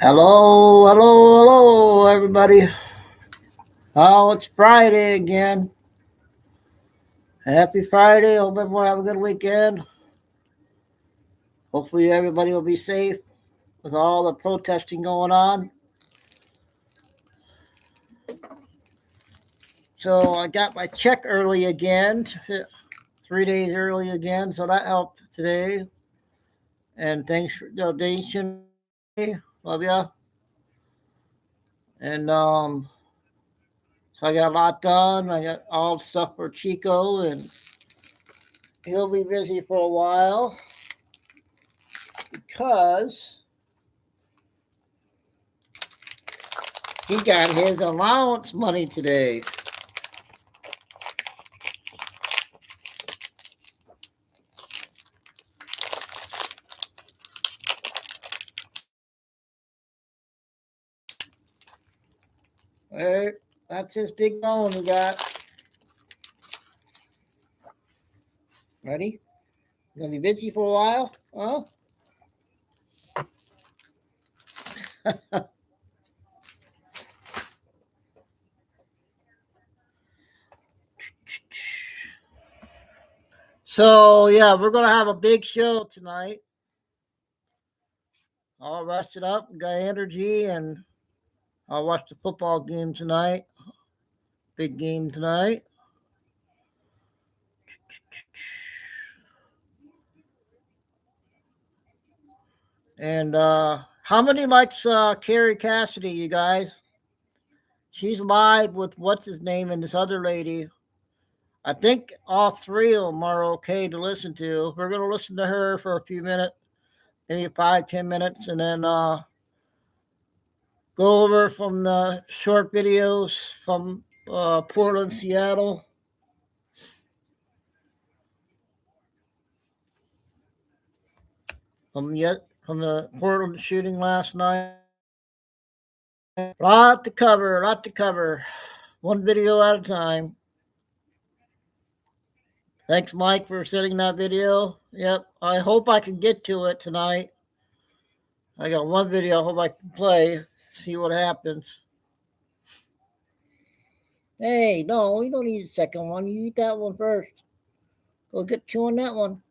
Hello, hello, hello, everybody. Oh, it's Friday again. Happy Friday. Hope everyone have a good weekend. Hopefully, everybody will be safe with all the protesting going on. So, I got my check early again, 3 days early again. So, that helped today. And thanks for the donation. Love ya. And so I got a lot done. I got all the stuff for Chico, and he'll be busy for a while because he got his allowance money today. All right, that's his big loan he got. Ready? Gonna be busy for a while? Huh? So yeah, we're gonna have a big show tonight. All rested up, got energy, and I'll watch the football game tonight. Big game tonight. And how many likes Carrie Cassidy, you guys? She's live with what's his name and this other lady. I think all three of them are okay to listen to. We're gonna listen to her for a few minutes, maybe 5-10 minutes, and then go over from the short videos from Portland, Seattle. From the Portland shooting last night. Lot to cover, lot to cover. One video at a time. Thanks, Mike, for sending that video. Yep, I hope I can get to it tonight. I got one video I hope I can play, see what happens. Hey, no, you don't need a second one. You eat that one first. Go get chewing that one.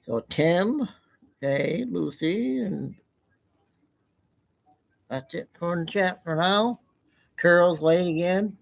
So Tim, okay, Lucy, and that's it for the chat for now. Carol's late again.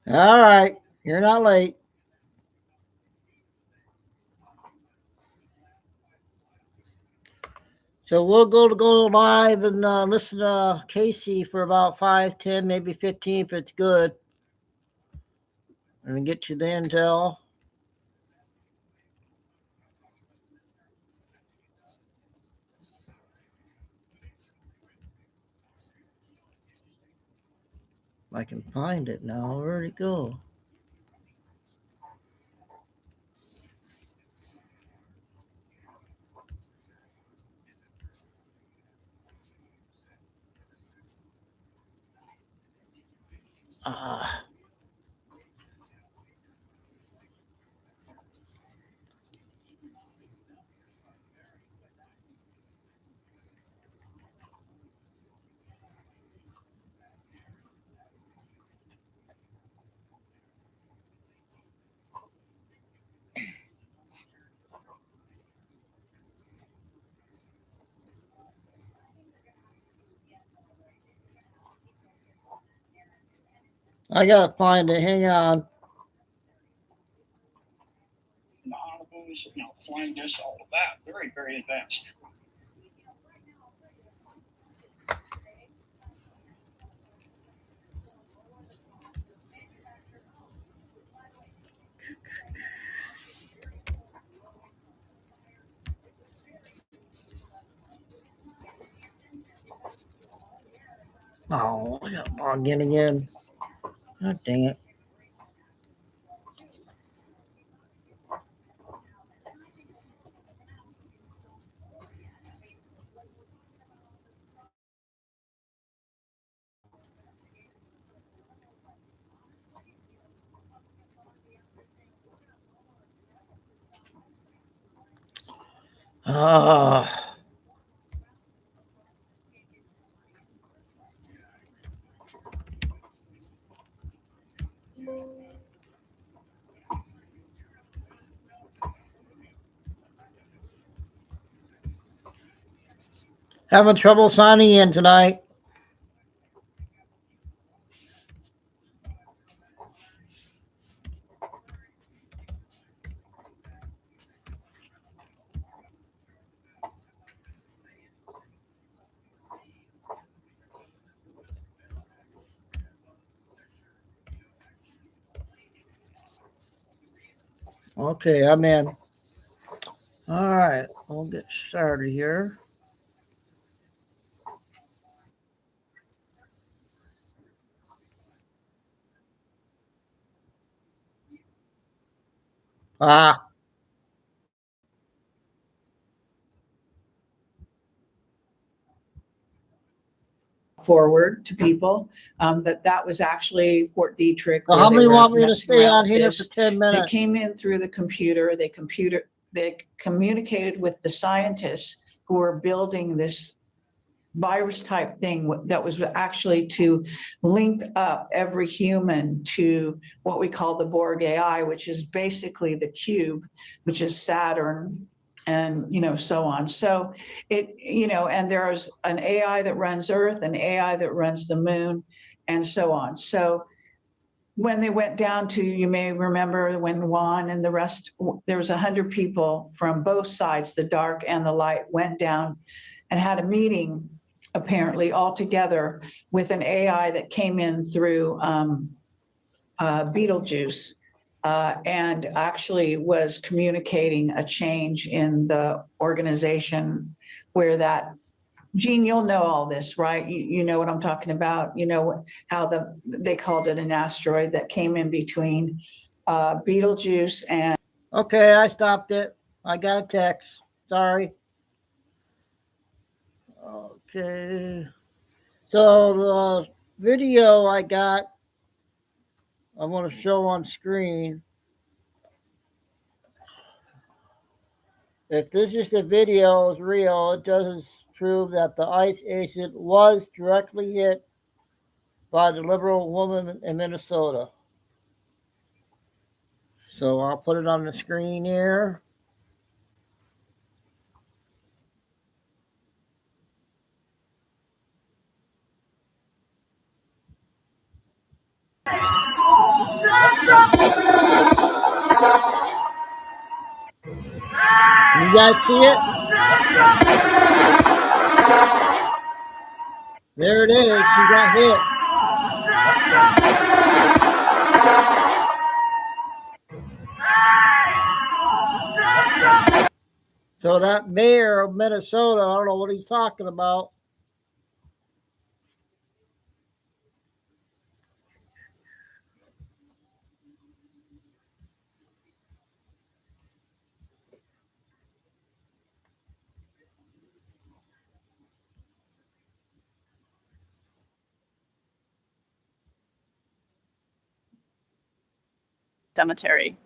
All right, you're not late. So we'll go live and listen to Casey for about 5, 10, maybe 15 if it's good. And get you the intel. I can find it now. Where'd it go? I gotta find it. Hang on. Flying discs, all of that. Very, very advanced. Oh, I got log in again. God dang it. Ah. Having trouble signing in tonight. Okay, I'm in. All right, we'll get started here. Ah, forward to people that was actually Fort Detrick. well, Where how they many were want me to messing stay around on with here this. for 10 They minutes? came in through the computer. They communicated with the scientists who were building this virus type thing that was actually to link up every human to what we call the Borg AI, which is basically the cube, which is Saturn, and so on. So it, and there's an AI that runs Earth, an AI that runs the moon, and so on. So when they went down to, you may remember when Juan and the rest, there was 100 people from both sides, the dark and the light, went down and had a meeting, apparently all together, with an AI that came in through Beetlejuice, and actually was communicating a change in the organization where that, Gene, you'll know all this, right? You know what I'm talking about. You know how they called it an asteroid that came in between Beetlejuice and. Okay, I stopped it. I got a text. Sorry. Okay. So the video I got, I want to show on screen. If this is the video is real, it does prove that the ICE agent was directly hit by the liberal woman in Minnesota. So I'll put it on the screen here. You guys see it? There it is. She got hit. So that mayor of Minnesota, I don't know what he's talking about. Cemetery.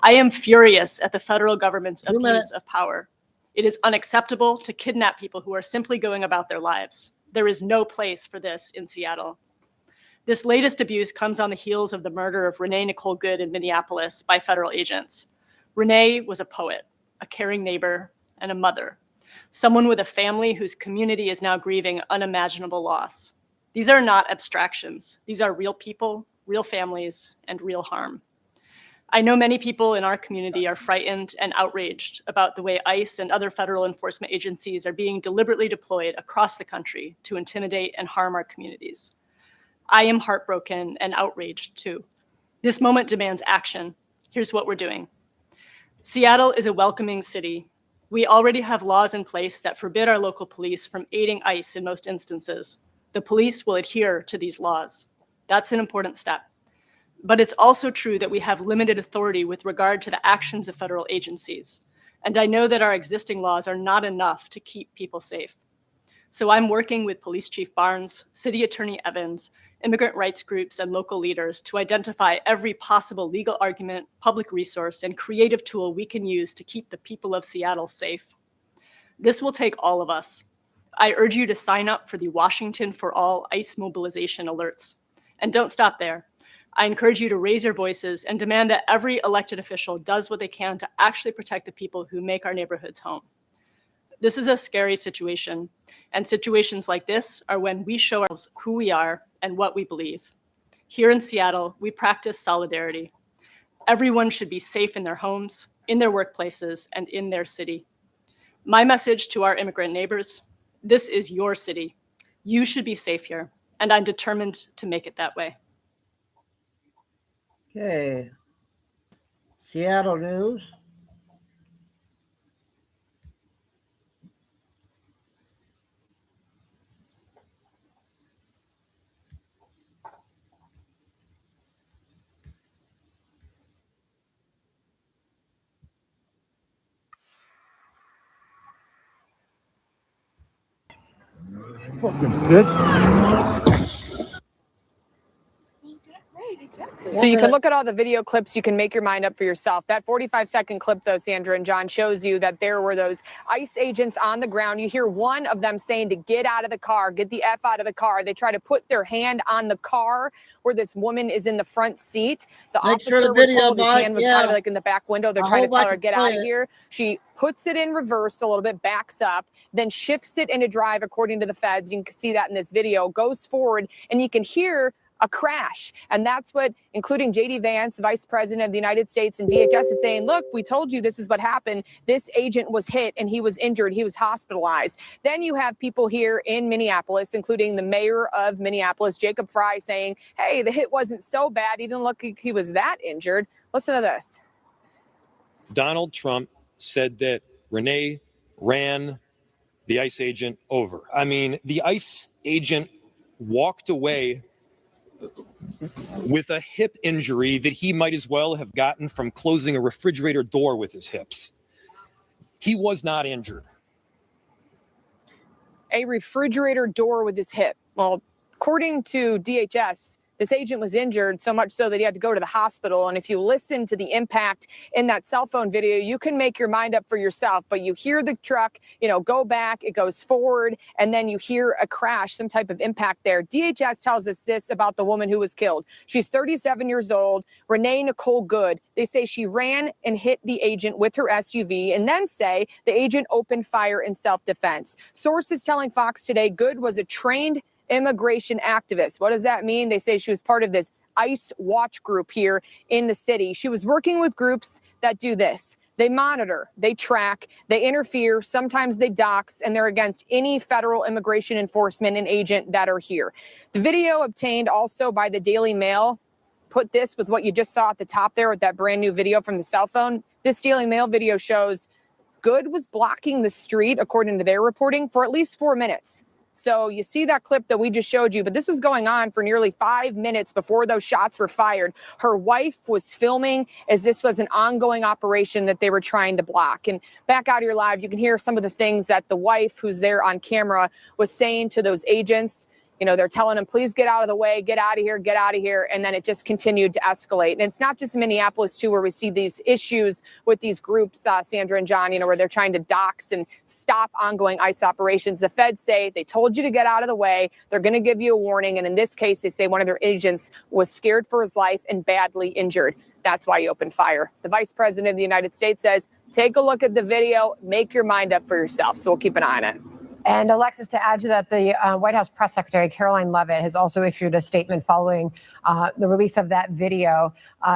I am furious at the federal government's abuse of power. It is unacceptable to kidnap people who are simply going about their lives. There is no place for this in Seattle. This latest abuse comes on the heels of the murder of Renee Nicole Good in Minneapolis by federal agents. Renee was a poet, a caring neighbor, and a mother, someone with a family whose community is now grieving unimaginable loss. These are not abstractions. These are real people, real families, and real harm. I know many people in our community are frightened and outraged about the way ICE and other federal enforcement agencies are being deliberately deployed across the country to intimidate and harm our communities. I am heartbroken and outraged too. This moment demands action. Here's what we're doing. Seattle is a welcoming city. We already have laws in place that forbid our local police from aiding ICE in most instances. The police will adhere to these laws. That's an important step. But it's also true that we have limited authority with regard to the actions of federal agencies. And I know that our existing laws are not enough to keep people safe. So I'm working with Police Chief Barnes, City Attorney Evans, immigrant rights groups, and local leaders to identify every possible legal argument, public resource, and creative tool we can use to keep the people of Seattle safe. This will take all of us. I urge you to sign up for the Washington for All ICE mobilization alerts. And don't stop there. I encourage you to raise your voices and demand that every elected official does what they can to actually protect the people who make our neighborhoods home. This is a scary situation, and situations like this are when we show ourselves who we are and what we believe. Here in Seattle, we practice solidarity. Everyone should be safe in their homes, in their workplaces, and in their city. My message to our immigrant neighbors: this is your city. You should be safe here, and I'm determined to make it that way. Okay. Seattle News. Good. So you can look at all the video clips. You can make your mind up for yourself. That 45-second clip, though, Sandra and John, shows you that there were those ICE agents on the ground. You hear one of them saying to get out of the car, get the F out of the car. They try to put their hand on the car where this woman is in the front seat. The officer, we're told, his hand was kind of like in the back window. They're trying to tell her, get out of here. She puts it in reverse a little bit, backs up, then shifts it into drive, according to the feds. You can see that in this video, goes forward, and you can hear a crash. And that's what, including J.D. Vance, Vice President of the United States, and DHS is saying, look, we told you this is what happened. This agent was hit and he was injured. He was hospitalized. Then you have people here in Minneapolis, including the mayor of Minneapolis, Jacob Frey, saying, hey, the hit wasn't so bad. He didn't look like he was that injured. Listen to this. Donald Trump said that Renee ran the ICE agent over. I mean, the ICE agent walked away with a hip injury that he might as well have gotten from closing a refrigerator door with his hips. He was not injured. A refrigerator door with his hip. Well, according to DHS, this agent was injured so much so that he had to go to the hospital. And if you listen to the impact in that cell phone video, you can make your mind up for yourself. But you hear the truck, go back, it goes forward, and then you hear a crash, some type of impact there. DHS tells us this about the woman who was killed. She's 37 years old, Renee Nicole Good. They say she ran and hit the agent with her SUV, and then say the agent opened fire in self-defense. Sources telling Fox today Good was a trained immigration activist. What does that mean? They say she was part of this ICE watch group here in the city. She was working with groups that do this. They monitor, they track, they interfere, sometimes they dox, and they're against any federal immigration enforcement and agent that are here. The video obtained also by the Daily Mail put this with what you just saw at the top there with that brand new video from the cell phone. This Daily Mail video shows Good was blocking the street, according to their reporting, for at least 4 minutes. So you see that clip that we just showed you, but this was going on for nearly 5 minutes before those shots were fired. Her wife was filming as this was an ongoing operation that they were trying to block. And back out here live, you can hear some of the things that the wife, who's there on camera, was saying to those agents. They're telling them, please get out of the way, get out of here, get out of here. And then it just continued to escalate. And it's not just in Minneapolis, too, where we see these issues with these groups, Sandra and John, where they're trying to dox and stop ongoing ICE operations. The feds say they told you to get out of the way. They're going to give you a warning. And in this case, they say one of their agents was scared for his life and badly injured. That's why he opened fire. The Vice President of the United States says, take a look at the video, make your mind up for yourself. So we'll keep an eye on it. And Alexis, to add to that, the White House press secretary, Caroline Leavitt, has also issued a statement following the release of that video.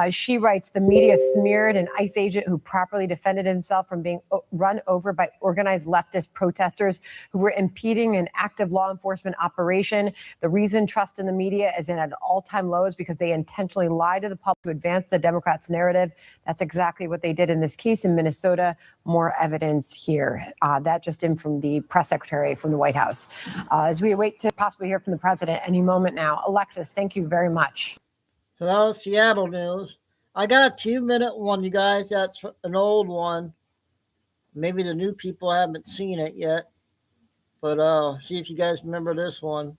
She writes, the media smeared an ICE agent who properly defended himself from being run over by organized leftist protesters who were impeding an active law enforcement operation. The reason trust in the media is at all-time lows because they intentionally lie to the public to advance the Democrats' narrative. That's exactly what they did in this case in Minnesota. more evidence here. That just in from the press secretary from the White House. As we await to possibly hear from the president any moment now. Alexis, thank you very much. So that was Seattle news. I got a 2-minute one, you guys. That's an old one. Maybe the new people haven't seen it yet. But see if you guys remember this one.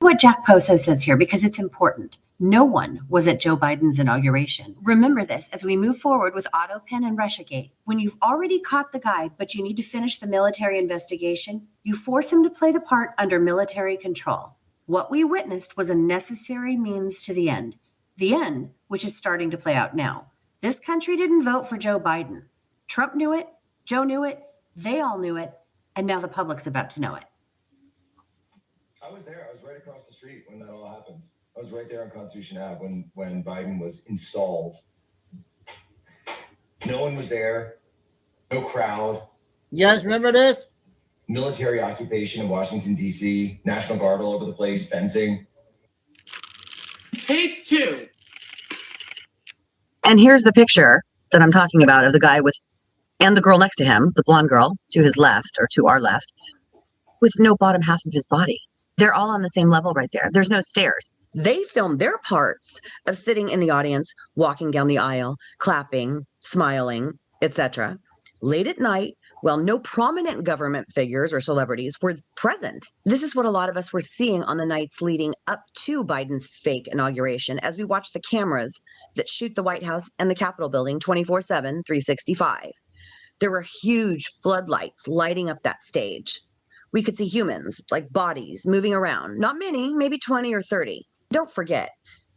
What Jack Poso says here, because it's important. No one was at Joe Biden's inauguration. Remember this as we move forward with AutoPen and Russiagate. When you've already caught the guy, but you need to finish the military investigation, you force him to play the part under military control. What we witnessed was a necessary means to the end, which is starting to play out now. This country didn't vote for Joe Biden. Trump knew it, Joe knew it, they all knew it, and now the public's about to know it. I was there. I was right across the street when that all happened. I was right there on Constitution Ave when Biden was installed. No one was there. No crowd. You guys remember this? Military occupation in Washington, D.C. National Guard all over the place, fencing. Take two. And here's the picture that I'm talking about of the guy and the girl next to him, the blonde girl to his left or to our left, with no bottom half of his body. They're all on the same level right there. There's no stairs. They filmed their parts of sitting in the audience, walking down the aisle, clapping, smiling, etc. Late at night, while no prominent government figures or celebrities were present. This is what a lot of us were seeing on the nights leading up to Biden's fake inauguration as we watched the cameras that shoot the White House and the Capitol building 24/7, 365. There were huge floodlights lighting up that stage. We could see humans, like bodies, moving around. Not many, maybe 20 or 30. Don't forget,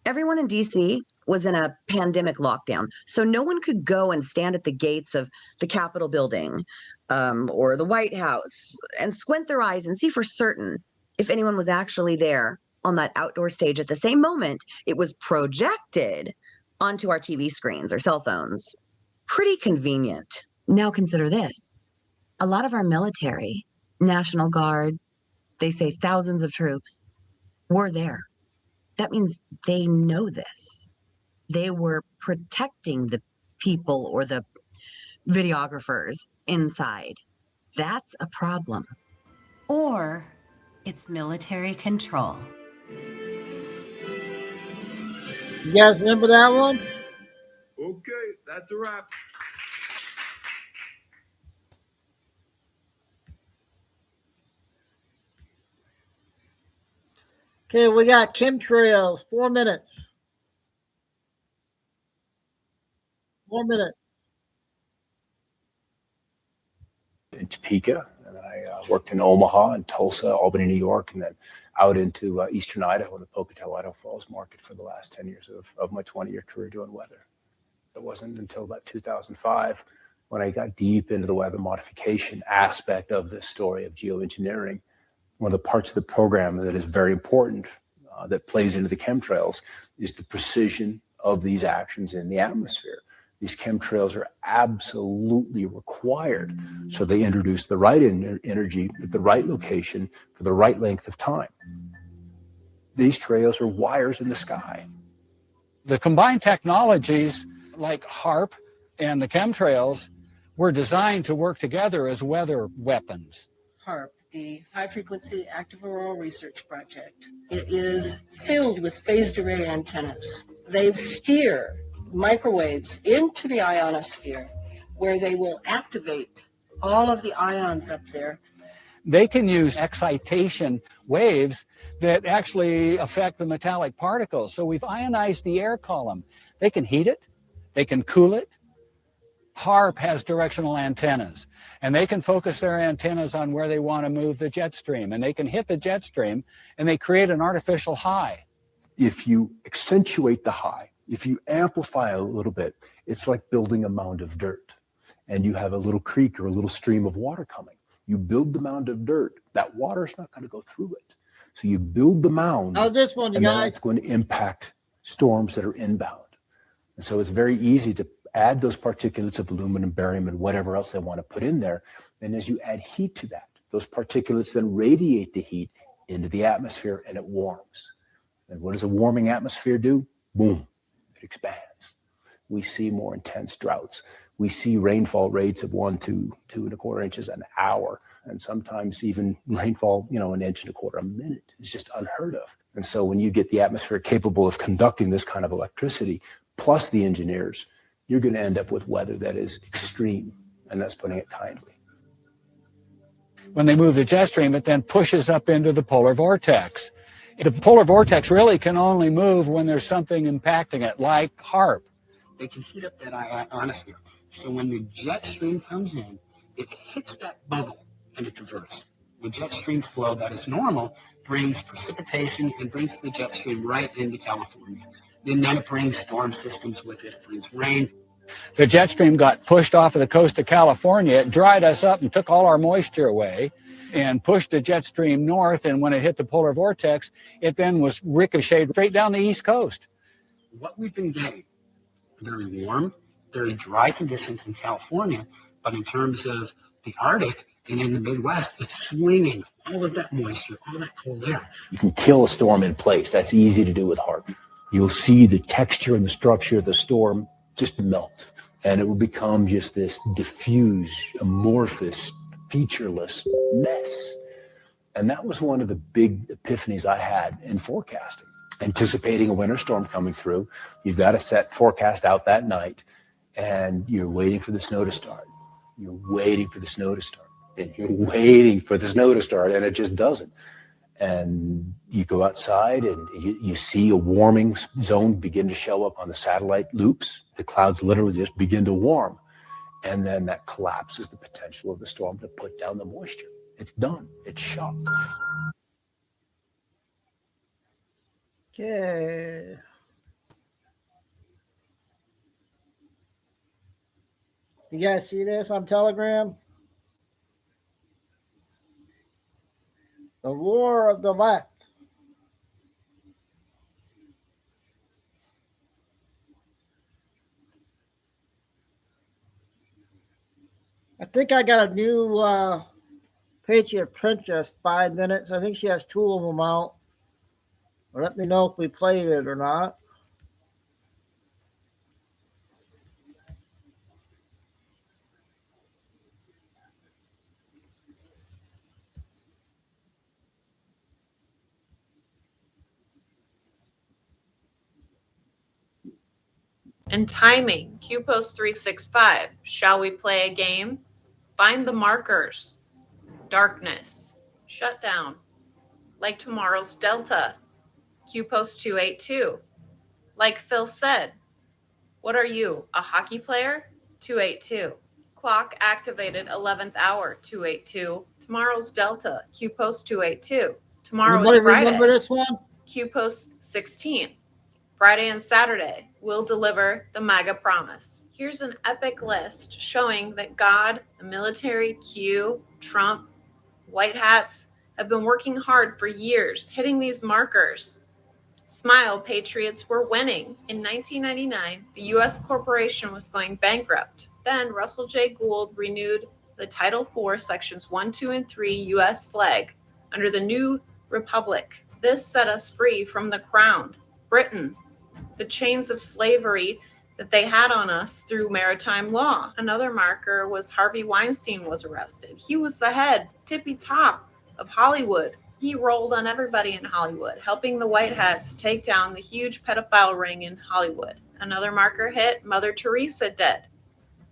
everyone in D.C. was in a pandemic lockdown, so no one could go and stand at the gates of the Capitol building or the White House and squint their eyes and see for certain if anyone was actually there on that outdoor stage at the same moment it was projected onto our TV screens or cell phones. Pretty convenient. Now consider this. A lot of our military, National Guard, they say thousands of troops, were there. That means they know this. They were protecting the people or the videographers inside. That's a problem. Or it's military control. You guys remember that one? Okay, that's a wrap. Okay, we got chemtrails. 4 minutes. 4 minutes. In Topeka, and then I worked in Omaha and Tulsa, Albany, New York, and then out into eastern Idaho and the Pocatello, Idaho Falls market for the last 10 years of my 20-year career doing weather. It wasn't until about 2005 when I got deep into the weather modification aspect of this story of geoengineering. One of the parts of the program that is very important that plays into the chemtrails is the precision of these actions in the atmosphere. These chemtrails are absolutely required, so they introduce the right energy at the right location for the right length of time. These trails are wires in the sky. The combined technologies like HARP and the chemtrails were designed to work together as weather weapons. HARP, the High Frequency Active Auroral Research Project. It is filled with phased array antennas. They steer microwaves into the ionosphere where they will activate all of the ions up there. They can use excitation waves that actually affect the metallic particles. So we've ionized the air column. They can heat it, they can cool it. HARP has directional antennas, and they can focus their antennas on where they want to move the jet stream, and they can hit the jet stream, and they create an artificial high. If you accentuate the high, if you amplify a little bit, it's like building a mound of dirt, and you have a little creek or a little stream of water coming. You build the mound of dirt, that water is not going to go through it. So you build the mound, how's this one, you and guys? then it's going to impact storms that are inbound. And so it's very easy to add those particulates of aluminum, barium, and whatever else they want to put in there. And as you add heat to that, those particulates then radiate the heat into the atmosphere and it warms. And what does a warming atmosphere do? Boom, it expands. We see more intense droughts. We see rainfall rates of 1 to 2.25 inches an hour, and sometimes even rainfall, 1.25 inches a minute. It's just unheard of. And so when you get the atmosphere capable of conducting this kind of electricity, plus the engineers, you're going to end up with weather that is extreme, and that's putting it kindly. When they move the jet stream, it then pushes up into the polar vortex. The polar vortex really can only move when there's something impacting it, like HARP. They can heat up that ionosphere. So when the jet stream comes in, it hits that bubble and it diverts. The jet stream flow that is normal brings precipitation and brings the jet stream right into California. And then it brings storm systems with it. It brings rain. The jet stream got pushed off of the coast of California. It dried us up and took all our moisture away and pushed the jet stream north. And when it hit the polar vortex, it then was ricocheted straight down the East Coast. What we've been getting, very warm, very dry conditions in California, but in terms of the Arctic and in the Midwest, it's swinging all of that moisture, all that cold air. You can kill a storm in place. That's easy to do with HARP. You'll see the texture and the structure of the storm just melt, and it will become just this diffuse, amorphous, featureless mess. And that was one of the big epiphanies I had in forecasting. Anticipating a winter storm coming through, you've got to set forecast out that night, and you're waiting for the snow to start. You're waiting for the snow to start, and you're waiting for the snow to start, and it just doesn't. And you go outside and you see a warming zone begin to show up on the satellite loops. The clouds literally just begin to warm. And then that collapses the potential of the storm to put down the moisture. It's done. It's shot. Okay. You guys see this on Telegram? The War of the Left. I think I got a new Patriot Princess 5 minutes. I think she has 2 of them out. Let me know if we played it or not. And timing, QPost 365. Shall we play a game? Find the markers. Darkness. Shutdown. Like tomorrow's Delta. QPost 282. Like Phil said. What are you, a hockey player? 282. Clock activated 11th hour, 282. Tomorrow's Delta. QPost 282. Tomorrow Anybody is Friday. remember this one? QPost 16. Friday and Saturday, we'll deliver the MAGA promise. Here's an epic list showing that God, the military, Q, Trump, white hats have been working hard for years, hitting these markers. Smile, patriots, we're winning. In 1999, the U.S. corporation was going bankrupt. Then Russell J. Gould renewed the Title IV, Sections 1, 2, and 3 U.S. flag under the new republic. This set us free from the crown, Britain, the chains of slavery that they had on us through maritime law. Another marker was Harvey Weinstein was arrested. He was the head, tippy top of Hollywood. He rolled on everybody in Hollywood, helping the white hats take down the huge pedophile ring in Hollywood. Another marker hit, Mother Teresa dead.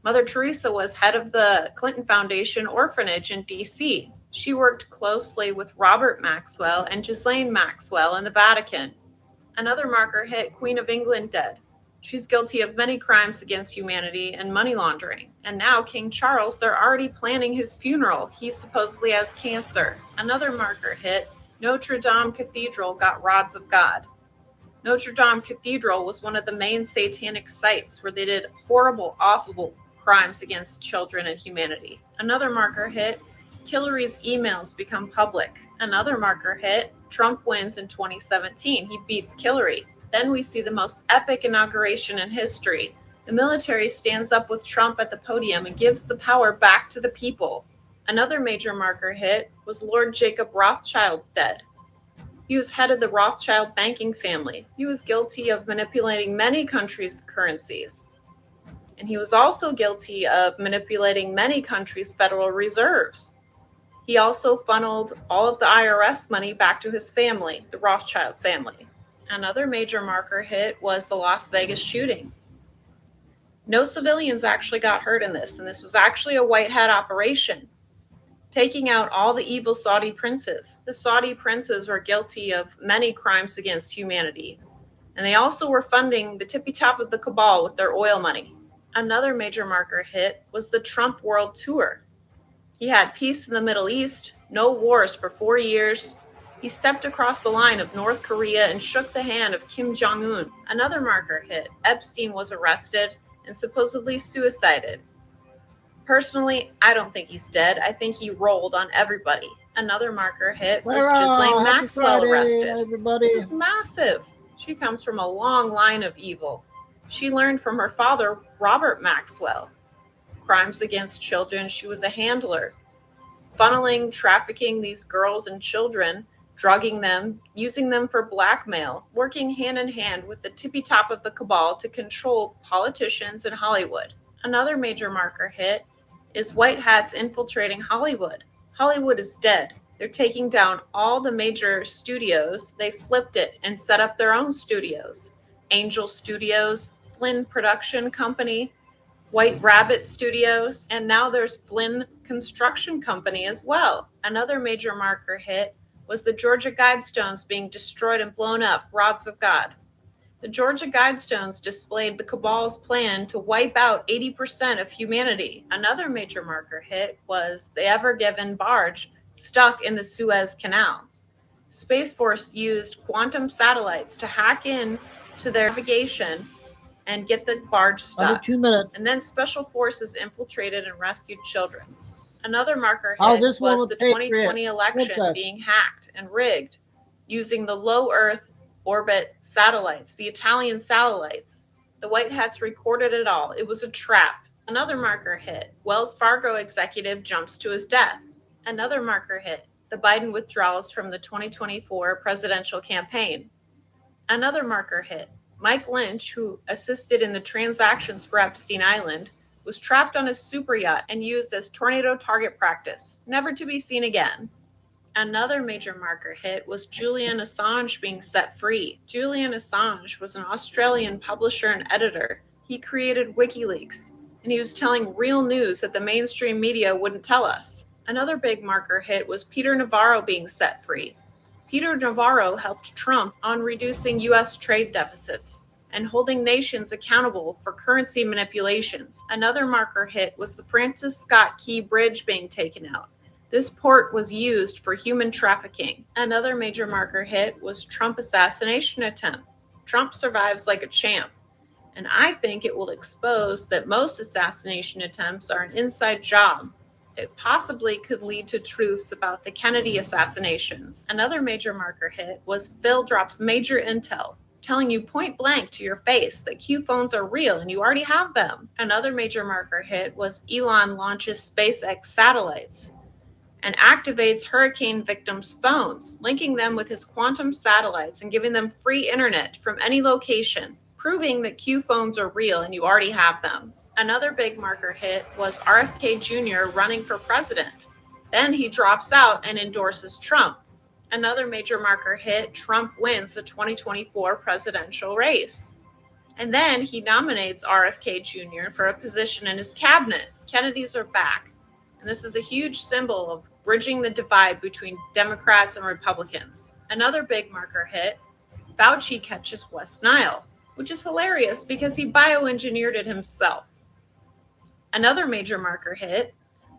Mother Teresa was head of the Clinton Foundation orphanage in D.C. She worked closely with Robert Maxwell and Ghislaine Maxwell in the Vatican. Another marker hit, Queen of England dead. She's guilty of many crimes against humanity and money laundering. And now King Charles, they're already planning his funeral. He supposedly has cancer. Another marker hit, Notre Dame Cathedral got rods of God. Notre Dame Cathedral was one of the main satanic sites where they did horrible, awful crimes against children and humanity. Another marker hit, Hillary's emails become public. Another marker hit, Trump wins in 2017. He beats Hillary. Then we see the most epic inauguration in history. The military stands up with Trump at the podium and gives the power back to the people. Another major marker hit was Lord Jacob Rothschild dead. He was head of the Rothschild banking family. He was guilty of manipulating many countries' currencies. And he was also guilty of manipulating many countries' federal reserves. He also funneled all of the IRS money back to his family, the Rothschild family. Another major marker hit was the Las Vegas shooting. No civilians actually got hurt in this, and this was actually a white hat operation, taking out all the evil Saudi princes. The Saudi princes were guilty of many crimes against humanity, and they also were funding the tippy top of the cabal with their oil money. Another major marker hit was the Trump World Tour. He had peace in the Middle East, no wars for 4 years. He stepped across the line of North Korea and shook the hand of Kim Jong-un. Another marker hit. Epstein was arrested and supposedly suicided. Personally, I don't think he's dead. I think he rolled on everybody. Another marker hit was Ghislaine Maxwell arrested. Everybody. This is massive. She comes from a long line of evil. She learned from her father, Robert Maxwell. Crimes against children. She was a handler, funneling, trafficking these girls and children, drugging them, using them for blackmail, working hand in hand with the tippy top of the cabal to control politicians in Hollywood. Another major marker hit is white hats infiltrating Hollywood. Hollywood is dead. They're taking down all the major studios. They flipped it and set up their own studios. Angel Studios, Flynn Production Company, White Rabbit Studios, and now there's Flynn Construction Company as well. Another major marker hit was the Georgia Guidestones being destroyed and blown up, rods of God. The Georgia Guidestones displayed the cabal's plan to wipe out 80% of humanity. Another major marker hit was the Ever Given barge stuck in the Suez Canal. Space Force used quantum satellites to hack in to their navigation and get the barge Under stuck. 2 minutes. And then special forces infiltrated and rescued children. Another marker How's hit this one was with the Patriot? 2020 election Princess? being hacked and rigged using the low Earth orbit satellites, the Italian satellites. The White Hats recorded it all. It was a trap. Another marker hit. Wells Fargo executive jumps to his death. Another marker hit. The Biden withdrawals from the 2024 presidential campaign. Another marker hit. Mike Lynch, who assisted in the transactions for Epstein Island, was trapped on a super yacht and used as tornado target practice, never to be seen again. Another major marker hit was Julian Assange being set free. Julian Assange was an Australian publisher and editor. He created WikiLeaks, and he was telling real news that the mainstream media wouldn't tell us. Another big marker hit was Peter Navarro being set free. Peter Navarro helped Trump on reducing U.S. trade deficits and holding nations accountable for currency manipulations. Another marker hit was the Francis Scott Key Bridge being taken out. This port was used for human trafficking. Another major marker hit was Trump assassination attempt. Trump survives like a champ, and I think it will expose that most assassination attempts are an inside job. It possibly could lead to truths about the Kennedy assassinations. Another major marker hit was Phil drops major intel, telling you point blank to your face that Q phones are real and you already have them. Another major marker hit was Elon launches SpaceX satellites and activates hurricane victims' phones, linking them with his quantum satellites and giving them free internet from any location, proving that Q phones are real and you already have them. Another big marker hit was RFK Jr. running for president. Then he drops out and endorses Trump. Another major marker hit, Trump wins the 2024 presidential race. And then he nominates RFK Jr. for a position in his cabinet. Kennedys are back. And this is a huge symbol of bridging the divide between Democrats and Republicans. Another big marker hit, Fauci catches West Nile, which is hilarious because he bioengineered it himself. Another major marker hit,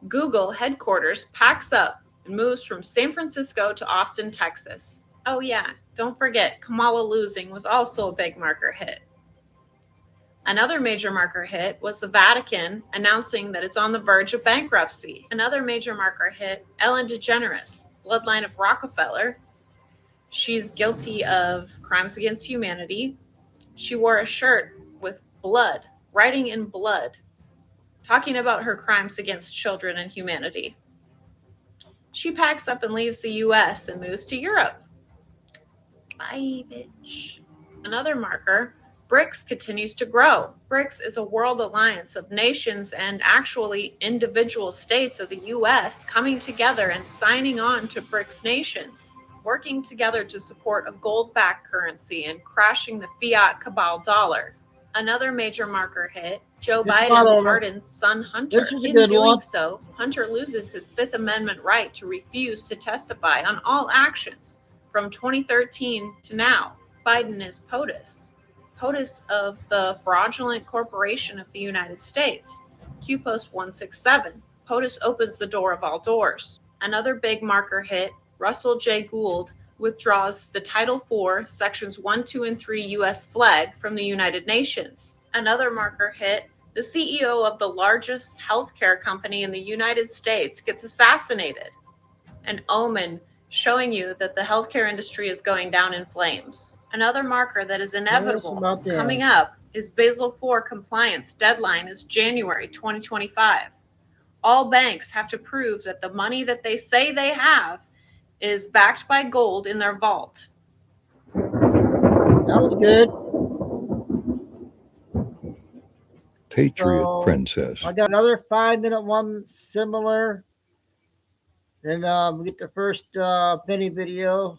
Google headquarters packs up and moves from San Francisco to Austin, Texas. Oh yeah, don't forget, Kamala losing was also a big marker hit. Another major marker hit was the Vatican announcing that it's on the verge of bankruptcy. Another major marker hit, Ellen DeGeneres, bloodline of Rockefeller. She's guilty of crimes against humanity. She wore a shirt with blood writing in blood, talking about her crimes against children and humanity. She packs up and leaves the US and moves to Europe. Bye, bitch. Another marker, BRICS continues to grow. BRICS is a world alliance of nations and actually individual states of the US coming together and signing on to BRICS nations, working together to support a gold-backed currency and crashing the fiat cabal dollar. Another major marker hit, Joe Biden pardons son Hunter. In doing so, Hunter loses his Fifth Amendment right to refuse to testify on all actions from 2013 to now. Biden is POTUS of the Fraudulent Corporation of the United States. QPost 167. POTUS opens the door of all doors. Another big marker hit, Russell J. Gould withdraws the Title IV, Sections 1, 2, and 3 U.S. flag from the United Nations. Another marker hit, the CEO of the largest healthcare company in the United States gets assassinated. An omen showing you that the healthcare industry is going down in flames. Another marker that is inevitable coming up is Basel IV compliance. Deadline is January 2025. All banks have to prove that the money that they say they have is backed by gold in their vault. That was good. Patriot Princess. I got another 5-minute one similar. Then we get the first Penny video.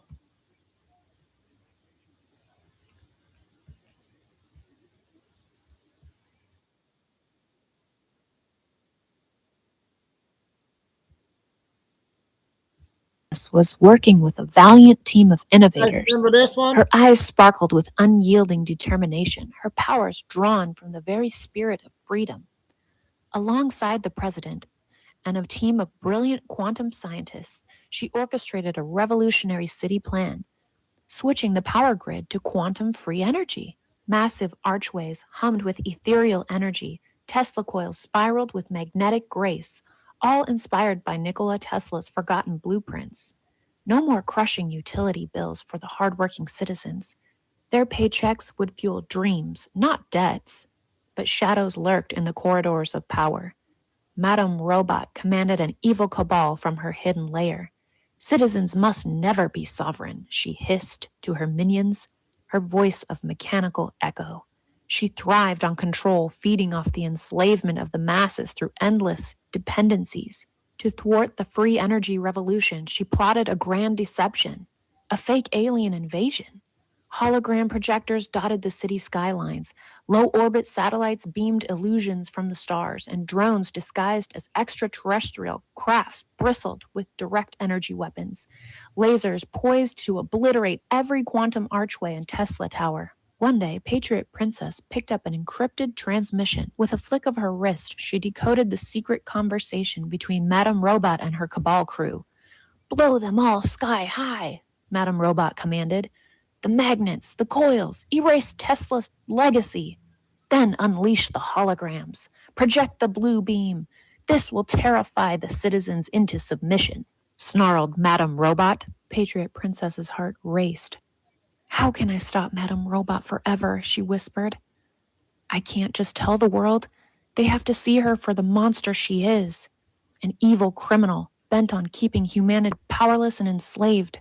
Was working with a valiant team of innovators. Remember this one? Her eyes sparkled with unyielding determination, her powers drawn from the very spirit of freedom. Alongside the president and a team of brilliant quantum scientists, she orchestrated a revolutionary city plan, switching the power grid to quantum-free energy. Massive archways hummed with ethereal energy, Tesla coils spiraled with magnetic grace, all inspired by Nikola Tesla's forgotten blueprints. No more crushing utility bills for the hardworking citizens. Their paychecks would fuel dreams, not debts. But shadows lurked in the corridors of power. Madame Robot commanded an evil cabal from her hidden lair. Citizens must never be sovereign, she hissed to her minions, her voice of mechanical echo. She thrived on control, feeding off the enslavement of the masses through endless dependencies. To thwart the free energy revolution, she plotted a grand deception, a fake alien invasion. Hologram projectors dotted the city skylines. Low-orbit satellites beamed illusions from the stars, and drones disguised as extraterrestrial crafts bristled with direct energy weapons. Lasers poised to obliterate every quantum archway and Tesla tower. One day, Patriot Princess picked up an encrypted transmission. With a flick of her wrist, she decoded the secret conversation between Madame Robot and her cabal crew. "Blow them all sky high," Madame Robot commanded. "The magnets, the coils, erase Tesla's legacy. Then unleash the holograms. Project the blue beam. This will terrify the citizens into submission," snarled Madame Robot. Patriot Princess's heart raced. "How can I stop Madame Robot forever?" she whispered. "I can't just tell the world. They have to see her for the monster she is. An evil criminal bent on keeping humanity powerless and enslaved."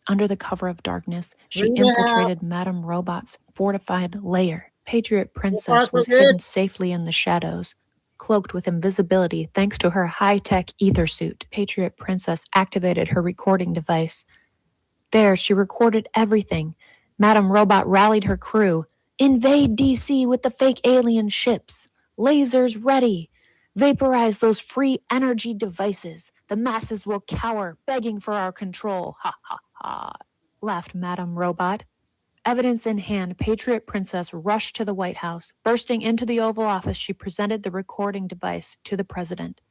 Under the cover of darkness, she infiltrated Madame Robot's fortified lair. Patriot Princess was hidden safely in the shadows, cloaked with invisibility thanks to her high-tech ether suit. Patriot Princess activated her recording device. There, she recorded everything. Madame Robot rallied her crew. "Invade DC with the fake alien ships. Lasers ready. Vaporize those free energy devices. The masses will cower, begging for our control. Ha ha ha," laughed Madame Robot. Evidence in hand, Patriot Princess rushed to the White House. Bursting into the Oval Office, she presented the recording device to the president.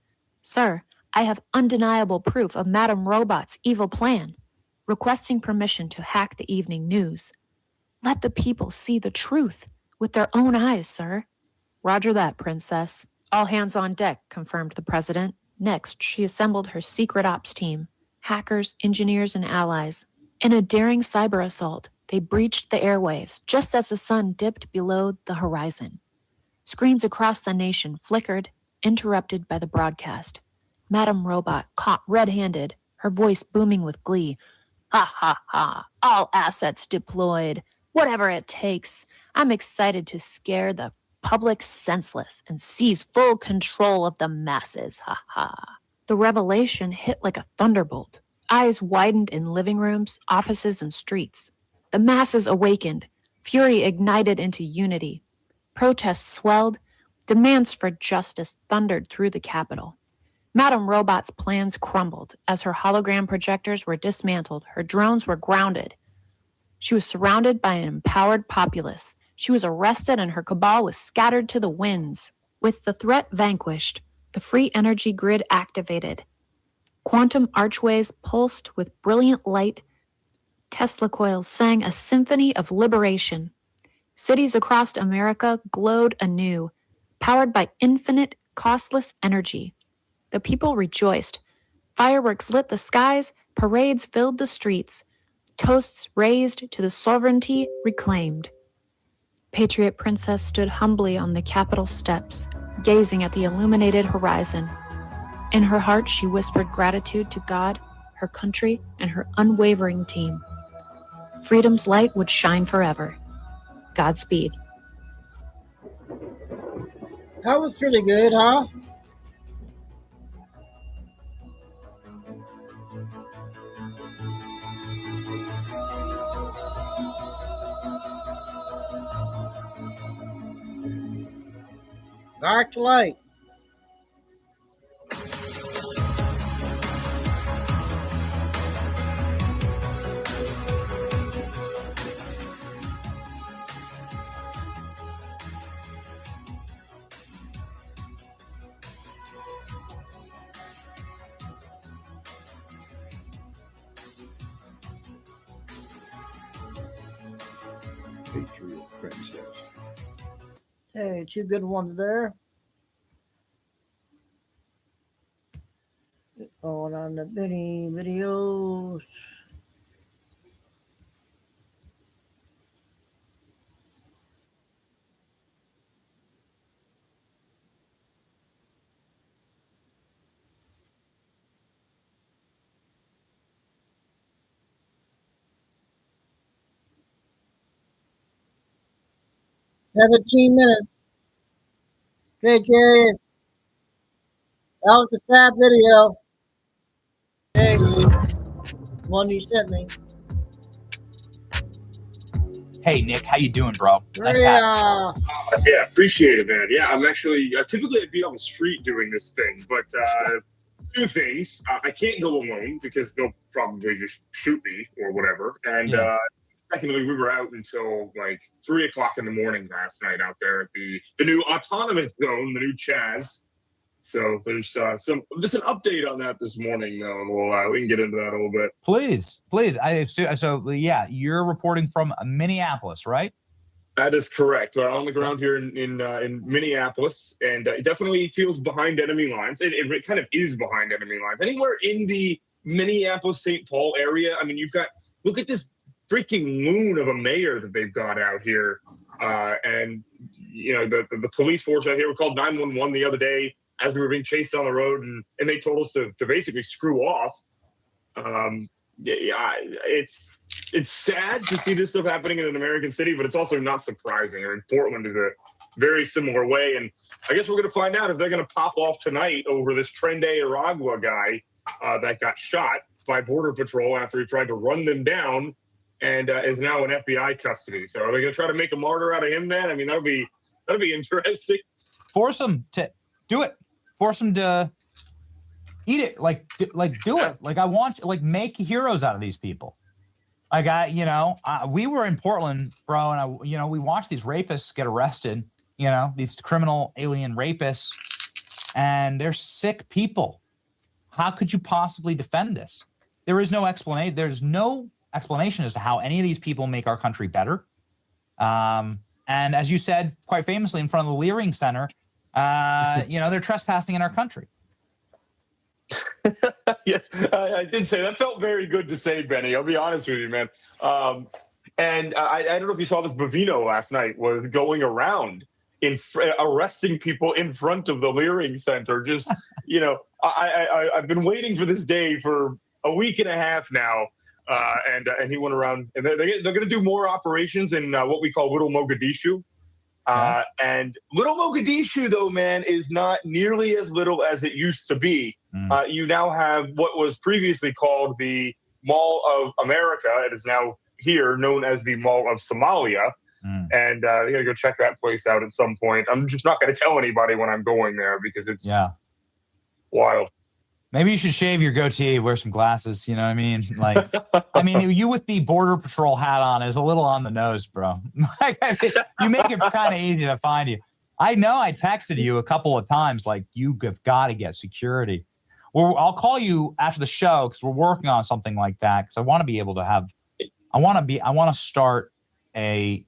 "Sir, I have undeniable proof of Madame Robot's evil plan. Requesting permission to hack the evening news. Let the people see the truth with their own eyes, sir." "Roger that, Princess. All hands on deck," confirmed the president. Next, she assembled her secret ops team, hackers, engineers, and allies. In a daring cyber assault, they breached the airwaves just as the sun dipped below the horizon. Screens across the nation flickered, interrupted by the broadcast. Madame Robot caught red-handed, her voice booming with glee. Ha ha ha, all assets deployed. Whatever it takes. I'm excited to scare the public senseless and seize full control of the masses. Ha ha. The revelation hit like a thunderbolt. Eyes widened in living rooms, offices, and streets. The masses awakened. Fury ignited into unity. Protests swelled. Demands for justice thundered through the Capitol. Madame Robot's plans crumbled as her hologram projectors were dismantled, her drones were grounded. She was surrounded by an empowered populace. She was arrested and her cabal was scattered to the winds. With the threat vanquished, the free energy grid activated. Quantum archways pulsed with brilliant light. Tesla coils sang a symphony of liberation. Cities across America glowed anew, powered by infinite, costless energy. The people rejoiced. Fireworks lit the skies, parades filled the streets, toasts raised to the sovereignty reclaimed. Patriot Princess stood humbly on the Capitol steps, gazing at the illuminated horizon. In her heart, she whispered gratitude to God, her country, and her unwavering team. Freedom's light would shine forever. Godspeed. That was pretty good, huh? Dark to light. Patriot Princess. Hey, two good ones there. Going on the videos. "17 minutes." Okay, Jerry. That was a sad video. Hey, one you sent me. Hey Nick, how you doing, bro? Nice Yeah. Yeah, appreciate it, man. Yeah, I'm actually typically I'd be on the street doing this thing, but two things. I can't go alone because they'll probably just shoot me or whatever. And secondly, we were out until like 3 o'clock in the morning last night out there at the new autonomous zone, the new Chaz. So there's just an update on that this morning, though. We can get into that a little bit. Please. So yeah, you're reporting from Minneapolis, right? That is correct. We're on the ground here in Minneapolis, and it definitely feels behind enemy lines. It kind of is behind enemy lines. Anywhere in the Minneapolis-St. Paul area, I mean, look at this freaking loon of a mayor that they've got out here. And, you know, the police force out here were called 911 the other day as we were being chased on the road, and they told us to basically screw off. It's sad to see this stuff happening in an American city, but it's also not surprising. I mean, Portland is a very similar way, and I guess we're going to find out if they're going to pop off tonight over this Trende Aragua guy that got shot by Border Patrol after he tried to run them down and is now in FBI custody. So are they going to try to make a martyr out of him, man? I mean, that'll be interesting. Force them to do it. Force them to eat it. Do it. I want, make heroes out of these people. We were in Portland, bro, and we watched these rapists get arrested, these criminal alien rapists, and they're sick people. How could you possibly defend this? There is no explanation. There's no explanation as to how any of these people make our country better. And as you said, quite famously in front of the Leering Center, they're trespassing in our country. Yeah, I did say that. Felt very good to say, Benny. I'll be honest with you, man. And I don't know if you saw this. Bovino last night was going around arresting people in front of the Leering Center. Just, I've been waiting for this day for a week and a half now. And he went around, and they're going to do more operations in what we call Little Mogadishu. And Little Mogadishu, though, man, is not nearly as little as it used to be. You now have what was previously called the Mall of America. It is now here known as the Mall of Somalia. And you gotta go check that place out at some point. I'm just not going to tell anybody when I'm going there because it's wild. Maybe you should shave your goatee, wear some glasses. You know what I mean? Like, I mean, you with the Border Patrol hat on is a little on the nose, bro. You make it kind of easy to find you. I know I texted you a couple of times, like, you have got to get security. Well, I'll call you after the show because we're working on something like that. Because I want to be able to have, I want to start a,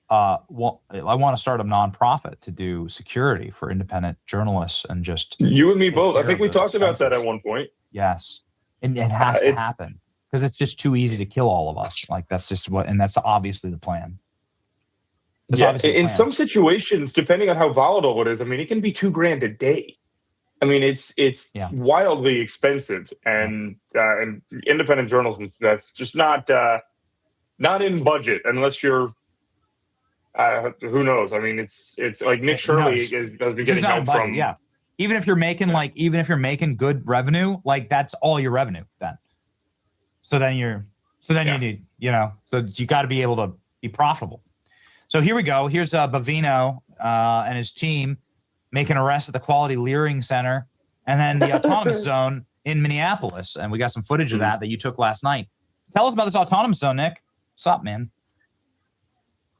I want to start a nonprofit to do security for independent journalists and just you and me both. I think we talked about that at one point. Yes, and it has to happen because it's just too easy to kill all of us. Like that's just what, and that's obviously the plan. In some situations, depending on how volatile it is, I mean, it can be $2,000 a day. I mean, it's wildly expensive, and independent journalism, that's just not in budget unless you're. Who knows? I mean, it's like Nick Shirley has been getting help from. Yeah, even if you're making good revenue, like that's all your revenue then. So then you need, so you got to be able to be profitable. So here we go. Here's Bavino and his team making arrests at the Quality Leering Center, and then the autonomous zone in Minneapolis, and we got some footage of that you took last night. Tell us about this autonomous zone, Nick. What's up, man?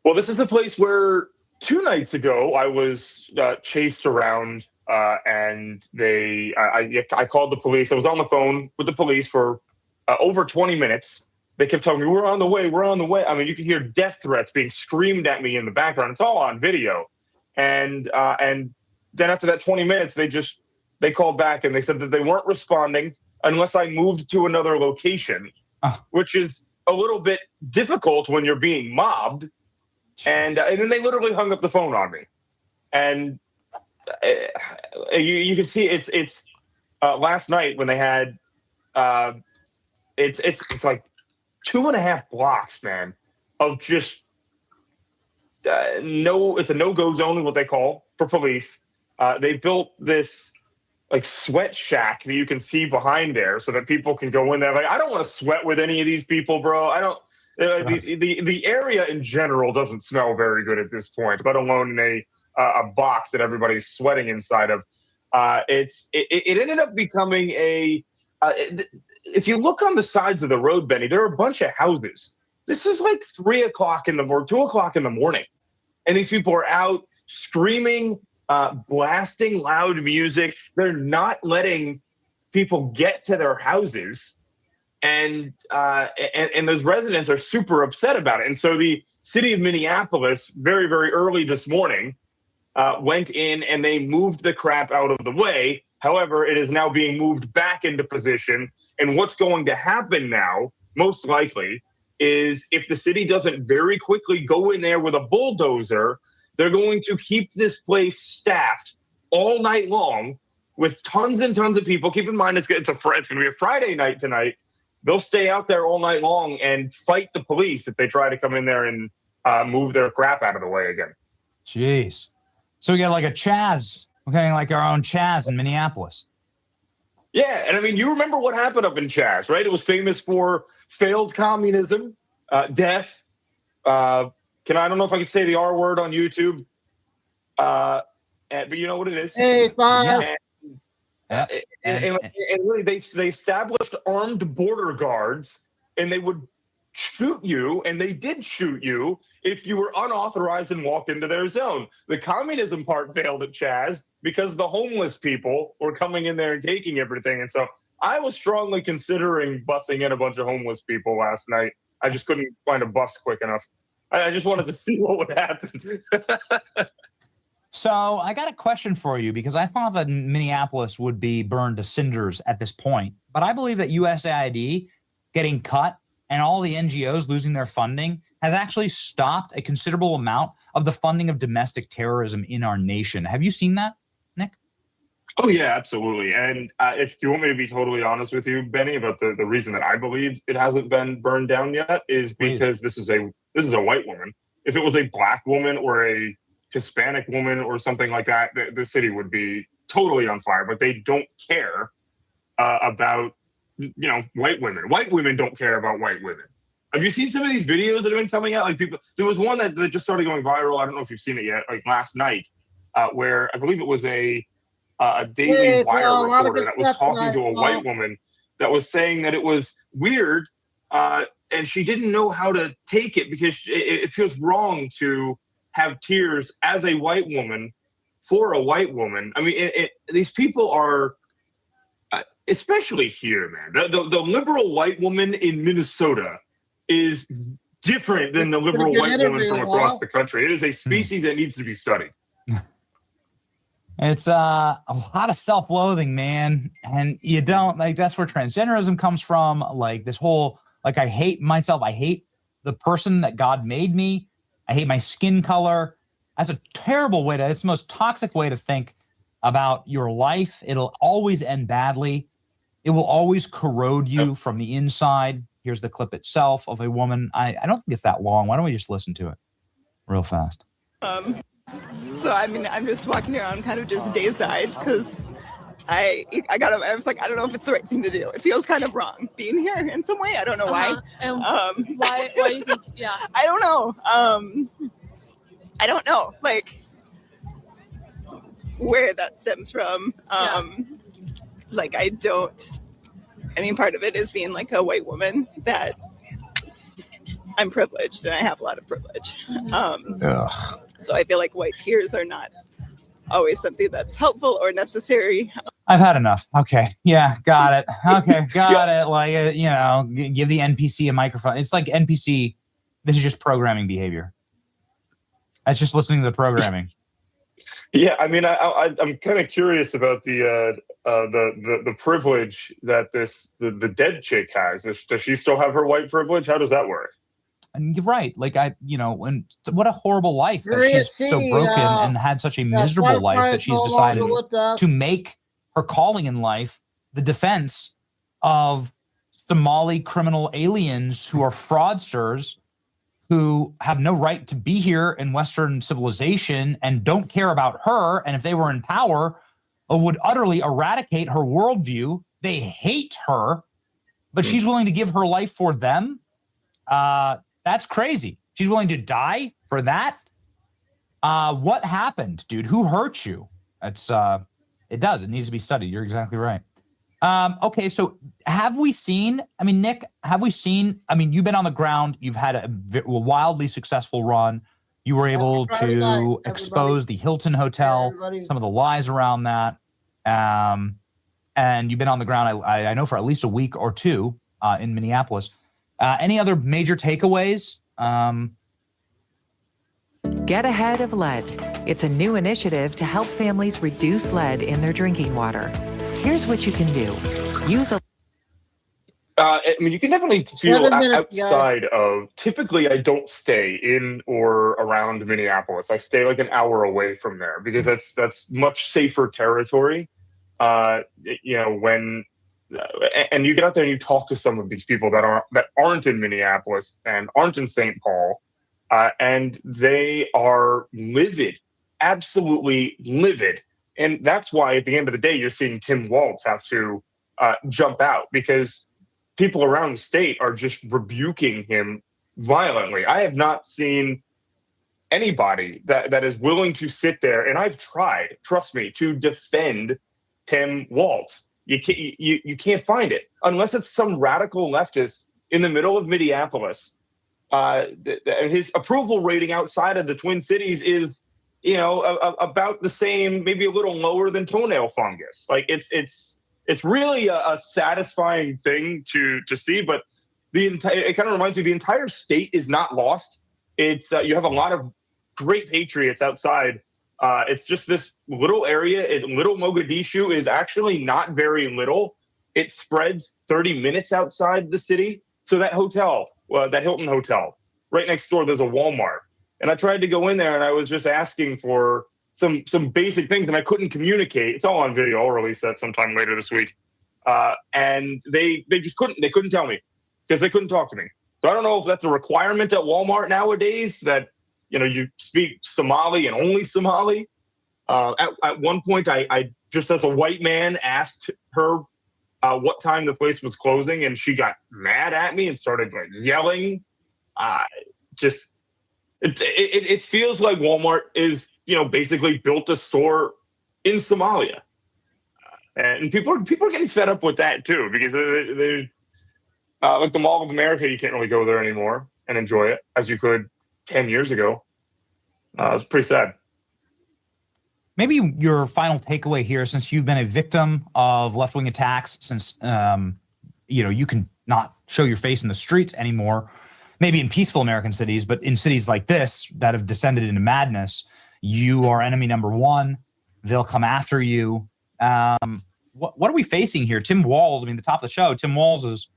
Well, this is a place where 2 nights ago I was chased around, and I called the police. I was on the phone with the police for over 20 minutes. They kept telling me, we're on the way. I mean, you can hear death threats being screamed at me in the background. It's all on video. And then after that 20 minutes, they called back and they said that they weren't responding unless I moved to another location, which is a little bit difficult when you're being mobbed. And then they literally hung up the phone on me. And you can see it's last night when they had it's like 2.5 blocks, man, of just it's a no-go zone is what they call for police. They built this like sweat shack that you can see behind there so that people can go in there. Like, I don't want to sweat with any of these people, bro. I don't. The area in general doesn't smell very good at this point, let alone in a box that everybody's sweating inside of. It ended up becoming if you look on the sides of the road, Benny, there are a bunch of houses. This is like 3 o'clock in the morning, 2 o'clock in the morning. And these people are out screaming, blasting loud music. They're not letting people get to their houses. And those residents are super upset about it. And so the city of Minneapolis, very, very early this morning, went in and they moved the crap out of the way. However, it is now being moved back into position. And what's going to happen now, most likely, is if the city doesn't very quickly go in there with a bulldozer, they're going to keep this place staffed all night long with tons and tons of people. Keep in mind, it's going to be a Friday night tonight. They'll stay out there all night long and fight the police if they try to come in there and move their crap out of the way again. Jeez. So we got like a Chaz. We're getting like our own Chaz in Minneapolis. Yeah, and I mean, you remember what happened up in Chaz, right? It was famous for failed communism, death. I don't know if I could say the R word on YouTube, but you know what it is. Hey, fine. And really, they established armed border guards, and they would shoot you, and they did shoot you if you were unauthorized and walked into their zone. The communism part failed at Chaz because the homeless people were coming in there and taking everything. And so I was strongly considering busing in a bunch of homeless people last night. I just couldn't find a bus quick enough. I just wanted to see what would happen. So I got a question for you because I thought that Minneapolis would be burned to cinders at this point. But I believe that USAID getting cut and all the NGOs losing their funding has actually stopped a considerable amount of the funding of domestic terrorism in our nation. Have you seen that, Nick? Oh yeah, absolutely. And if you want me to be totally honest with you, Benny, about the reason that I believe it hasn't been burned down yet is because this is a white woman. If it was a black woman or a Hispanic woman or something like that, the city would be totally on fire. But they don't care about white women. White women don't care about white women. Have you seen some of these videos that have been coming out? Like people, there was one that just started going viral. I don't know if you've seen it yet. Like last night, where I believe it was a Daily Wire reporter that was talking to a white woman that was saying that it was weird and she didn't know how to take it because it feels wrong to have tears as a white woman for a white woman. I mean, these people are, especially here, man. The liberal white woman in Minnesota is different than the liberal white woman from across the country. It is a species that needs to be studied. It's a lot of self-loathing, man. And you don't that's where transgenderism comes from. Like this whole, I hate myself. I hate the person that God made me. I hate my skin color. That's a terrible it's the most toxic way to think about your life. It'll always end badly. It will always corrode you from the inside. Here's the clip itself of a woman. I don't think it's that long. Why don't we just listen to it real fast? So I mean, I'm just walking around kind of just dayside because I was like, I don't know if it's the right thing to do. It feels kind of wrong being here in some way. I don't know why. And why you think, yeah. I don't know. I don't know, where that stems from. Part of it is being a white woman that I'm privileged and I have a lot of privilege. So I feel like white tears are not always something that's helpful or necessary. I've had enough. Okay. Yeah. Got it. Okay. Got it. Give the NPC a microphone. It's like NPC. This is just programming behavior. That's just listening to the programming. Yeah. I mean, I'm kind of curious about the privilege that the dead chick has. Does she still have her white privilege? How does that work? And you're right. And what a horrible life that she's so broken and had such a miserable life that she's decided to make her calling in life the defense of Somali criminal aliens who are fraudsters who have no right to be here in Western civilization and don't care about her. And if they were in power, would utterly eradicate her worldview. They hate her, but she's willing to give her life for them. That's crazy. She's willing to die for that. What happened, dude? Who hurt you? It does. It needs to be studied. You're exactly right. Okay, so have we seen, Nick, you've been on the ground. You've had a wildly successful run. You were able to expose the Hilton Hotel, some of the lies around that. And you've been on the ground, I know, for at least a week or two in Minneapolis. Any other major takeaways? Get ahead of lead. It's a new initiative to help families reduce lead in their drinking water. Here's what you can do. Use a you can definitely feel outside of. Typically, I don't stay in or around Minneapolis. I stay an hour away from there because that's much safer territory. When and you get out there and you talk to some of these people that aren't in Minneapolis and aren't in St. Paul, and they are livid, absolutely livid. And that's why at the end of the day, you're seeing Tim Walz have to jump out because people around the state are just rebuking him violently. I have not seen anybody that is willing to sit there, and I've tried, trust me, to defend Tim Walz. You can't find it unless it's some radical leftist in the middle of Minneapolis. His approval rating outside of the Twin Cities is, about the same, maybe a little lower than toenail fungus. It's really a satisfying thing to see. But it kind of reminds you the entire state is not lost. It's you have a lot of great patriots outside. It's just this little area. Little Mogadishu is actually not very little. It spreads 30 minutes outside the city. So that hotel, that Hilton Hotel, right next door, there's a Walmart. And I tried to go in there and I was just asking for some basic things and I couldn't communicate. It's all on video. I'll release that sometime later this week. And they just couldn't tell me because they couldn't talk to me. So I don't know if that's a requirement at Walmart nowadays that, you speak Somali and only Somali. At one point, I just as a white man asked her what time the place was closing, and she got mad at me and started yelling. It feels like Walmart is basically built a store in Somalia, and people are getting fed up with that too because there's like the Mall of America, you can't really go there anymore and enjoy it as you could 10 years ago. It's pretty sad. Maybe your final takeaway here, since you've been a victim of left-wing attacks, since you can not show your face in the streets anymore, maybe in peaceful American cities, but in cities like this that have descended into madness, you are enemy number one. They'll come after you. What are we facing here? Tim Walz, the top of the show, Tim Walz is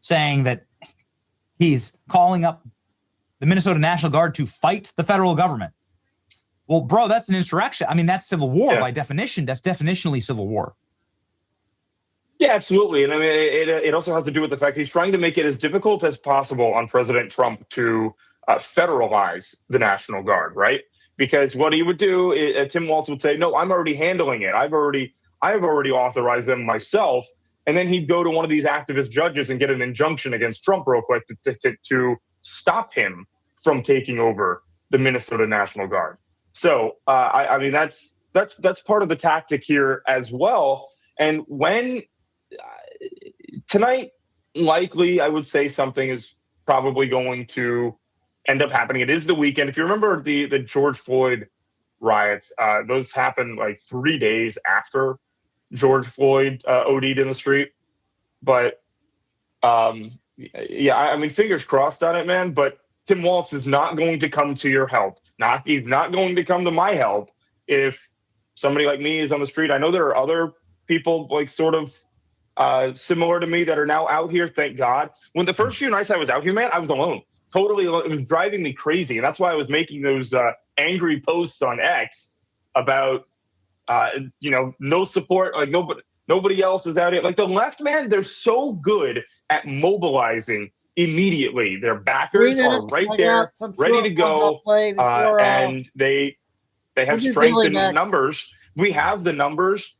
saying that he's calling up the Minnesota National Guard to fight the federal government. Well, bro, that's an insurrection. That's civil war by definition. That's definitionally civil war. Yeah, absolutely. And it also has to do with the fact he's trying to make it as difficult as possible on President Trump to federalize the National Guard, right? Because what he would do, Tim Walz would say, no, I'm already handling it. I've already authorized them myself. And then he'd go to one of these activist judges and get an injunction against Trump real quick to stop him from taking over the Minnesota National Guard. So, that's part of the tactic here as well. And when tonight, likely, I would say something is probably going to end up happening. It is the weekend. If you remember the George Floyd riots, those happened like 3 days after George Floyd OD'd in the street. But fingers crossed on it, man. But Tim Walz is not going to come to your help. He's not going to come to my help if somebody like me is on the street. I know there are other people similar to me that are now out here, thank God. When the first few nights I was out here, man, I was alone. Totally alone. It was driving me crazy. And that's why I was making those angry posts on X about, no support. Like nobody else is out here. Like the left, man, they're so good at mobilizing immediately. Their backers are right there, ready to go. And they have strength in numbers. We have the numbers.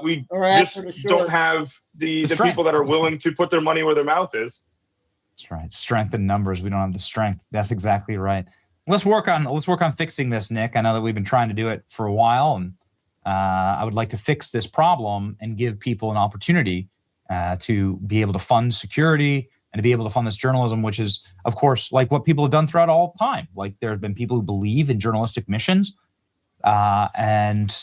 We just don't have the people that are willing to put their money where their mouth is. That's right. Strength in numbers. We don't have the strength. That's exactly right. Let's work on fixing this, Nick. I know that we've been trying to do it for a while, and I would like to fix this problem and give people an opportunity to be able to fund security and to be able to fund this journalism, which is, of course, like what people have done throughout all time. Like there have been people who believe in journalistic missions, and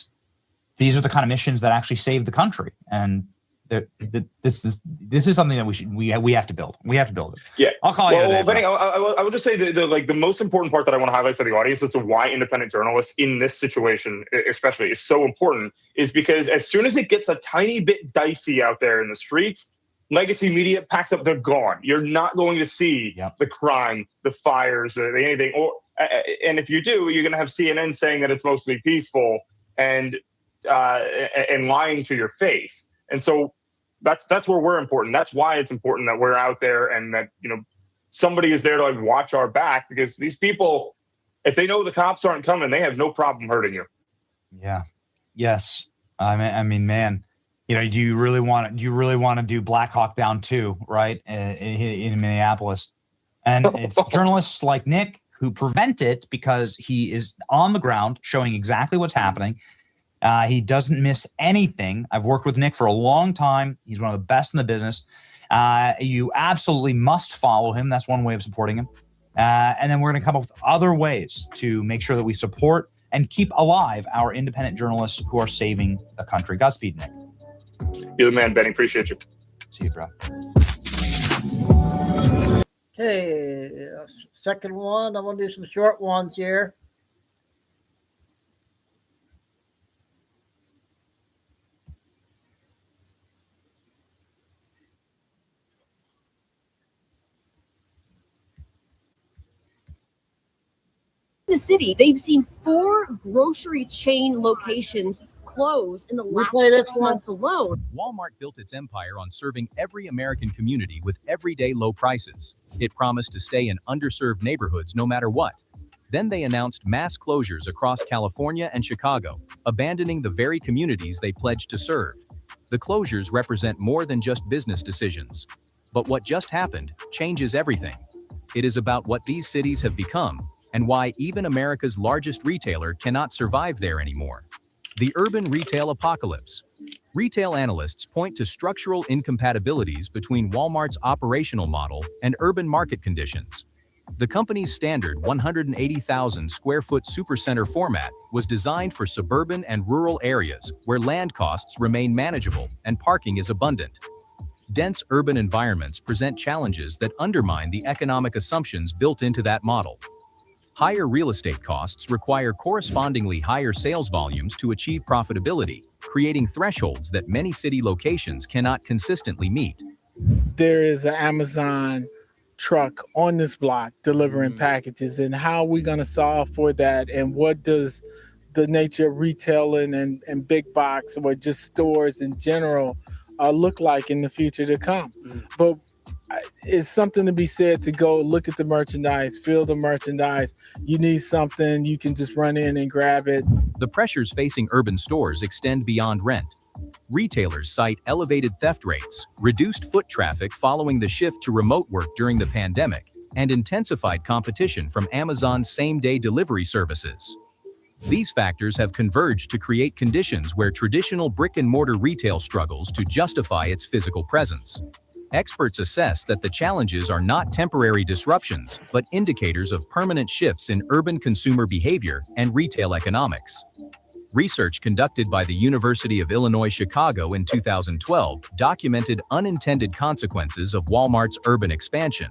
these are the kind of missions that actually save the country. And this is something that we have to build. We have to build it. Yeah, I'll call you. Well, Benny, I would just say the most important part that I want to highlight for the audience as to why independent journalists in this situation, especially, is so important, is because as soon as it gets a tiny bit dicey out there in the streets, legacy media packs up. They're gone. You're not going to see the crime, the fires, anything. And if you do, you're going to have CNN saying that it's mostly peaceful and lying to your face. And so that's where we're important. That's why it's important that we're out there and that somebody is there to watch our back, because these people, if they know the cops aren't coming, they have no problem hurting you. Yeah. Yes. I mean, man. Do you really want to do Black Hawk Down 2, right, in Minneapolis? And it's journalists like Nick who prevent it because he is on the ground showing exactly what's happening. He doesn't miss anything. I've worked with Nick for a long time. He's one of the best in the business. You absolutely must follow him. That's one way of supporting him. And then we're going to come up with other ways to make sure that we support and keep alive our independent journalists who are saving the country. Godspeed, Nick. You're the man, Benny. Appreciate you. See you, bro. Okay, second one. I want to do some short ones here. the city, they've seen 4 grocery chain locations close in the last play this 6 one? months alone. Walmart built its empire on serving every American community with everyday low prices. It promised to stay in underserved neighborhoods no matter what. Then they announced mass closures across California and Chicago, abandoning the very communities they pledged to serve. The closures represent more than just business decisions. But what just happened changes everything. It is about what these cities have become and why even America's largest retailer cannot survive there anymore. The urban retail apocalypse. Retail analysts point to structural incompatibilities between Walmart's operational model and urban market conditions. The company's standard 180,000 square foot supercenter format was designed for suburban and rural areas where land costs remain manageable and parking is abundant. Dense urban environments present challenges that undermine the economic assumptions built into that model. Higher real estate costs require correspondingly higher sales volumes to achieve profitability, creating thresholds that many city locations cannot consistently meet. There is an Amazon truck on this block delivering packages, and how are we going to solve for that, and what does the nature of retailing and big box or just stores in general look like in the future to come? But it's something to be said to go look at the merchandise, feel the merchandise. You need something, you can just run in and grab it. The pressures facing urban stores extend beyond rent. Retailers cite elevated theft rates, reduced foot traffic following the shift to remote work during the pandemic, and intensified competition from Amazon's same-day delivery services. These factors have converged to create conditions where traditional brick-and-mortar retail struggles to justify its physical presence. Experts assess that the challenges are not temporary disruptions, but indicators of permanent shifts in urban consumer behavior and retail economics. Research conducted by the University of Illinois Chicago in 2012 documented unintended consequences of Walmart's urban expansion.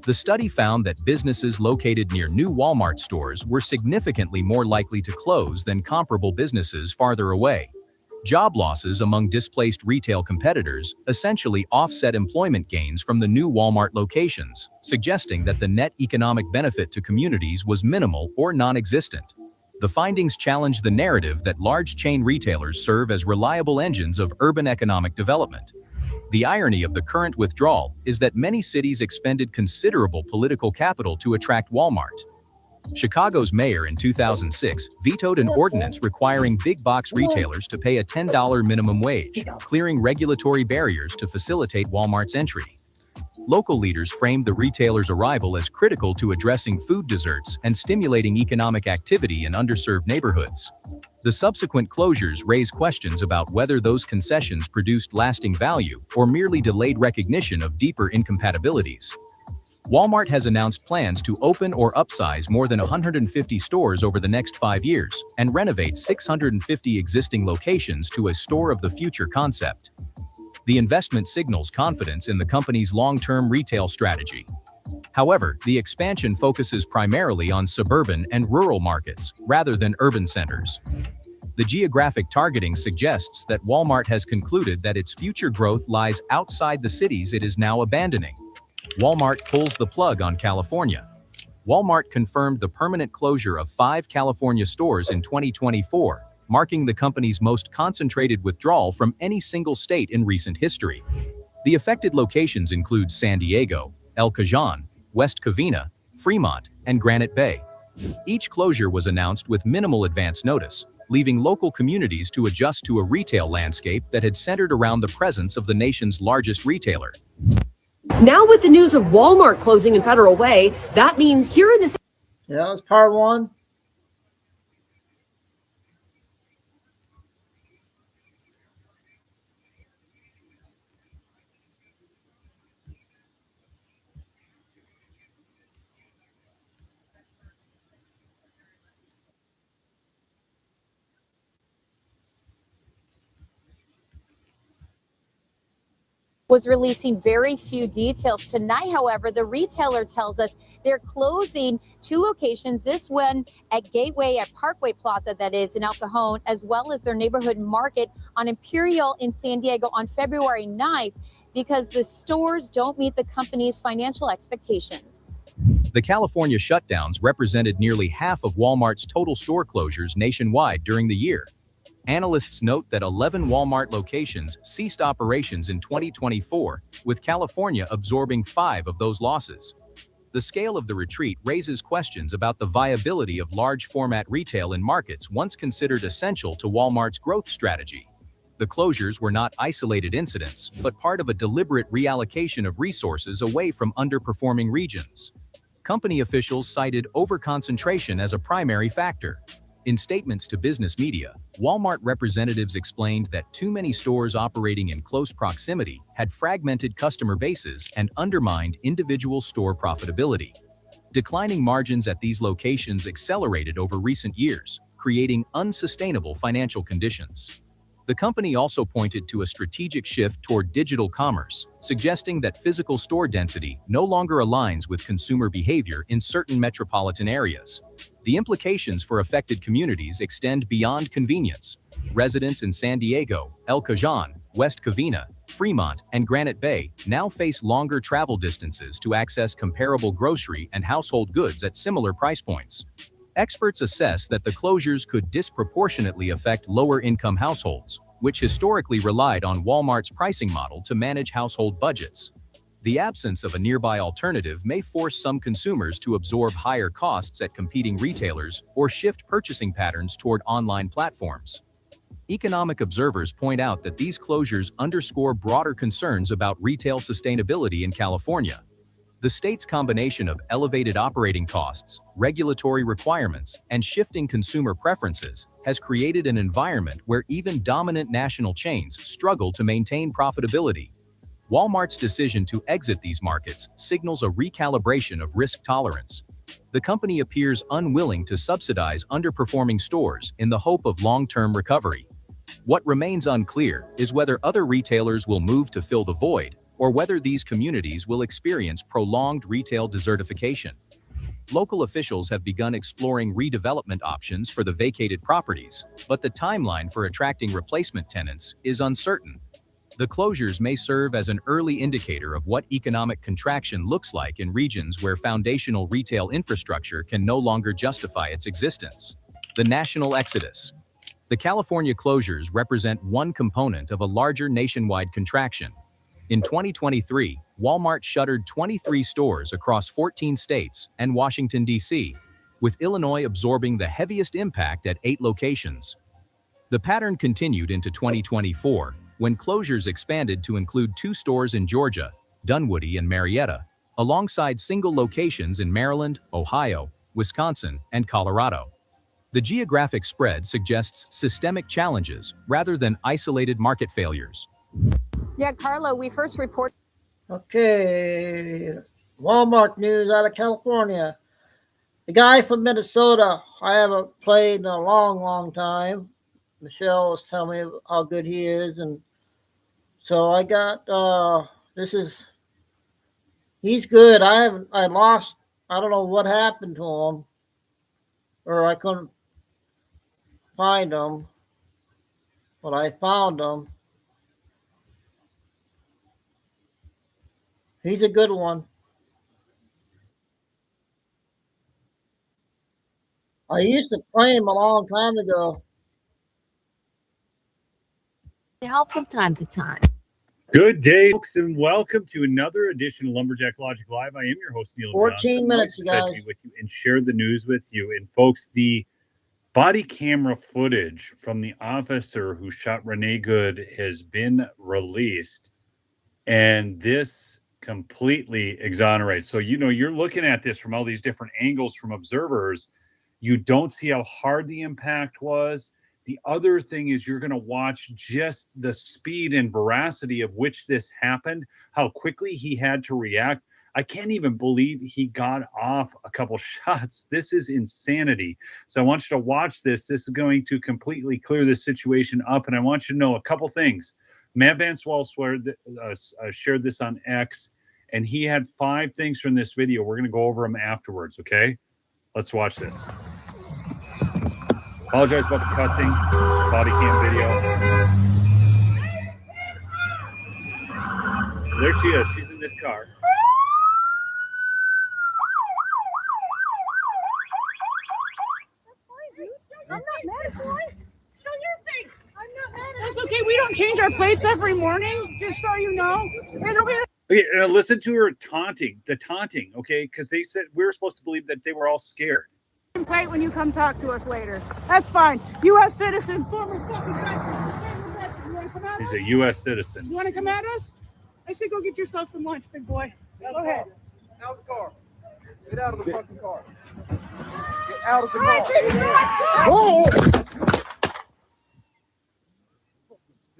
The study found that businesses located near new Walmart stores were significantly more likely to close than comparable businesses farther away. Job losses among displaced retail competitors essentially offset employment gains from the new Walmart locations, suggesting that the net economic benefit to communities was minimal or non-existent. The findings challenge the narrative that large chain retailers serve as reliable engines of urban economic development. The irony of the current withdrawal is that many cities expended considerable political capital to attract Walmart. Chicago's mayor in 2006 vetoed an ordinance requiring big box retailers to pay a $10 minimum wage, clearing regulatory barriers to facilitate Walmart's entry. Local leaders framed the retailer's arrival as critical to addressing food deserts and stimulating economic activity in underserved neighborhoods. The subsequent closures raise questions about whether those concessions produced lasting value or merely delayed recognition of deeper incompatibilities. Walmart has announced plans to open or upsize more than 150 stores over the next 5 years and renovate 650 existing locations to a store of the future concept. The investment signals confidence in the company's long-term retail strategy. However, the expansion focuses primarily on suburban and rural markets rather than urban centers. The geographic targeting suggests that Walmart has concluded that its future growth lies outside the cities it is now abandoning. Walmart pulls the plug on California. Walmart confirmed the permanent closure of 5 California stores in 2024, marking the company's most concentrated withdrawal from any single state in recent history. The affected locations include San Diego, El Cajon, West Covina, Fremont, and Granite Bay. Each closure was announced with minimal advance notice, leaving local communities to adjust to a retail landscape that had centered around the presence of the nation's largest retailer. Now with the news of Walmart closing in Federal Way, that means here in the... Yeah, that was part one. Was releasing very few details. Tonight, however, the retailer tells us they're closing 2 locations, this one at Gateway at Parkway Plaza, that is in El Cajon, as well as their neighborhood market on Imperial in San Diego on February 9th, because the stores don't meet the company's financial expectations. The California shutdowns represented nearly half of Walmart's total store closures nationwide during the year. Analysts note that 11 Walmart locations ceased operations in 2024, with California absorbing 5 of those losses. The scale of the retreat raises questions about the viability of large-format retail in markets once considered essential to Walmart's growth strategy. The closures were not isolated incidents, but part of a deliberate reallocation of resources away from underperforming regions. Company officials cited overconcentration as a primary factor. In statements to business media, Walmart representatives explained that too many stores operating in close proximity had fragmented customer bases and undermined individual store profitability. Declining margins at these locations accelerated over recent years, creating unsustainable financial conditions. The company also pointed to a strategic shift toward digital commerce, suggesting that physical store density no longer aligns with consumer behavior in certain metropolitan areas. The implications for affected communities extend beyond convenience. Residents in San Diego, El Cajon, West Covina, Fremont, and Granite Bay now face longer travel distances to access comparable grocery and household goods at similar price points. Experts assess that the closures could disproportionately affect lower-income households, which historically relied on Walmart's pricing model to manage household budgets. The absence of a nearby alternative may force some consumers to absorb higher costs at competing retailers or shift purchasing patterns toward online platforms. Economic observers point out that these closures underscore broader concerns about retail sustainability in California. The state's combination of elevated operating costs, regulatory requirements, and shifting consumer preferences has created an environment where even dominant national chains struggle to maintain profitability. Walmart's decision to exit these markets signals a recalibration of risk tolerance. The company appears unwilling to subsidize underperforming stores in the hope of long-term recovery. What remains unclear is whether other retailers will move to fill the void, or whether these communities will experience prolonged retail desertification. Local officials have begun exploring redevelopment options for the vacated properties, but the timeline for attracting replacement tenants is uncertain. The closures may serve as an early indicator of what economic contraction looks like in regions where foundational retail infrastructure can no longer justify its existence. The national exodus. The California closures represent one component of a larger nationwide contraction. In 2023, Walmart shuttered 23 stores across 14 states and Washington, D.C., with Illinois absorbing the heaviest impact at 8 locations. The pattern continued into 2024, when closures expanded to include 2 stores in Georgia, Dunwoody and Marietta, alongside single locations in Maryland, Ohio, Wisconsin, and Colorado. The geographic spread suggests systemic challenges rather than isolated market failures. Yeah, Carlo, we first reported. Okay, Walmart news out of California. The guy from Minnesota, I haven't played in a long, long time. Michelle was telling me how good he is, and so I got he's good. I lost. I don't know what happened to him, or I couldn't find him, but I found him. He's a good one. I used to play him a long time ago. Help from time to time. Good day, folks, and welcome to another edition of Lumberjack Logic Live. I am your host, Neil 14 Johnson. minutes, you Excited guys. to be with you and share the news with you. And folks, the body camera footage from the officer who shot Renee Good has been released, and this completely exonerates. So, you're looking at this from all these different angles from observers. You don't see how hard the impact was. The other thing is you're going to watch just the speed and veracity of which this happened, how quickly he had to react. I can't even believe he got off a couple shots. This is insanity. So I want you to watch this. This is going to completely clear this situation up. And I want you to know a couple things. Matt Vance Wells shared this on X, and he had 5 things from this video. We're going to go over them afterwards, okay? Let's watch this. Apologize about the cussing. Body cam video. So there she is. She's in this car. not mad, boy. Show your face. I'm not mad. That's okay. We don't change our plates every morning, just so you know. Okay, listen to her taunting. The taunting, okay? Because they said we were supposed to believe that they were all scared. Plate when you come talk to us later. That's fine. U.S. citizen, former fucking veteran. You want to come at us? He's a U.S. citizen. You want to come at us? I said go get yourself some lunch, big boy. Go ahead. Out of the car. Get out of the fucking car. Get out of the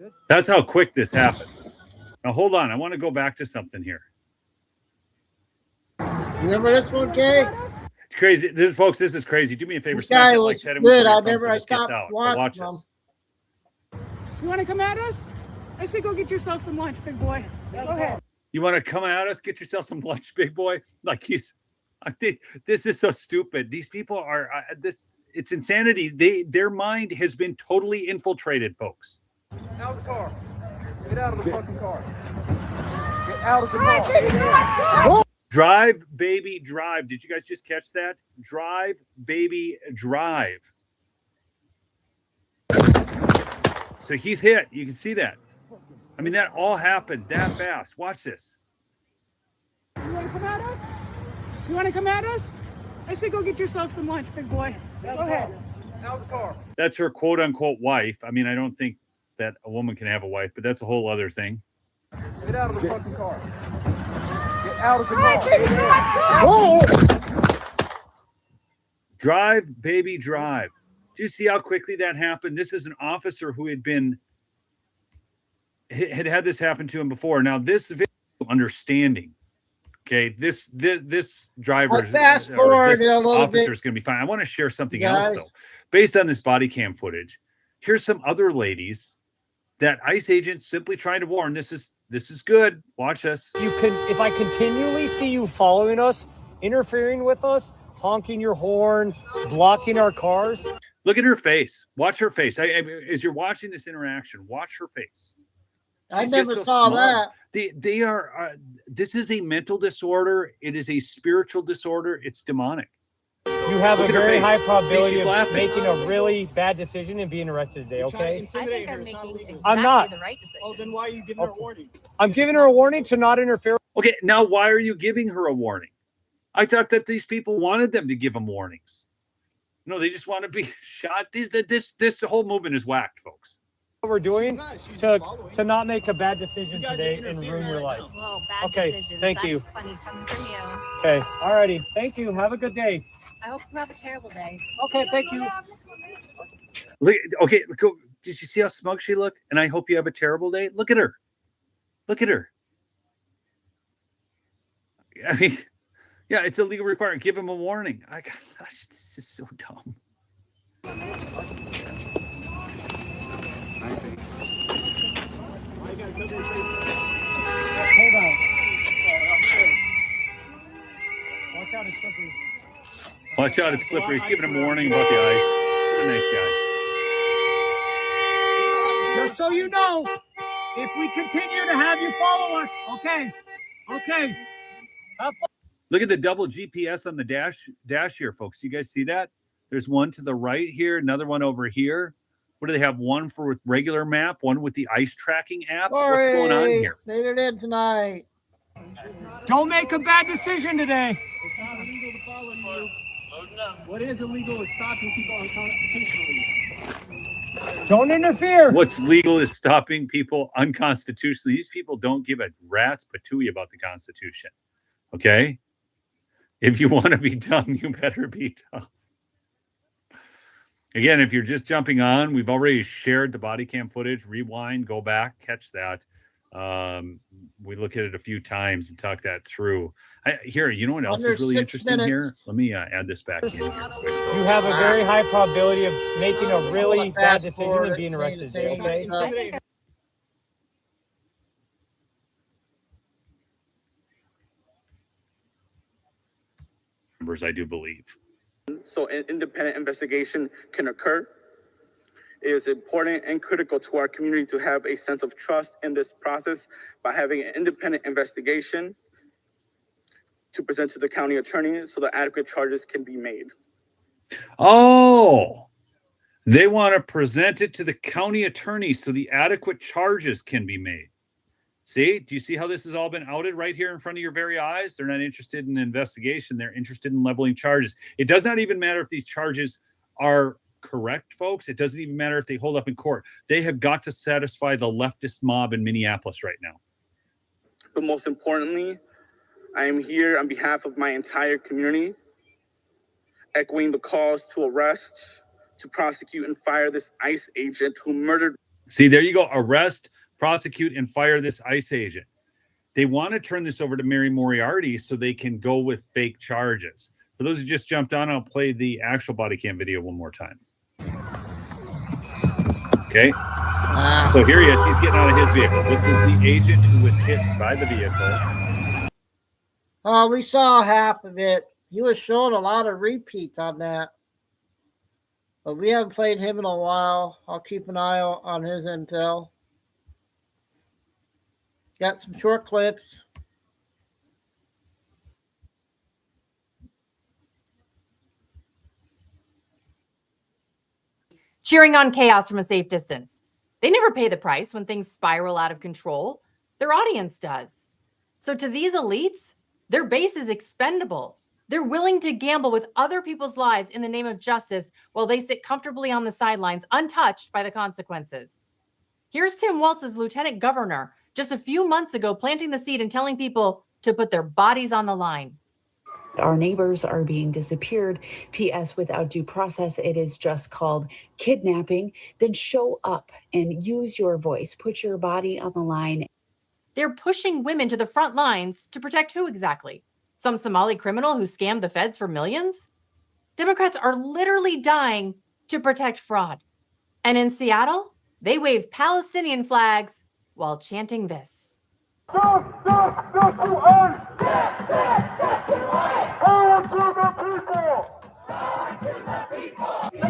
car. That's how quick this happened. Now, hold on. I want to go back to something here. Remember this one, Kay? It's crazy. Folks, this is crazy. Do me a favor. This guy Smash that was like button good. before I this gets stopped out. watching Watch this. You want to come at us? I said go get yourself some lunch, big boy. Go ahead. You want to come at us? Get yourself some lunch, big boy. Like I think this is so stupid. These people are it's insanity. Their mind has been totally infiltrated, folks. Out of the car. Get out of the fucking car. Get out of the car. Drive, baby, drive. Did you guys just catch that? Drive, baby, drive. So he's hit. You can see that. I mean, that all happened that fast. Watch this. You want to come at us? You want to come at us? I said go get yourself some lunch, big boy. Go ahead. Out of the car. That's her quote unquote wife. I mean, I don't think that a woman can have a wife, but that's a whole other thing. Get out of the fucking car. Get out of the car. Drive, baby, drive. Do you see how quickly that happened? This is an officer who had had this happen to him before. Now, this video understanding. Okay, this driver's fast forward a little officer is bit. going to be fine. I want to share something Guys. else though, based on this body cam footage. Here's some other ladies that ICE agents simply trying to warn. This is good. Watch this. If I continually see you following us, interfering with us, honking your horn, blocking our cars. Look at her face. Watch her face. As you're watching this interaction, watch her face. I She's never just so saw smart. that. They are. This is a mental disorder. It is a spiritual disorder. It's demonic. You have Look a at her very face. high See, probability she's of laughing. making a really bad decision and being arrested today, okay? I think I'm making exactly I'm not. the right decision. Oh, then why are you giving her a warning? I'm giving her a warning to not interfere. Okay, now why are you giving her a warning? I thought that these people wanted them to give them warnings. No, they just want to be shot. This whole movement is whacked, folks. What we're doing to not make a bad decision today and ruin your life. Whoa, bad Okay, decisions. thank That's you. funny coming from you. Okay, alrighty. Thank you. Have a good day. I hope you have a terrible day. Okay, thank you. Look, okay, go. Did you see how smug she looked? And I hope you have a terrible day. Look at her. Look at her. I mean, yeah, it's a legal requirement. Give him a warning. Gosh, this is so dumb. Hold on. Watch out, it's slippery. Watch out, it's slippery. He's giving him a warning about the ice. What a nice guy. Just so you know, if we continue to have you follow us, okay. Have fun. Look at the double GPS on the dash here, folks. You guys see that? There's one to the right here, another one over here. What do they have? One for with regular map, one with the ice tracking app. What's going on here? Made it in tonight. Don't make a bad decision today. It's not illegal to follow you. What is illegal is stopping people unconstitutionally. Don't interfere. What's legal is stopping people unconstitutionally. These people don't give a rat's patooey about the Constitution. Okay? If you want to be dumb, you better be dumb. Again, if you're just jumping on, we've already shared the body cam footage. Rewind, go back, catch that. We look at it a few times and talk that through. Here, you know what else Under is really 6 interesting minutes. here? Let me add this back in here quick. You have a very high probability of making a really bad fast decision forward and being it, arrested say today, the same okay? stuff. Numbers, I do believe. So an independent investigation can occur. It is important and critical to our community to have a sense of trust in this process by having an independent investigation to present to the county attorney so that adequate charges can be made. Oh, They want to present it to the county attorney so the adequate charges can be made. See, do you see how this has all been outed right here in front of your very eyes? They're not interested in an investigation. They're interested in leveling charges. It does not even matter if these charges are correct, folks. It doesn't even matter if they hold up in court. They have got to satisfy the leftist mob in Minneapolis right now. But most importantly, I am here on behalf of my entire community, echoing the calls to arrest, to prosecute and fire this ICE agent who murdered. See, there you go. Arrest, prosecute, and fire this ICE agent. They want to turn this over to Mary Moriarty so they can go with fake charges. For those who just jumped on, I'll play the actual body cam video one more time. Okay. So here he is. He's getting out of his vehicle. This is the agent who was hit by the vehicle. We saw half of it. He was showing a lot of repeats on that. But we haven't played him in a while. I'll keep an eye on his intel. Got some short clips. Cheering on chaos from a safe distance. They never pay the price when things spiral out of control. Their audience does. So to these elites, their base is expendable. They're willing to gamble with other people's lives in the name of justice while they sit comfortably on the sidelines, untouched by the consequences. Here's Tim Walz's lieutenant governor just a few months ago planting the seed and telling people to put their bodies on the line. Our neighbors are being disappeared. P.S. Without due process, it is just called kidnapping. Then show up and use your voice. Put your body on the line. They're pushing women to the front lines to protect who exactly? Some Somali criminal who scammed the feds for millions? Democrats are literally dying to protect fraud. And in Seattle, they wave Palestinian flags while chanting this. Justice to us! Power to the people! Power to the people! They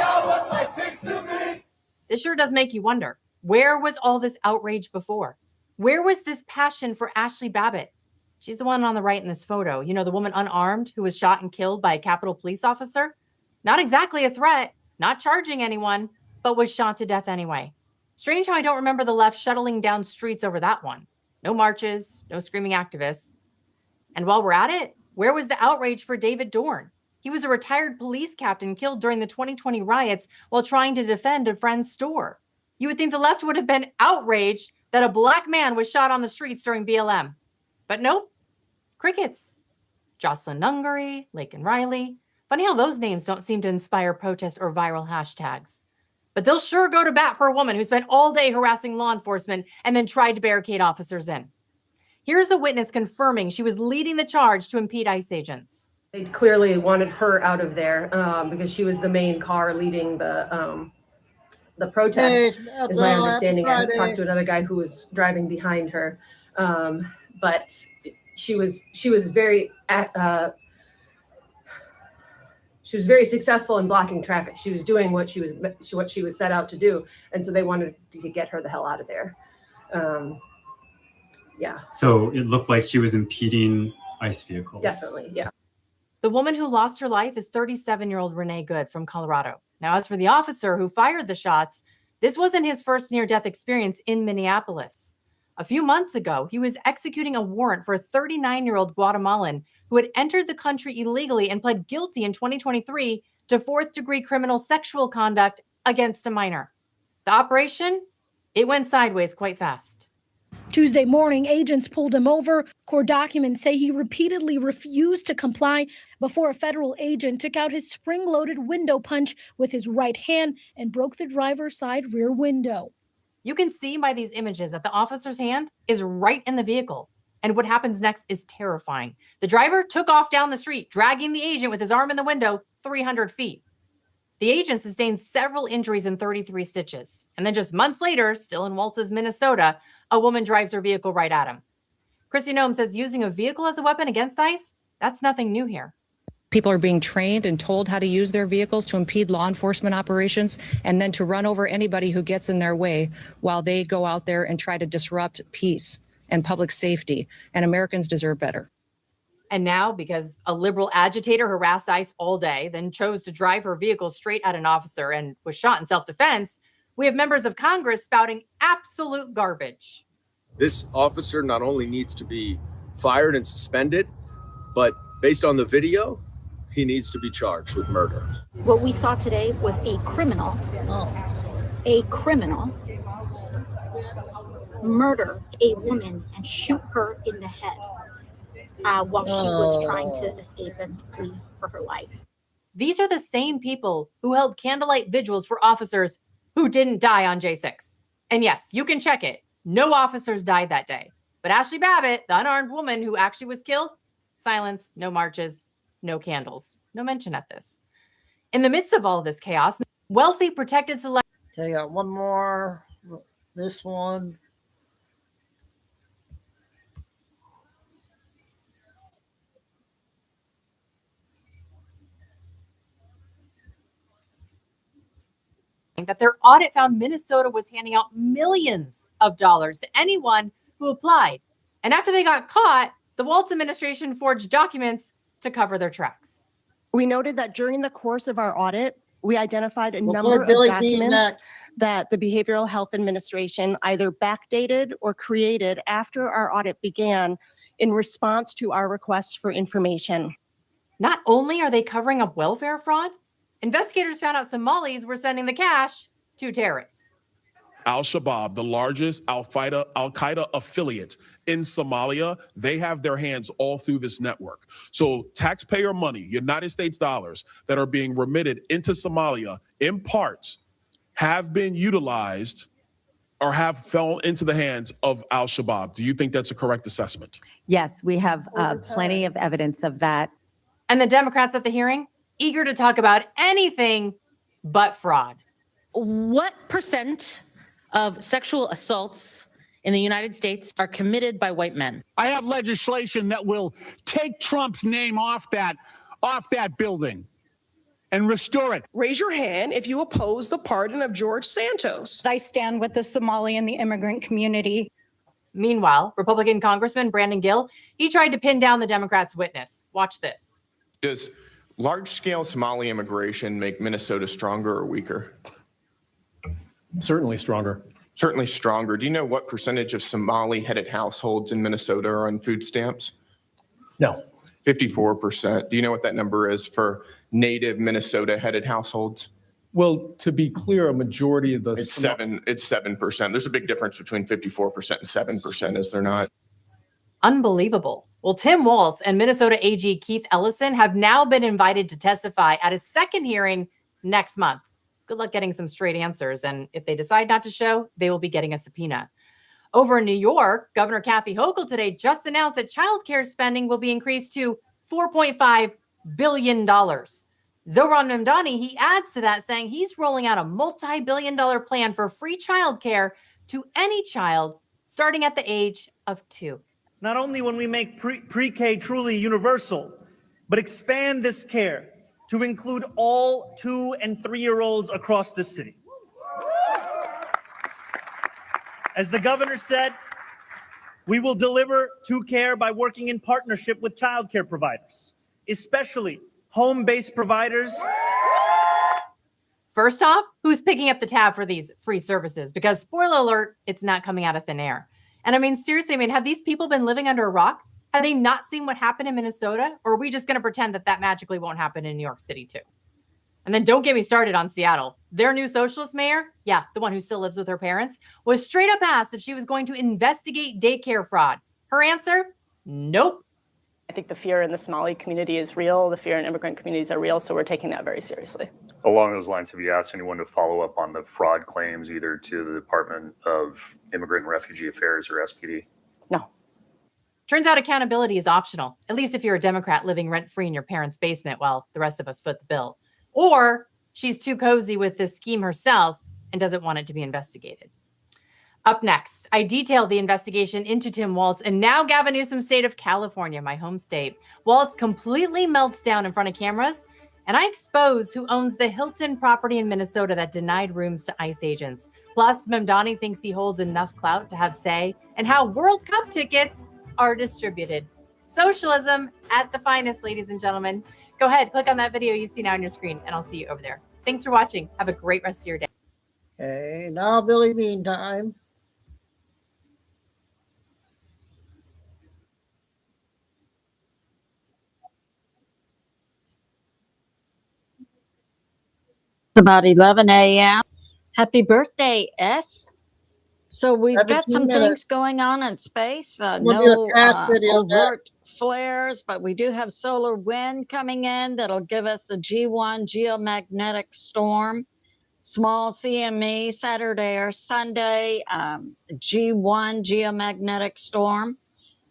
all look like pigs to me! This sure does make you wonder, where was all this outrage before? Where was this passion for Ashley Babbitt? She's the one on the right in this photo. You know, the woman unarmed who was shot and killed by a Capitol police officer? Not exactly a threat, not charging anyone, but was shot to death anyway. Strange how I don't remember the left shuttling down streets over that one. No marches, no screaming activists. And while we're at it, where was the outrage for David Dorn? He was a retired police captain killed during the 2020 riots while trying to defend a friend's store. You would think the left would have been outraged that a black man was shot on the streets during BLM. But nope, crickets. Jocelyn Nungary, Laken Riley. Funny how those names don't seem to inspire protest or viral hashtags. But they'll sure go to bat for a woman who spent all day harassing law enforcement and then tried to barricade officers in. Here's a witness confirming she was leading the charge to impede ICE agents. They clearly wanted her out of there because she was the main car leading the protest, is my understanding. I talked to another guy who was driving behind her, but she was very successful in blocking traffic. She was doing what she was set out to do, and so they wanted to get her the hell out of there. Yeah. So it looked like she was impeding ICE vehicles. Definitely, yeah. The woman who lost her life is 37-year-old Renee Good from Colorado. Now, as for the officer who fired the shots, this wasn't his first near-death experience in Minneapolis. A few months ago, he was executing a warrant for a 39-year-old Guatemalan who had entered the country illegally and pled guilty in 2023 to fourth-degree criminal sexual conduct against a minor. The operation, it went sideways quite fast. Tuesday morning, agents pulled him over. Court documents say he repeatedly refused to comply before a federal agent took out his spring-loaded window punch with his right hand and broke the driver's side rear window. You can see by these images that the officer's hand is right in the vehicle. And what happens next is terrifying. The driver took off down the street, dragging the agent with his arm in the window 300 feet. The agent sustained several injuries and 33 stitches. And then just months later, still in Walz's, Minnesota, a woman drives her vehicle right at him. Christy Noem says using a vehicle as a weapon against ICE, that's nothing new here. People are being trained and told how to use their vehicles to impede law enforcement operations and then to run over anybody who gets in their way while they go out there and try to disrupt peace and public safety. And Americans deserve better. And now, because a liberal agitator harassed ICE all day, then chose to drive her vehicle straight at an officer and was shot in self-defense, we have members of Congress spouting absolute garbage. This officer not only needs to be fired and suspended, but based on the video, he needs to be charged with murder. What we saw today was a criminal murder a woman and shoot her in the head while she was trying to escape and flee for her life. These are the same people who held candlelight vigils for officers who didn't die on J6. And yes, you can check it. No officers died that day. But Ashley Babbitt, the unarmed woman who actually was killed, silence, no marches, no candles, no mention at this. In the midst of all of this chaos, wealthy protected celebrities. Okay, got one more. This one. That their audit found Minnesota was handing out millions of dollars to anyone who applied. And after they got caught, the Walz administration forged documents to cover their tracks. We noted that during the course of our audit, we identified a number of documents that the Behavioral Health Administration either backdated or created after our audit began in response to our requests for information. Not only are they covering up welfare fraud, investigators found out Somalis were sending the cash to terrorists. Al-Shabaab, the largest Al-Qaeda affiliate in Somalia, they have their hands all through this network. So taxpayer money, United States dollars that are being remitted into Somalia in parts have been utilized or have fell into the hands of Al-Shabaab. Do you think that's a correct assessment? Yes, we have plenty of evidence of that. And the Democrats at the hearing, eager to talk about anything but fraud. What percent of sexual assaults in the United States are committed by white men? I have legislation that will take Trump's name off that building and restore it. Raise your hand if you oppose the pardon of George Santos. I stand with the Somali and the immigrant community. Meanwhile, Republican Congressman Brandon Gill, he tried to pin down the Democrats' witness. Watch this. Does large-scale Somali immigration make Minnesota stronger or weaker? Certainly stronger. Certainly stronger. Do you know what percentage of Somali-headed households in Minnesota are on food stamps? No. 54%. Do you know what that number is for native Minnesota-headed households? Well, to be clear, a majority of the... It's 7%. There's a big difference between 54% and 7%, is there not? Unbelievable. Well, Tim Walz and Minnesota AG Keith Ellison have now been invited to testify at a second hearing next month. Good luck getting some straight answers. And if they decide not to show, they will be getting a subpoena. Over in New York, Governor Kathy Hochul today just announced that childcare spending will be increased to $4.5 billion. Zohran Mamdani, he adds to that saying he's rolling out a multi-billion-dollar plan for free childcare to any child starting at the age of 2. Not only when we make pre-K truly universal, but expand this care to include all 2- and 3-year-olds across the city. As the governor said, we will deliver to care by working in partnership with childcare providers, especially home-based providers. First off, who's picking up the tab for these free services? Because spoiler alert, it's not coming out of thin air. And I mean, seriously, have these people been living under a rock? Have they not seen what happened in Minnesota? Or are we just going to pretend that that magically won't happen in New York City too? And then don't get me started on Seattle. Their new socialist mayor, yeah, the one who still lives with her parents, was straight up asked if she was going to investigate daycare fraud. Her answer, nope. I think the fear in the Somali community is real. The fear in immigrant communities are real. So we're taking that very seriously. Along those lines, have you asked anyone to follow up on the fraud claims, either to the Department of Immigrant and Refugee Affairs or SPD? No. Turns out accountability is optional, at least if you're a Democrat living rent-free in your parents' basement while the rest of us foot the bill. Or she's too cozy with this scheme herself and doesn't want it to be investigated. Up next, I detailed the investigation into Tim Walz and now Gavin Newsom's state of California, my home state. Walz completely melts down in front of cameras, and I expose who owns the Hilton property in Minnesota that denied rooms to ICE agents. Plus, Mamdani thinks he holds enough clout to have say and how World Cup tickets are distributed. Socialism at the finest, ladies and gentlemen. Go ahead, click on that video you see now on your screen, and I'll see you over there. Thanks for watching. Have a great rest of your day. Okay, now Billy Bean time. About 11 a.m. Happy birthday, S. So we've got 17 some minutes. things going on in space. We'll do a No cast video of that. overt flares, but we do have solar wind coming in that'll give us a G1 geomagnetic storm. Small CME Saturday or Sunday, G1 geomagnetic storm.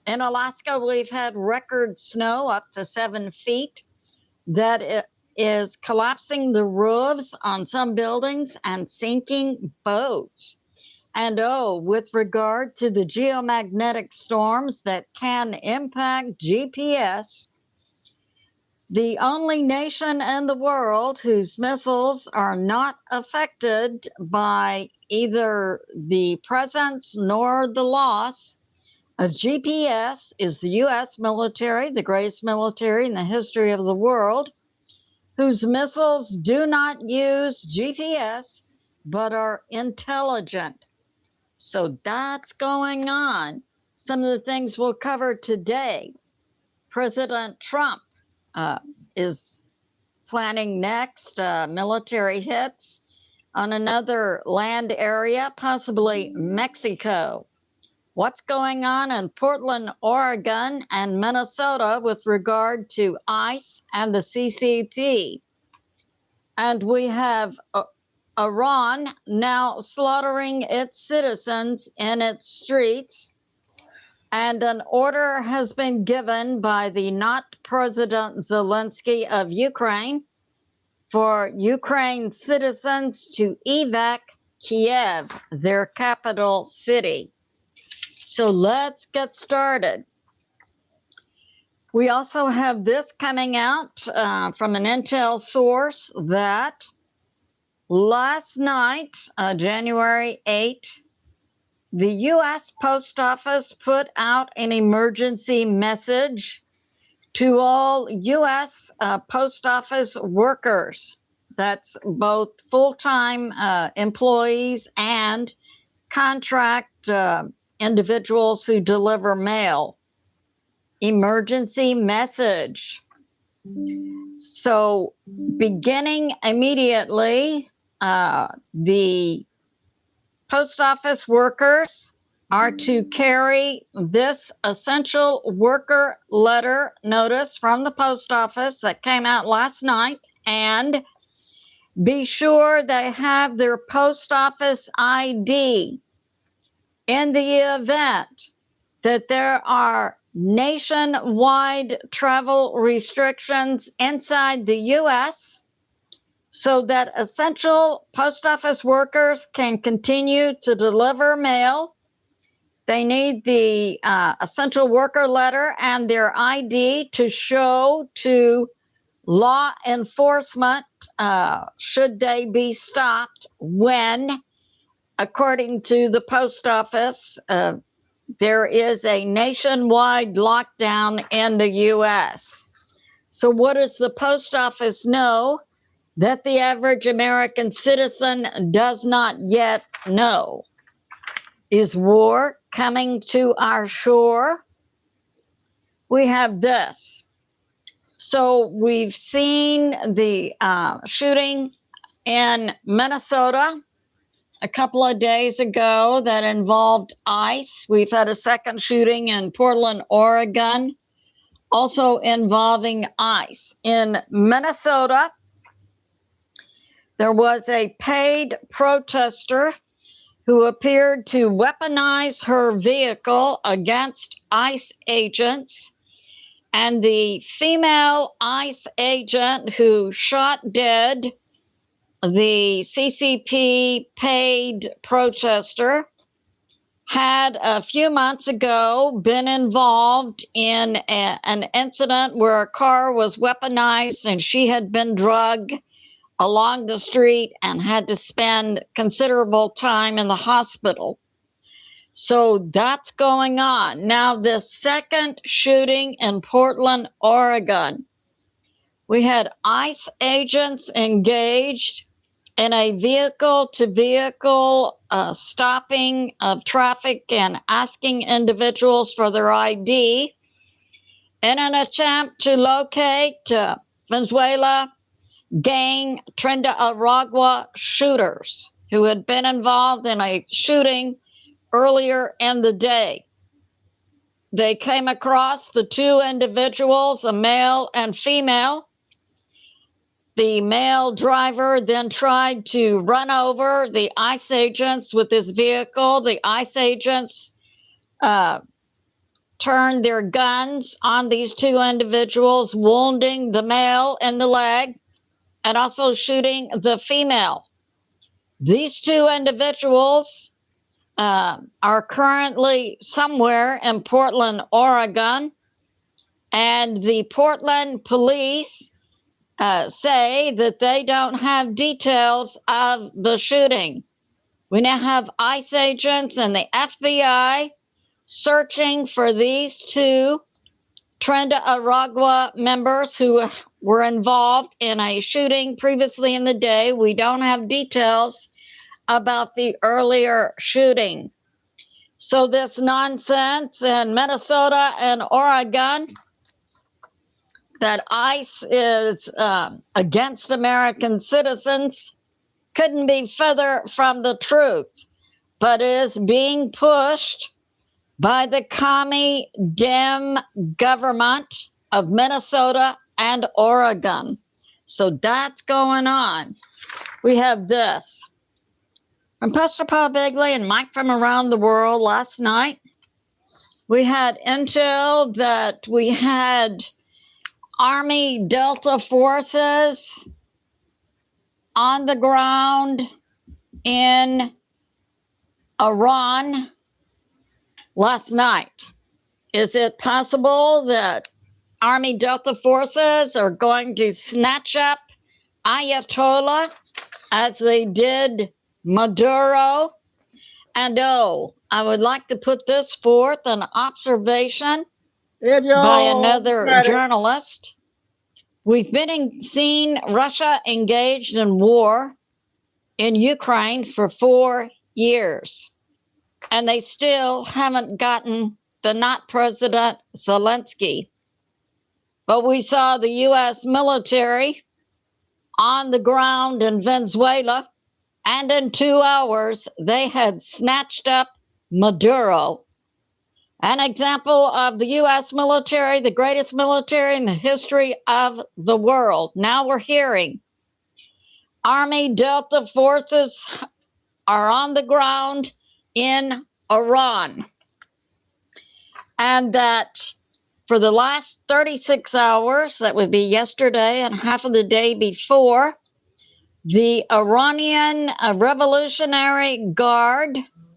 In Alaska, we've had record snow up to 7 feet. That is collapsing the roofs on some buildings and sinking boats. And with regard to the geomagnetic storms that can impact GPS, the only nation in the world whose missiles are not affected by either the presence nor the loss of GPS is the U.S. military, the greatest military in the history of the world, whose missiles do not use GPS but are intelligent. So that's going on. Some of the things we'll cover today. President Trump is planning next military hits on another land area, possibly Mexico. What's going on in Portland, Oregon, and Minnesota with regard to ICE and the CCP? And we have Iran now slaughtering its citizens in its streets. And an order has been given by the not President Zelensky of Ukraine for Ukraine citizens to evac Kiev, their capital city. So let's get started. We also have this coming out from an intel source that last night, January 8, the U.S. Post Office put out an emergency message to all U.S. Post Office workers. That's both full-time employees and contract individuals who deliver mail. Emergency message. So beginning immediately, the Post Office workers are to carry this essential worker letter notice from the Post Office that came out last night, and be sure they have their Post Office ID. In the event that there are nationwide travel restrictions inside the U.S., so that essential Post Office workers can continue to deliver mail, they need the essential worker letter and their ID to show to law enforcement should they be stopped when, according to the Post Office, there is a nationwide lockdown in the U.S. So what does the Post Office know that the average American citizen does not yet know? Is war coming to our shore? We have this. So we've seen the shooting in Minnesota a couple of days ago that involved ICE. We've had a second shooting in Portland, Oregon, also involving ICE. In Minnesota, there was a paid protester who appeared to weaponize her vehicle against ICE agents. And the female ICE agent who shot dead the CCP paid protester had a few months ago been involved in an incident where a car was weaponized and she had been drugged along the street and had to spend considerable time in the hospital. So that's going on. Now, the second shooting in Portland, Oregon, we had ICE agents engaged in a vehicle-to-vehicle stopping of traffic and asking individuals for their ID in an attempt to locate Venezuela gang Trinidad Aragua shooters who had been involved in a shooting earlier in the day. They came across the two individuals, a male and female. The male driver then tried to run over the ICE agents with his vehicle. The ICE agents turned their guns on these two individuals, wounding the male in the leg and also shooting the female. These two individuals are currently somewhere in Portland, Oregon, and the Portland police say that they don't have details of the shooting. We now have ICE agents and the FBI searching for these two Trinidad Aragua members who were involved in a shooting previously in the day. We don't have details about the earlier shooting. So this nonsense in Minnesota and Oregon that ICE is against American citizens couldn't be further from the truth, but is being pushed by the commie Dem government of Minnesota and Oregon. So that's going on. We have this from Pastor Paul Begley and Mike from around the world last night. We had intel that we had Army Delta forces on the ground in Iran last night. Is it possible that Army Delta forces are going to snatch up Ayatollah as they did Maduro? And I would like to put this forth, an observation by another journalist. We've been seeing Russia engaged in war in Ukraine for 4 years, and they still haven't gotten the not President Zelensky. But we saw the U.S. military on the ground in Venezuela, and in 2 hours, they had snatched up Maduro. An example of the U.S. military, the greatest military in the history of the world. Now we're hearing Army Delta forces are on the ground in Iran. And that for the last 36 hours, that would be yesterday and half of the day before, the Iranian Revolutionary Guard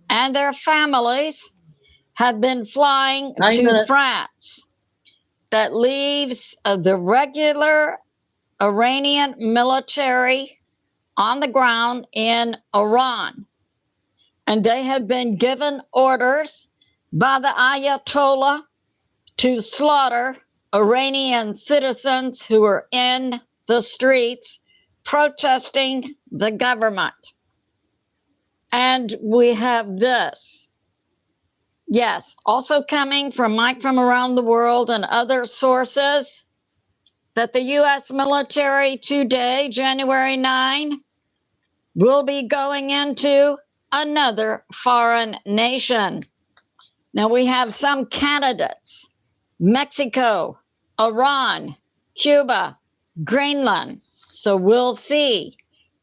and their families have been flying to France. That leaves the regular Iranian military on the ground in Iran. And they have been given orders by the Ayatollah to slaughter Iranian citizens who are in the streets protesting the government. And we have this. Yes, also coming from Mike from around the world and other sources, that the U.S. military today, January 9, will be going into another foreign nation. Now we have some candidates: Mexico, Iran, Cuba, Greenland. So we'll see.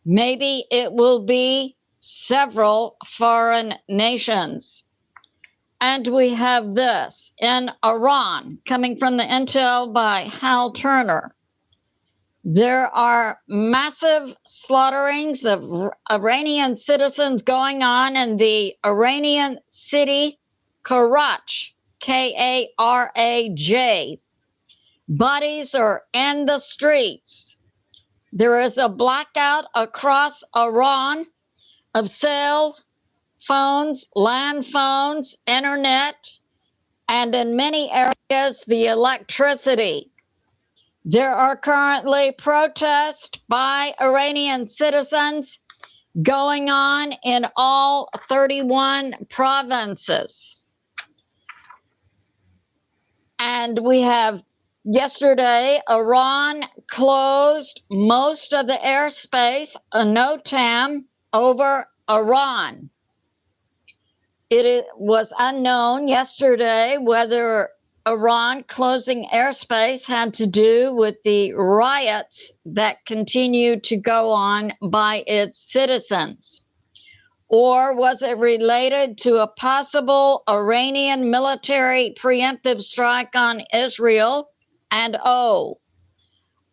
Maybe it will be several foreign nations. And we have this in Iran, coming from the intel by Hal Turner. There are massive slaughterings of Iranian citizens going on in the Iranian city Karaj, K-A-R-A-J. Bodies are in the streets. There is a blackout across Iran of cell phones, land phones, internet, and in many areas, the electricity. There are currently protests by Iranian citizens going on in all 31 provinces. And we have yesterday, Iran closed most of the airspace, a NOTAM, over Iran. It was unknown yesterday whether Iran closing airspace had to do with the riots that continue to go on by its citizens. Or was it related to a possible Iranian military preemptive strike on Israel? And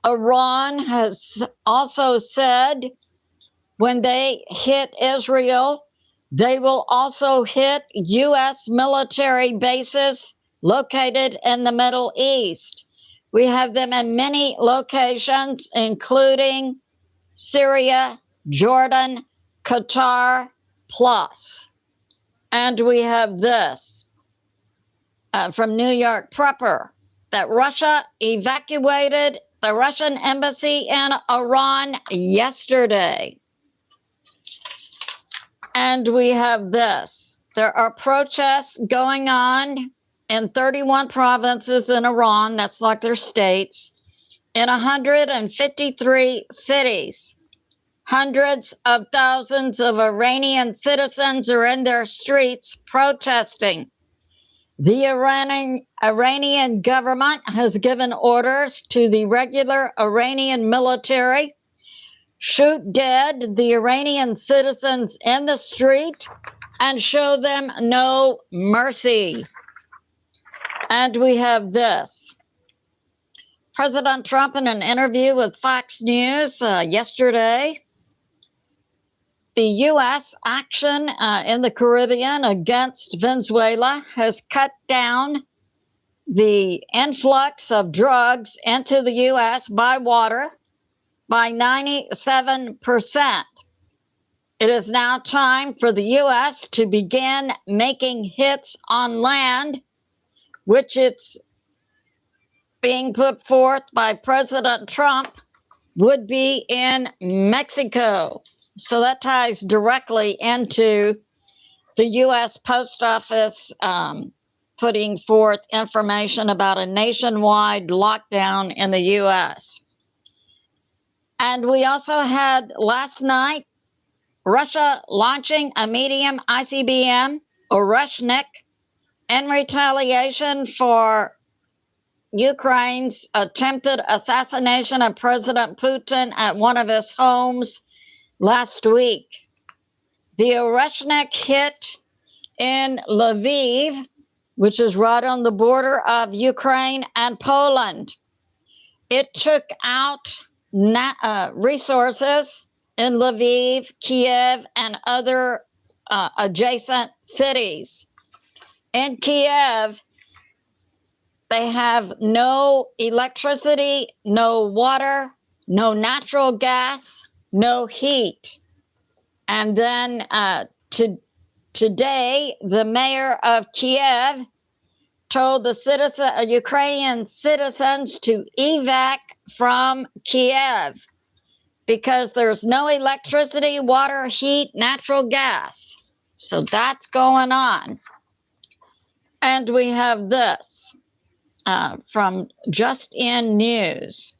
Iran has also said when they hit Israel, they will also hit U.S. military bases located in the Middle East. We have them in many locations, including Syria, Jordan, Qatar, plus. And we have this from New York Prepper, that Russia evacuated the Russian embassy in Iran yesterday. And we have this. There are protests going on in 31 provinces in Iran, that's like their states, in 153 cities. Hundreds of thousands of Iranian citizens are in their streets protesting. The Iranian government has given orders to the regular Iranian military, shoot dead the Iranian citizens in the street and show them no mercy. And we have this. President Trump, in an interview with Fox News yesterday, the U.S. action in the Caribbean against Venezuela has cut down the influx of drugs into the U.S. by water by 97%. It is now time for the U.S. to begin making hits on land, which it's being put forth by President Trump, would be in Mexico. So that ties directly into the U.S. Post Office putting forth information about a nationwide lockdown in the U.S. And we also had last night Russia launching a medium ICBM, Oreshnik, in retaliation for Ukraine's attempted assassination of President Putin at one of his homes last week. The Oreshnik hit in Lviv, which is right on the border of Ukraine and Poland. It took out resources in Lviv, Kiev, and other adjacent cities. In Kiev, they have no electricity, no water, no natural gas, no heat. And then today, the mayor of Kiev told the Ukrainian citizens to evac from Kiev because there's no electricity, water, heat, natural gas. So that's going on. And we have this from Just In News.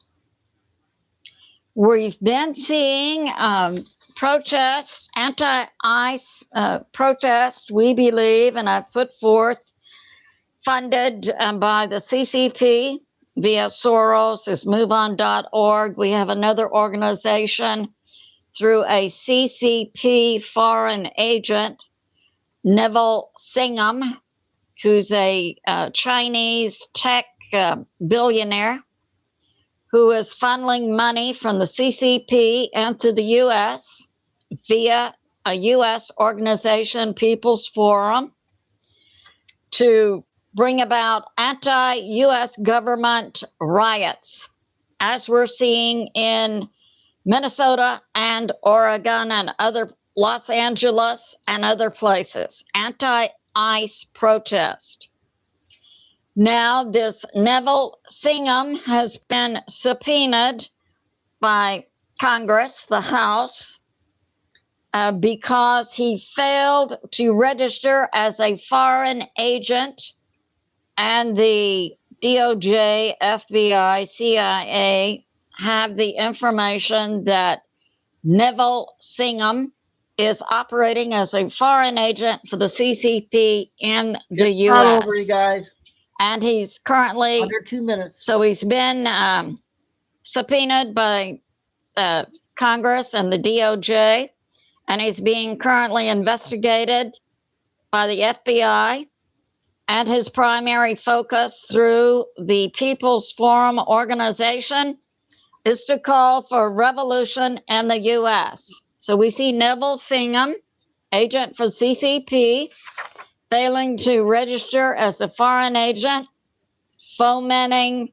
We've been seeing protests, anti-ICE protests, we believe, and I've put forth, funded by the CCP via Soros, is MoveOn.org. We have another organization through a CCP foreign agent, Neville Singham, who's a Chinese tech billionaire who is funneling money from the CCP into the U.S. via a U.S. organization, People's Forum, to bring about anti-U.S. government riots, as we're seeing in Minnesota and Oregon and other Los Angeles and other places, anti-ICE protest. Now this Neville Singham has been subpoenaed by Congress, the House, because he failed to register as a foreign agent, and the DOJ, FBI, CIA have the information that Neville Singham is operating as a foreign agent for the CCP in the It's U.S. not over, you guys. And he's currently under 2 minutes. So he's been subpoenaed by Congress and the DOJ, and he's being currently investigated by the FBI. And his primary focus through the People's Forum organization is to call for revolution in the U.S. So we see Neville Singham, agent for CCP, failing to register as a foreign agent, fomenting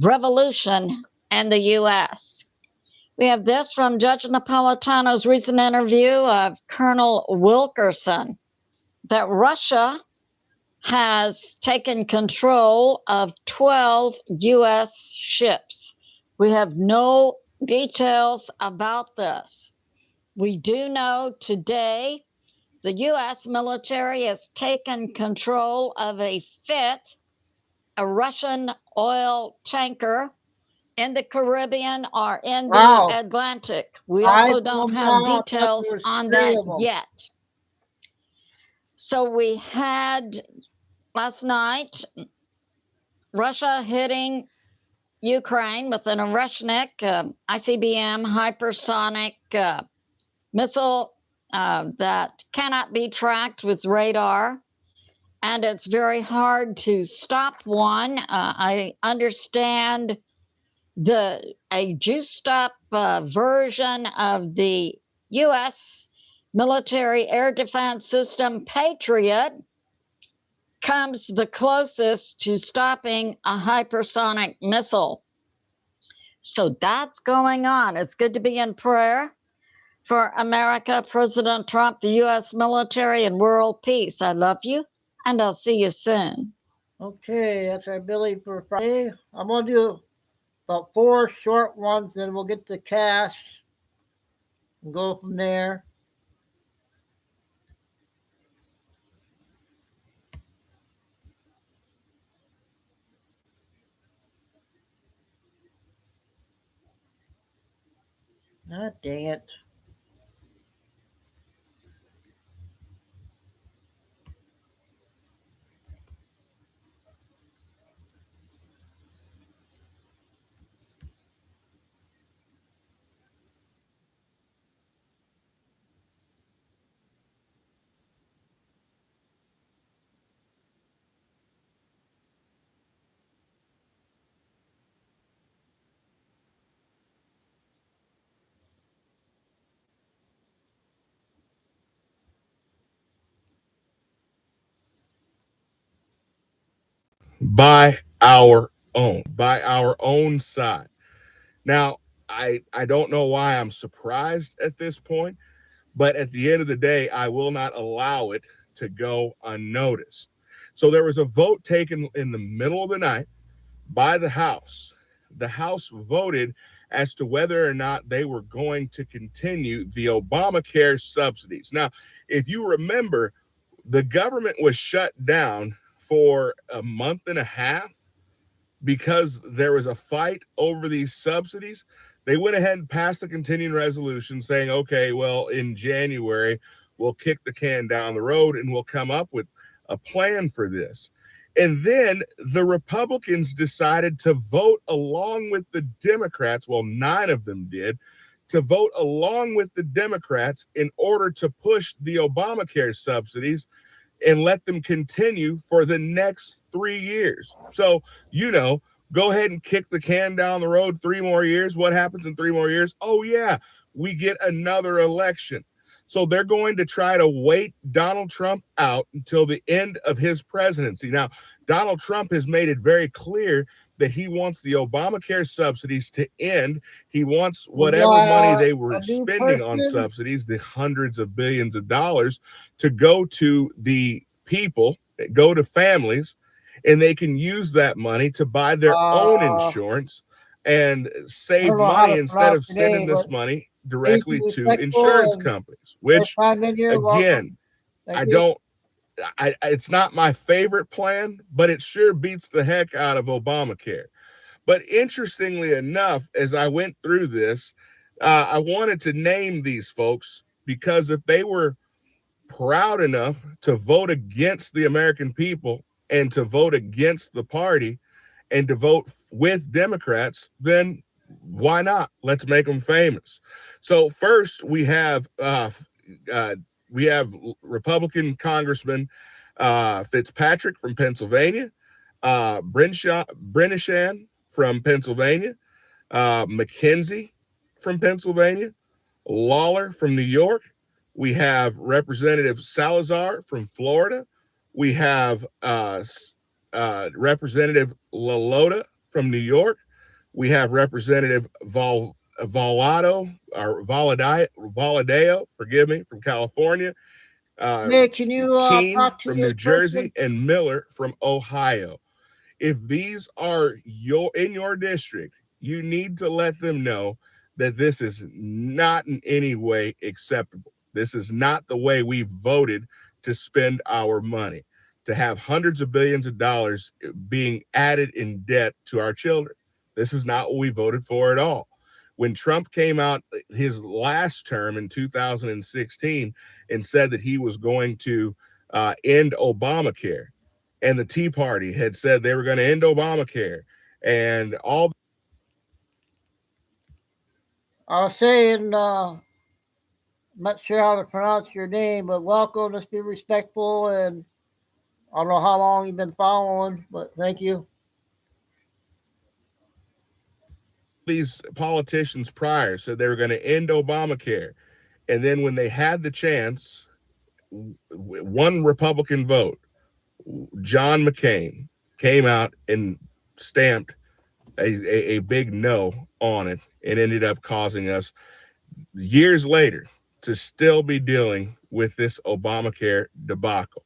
revolution in the U.S. We have this from Judge Napolitano's recent interview of Colonel Wilkerson, that Russia has taken control of 12 U.S. ships. We have no details about this. We do know today the U.S. military has taken control of a Russian oil tanker in the Caribbean or in the Atlantic. We also don't have details on that yet. So we had last night Russia hitting Ukraine with an Oreshnik ICBM hypersonic missile that cannot be tracked with radar. And it's very hard to stop one. I understand a juiced up version of the U.S. military air defense system, Patriot, comes the closest to stopping a hypersonic missile. So that's going on. It's good to be in prayer for America, President Trump, the U.S. military, and world peace. I love you, and I'll see you soon. Okay, that's our Billy for Friday. I'm going to do about 4 short ones, then we'll get to cash and go from there. Ah, dang it. By our own side. Now, I don't know why I'm surprised at this point, but at the end of the day, I will not allow it to go unnoticed. So there was a vote taken in the middle of the night by the House. The House voted as to whether or not they were going to continue the Obamacare subsidies. Now, if you remember, the government was shut down for a month and a half because there was a fight over these subsidies. They went ahead and passed a continuing resolution saying, okay, well, in January, we'll kick the can down the road and we'll come up with a plan for this. And then the Republicans decided to vote along with the Democrats. Well, 9 of them did, to vote along with the Democrats in order to push the Obamacare subsidies and let them continue for the next 3 years. So, go ahead and kick the can down the road 3 more years. What happens in 3 more years? Oh, yeah, we get another election. So they're going to try to wait Donald Trump out until the end of his presidency. Now, Donald Trump has made it very clear that he wants the Obamacare subsidies to end. He wants whatever money they were spending on subsidies, the hundreds of billions of dollars, to go to the people, go to families, and they can use that money to buy their own insurance and save money instead of sending this money directly to insurance companies, which again, it's not my favorite plan, but it sure beats the heck out of Obamacare. But interestingly enough, as I went through this, I wanted to name these folks because if they were proud enough to vote against the American people and to vote against the party and to vote with Democrats, then why not? Let's make them famous. So first we have Republican Congressman Fitzpatrick from Pennsylvania, Brenishan from Pennsylvania, McKenzie from Pennsylvania, Lawler from New York. We have Representative Salazar from Florida. We have Representative LaLota from New York. We have Representative Valadao, forgive me, from California. Nick, can you talk to from New Jersey and Miller from Ohio. If these are in your district, you need to let them know that this is not in any way acceptable. This is not the way we voted to spend our money, to have hundreds of billions of dollars being added in debt to our children. This is not what we voted for at all. When Trump came out his last term in 2016 and said that he was going to end Obamacare, and the Tea Party had said they were going to end Obamacare, and all. I was saying, I'm not sure how to pronounce your name, but welcome. Let's be respectful. And I don't know how long you've been following, but thank you. These politicians prior said they were going to end Obamacare. And then when they had the chance, one Republican vote, John McCain came out and stamped a big no on it and ended up causing us years later to still be dealing with this Obamacare debacle.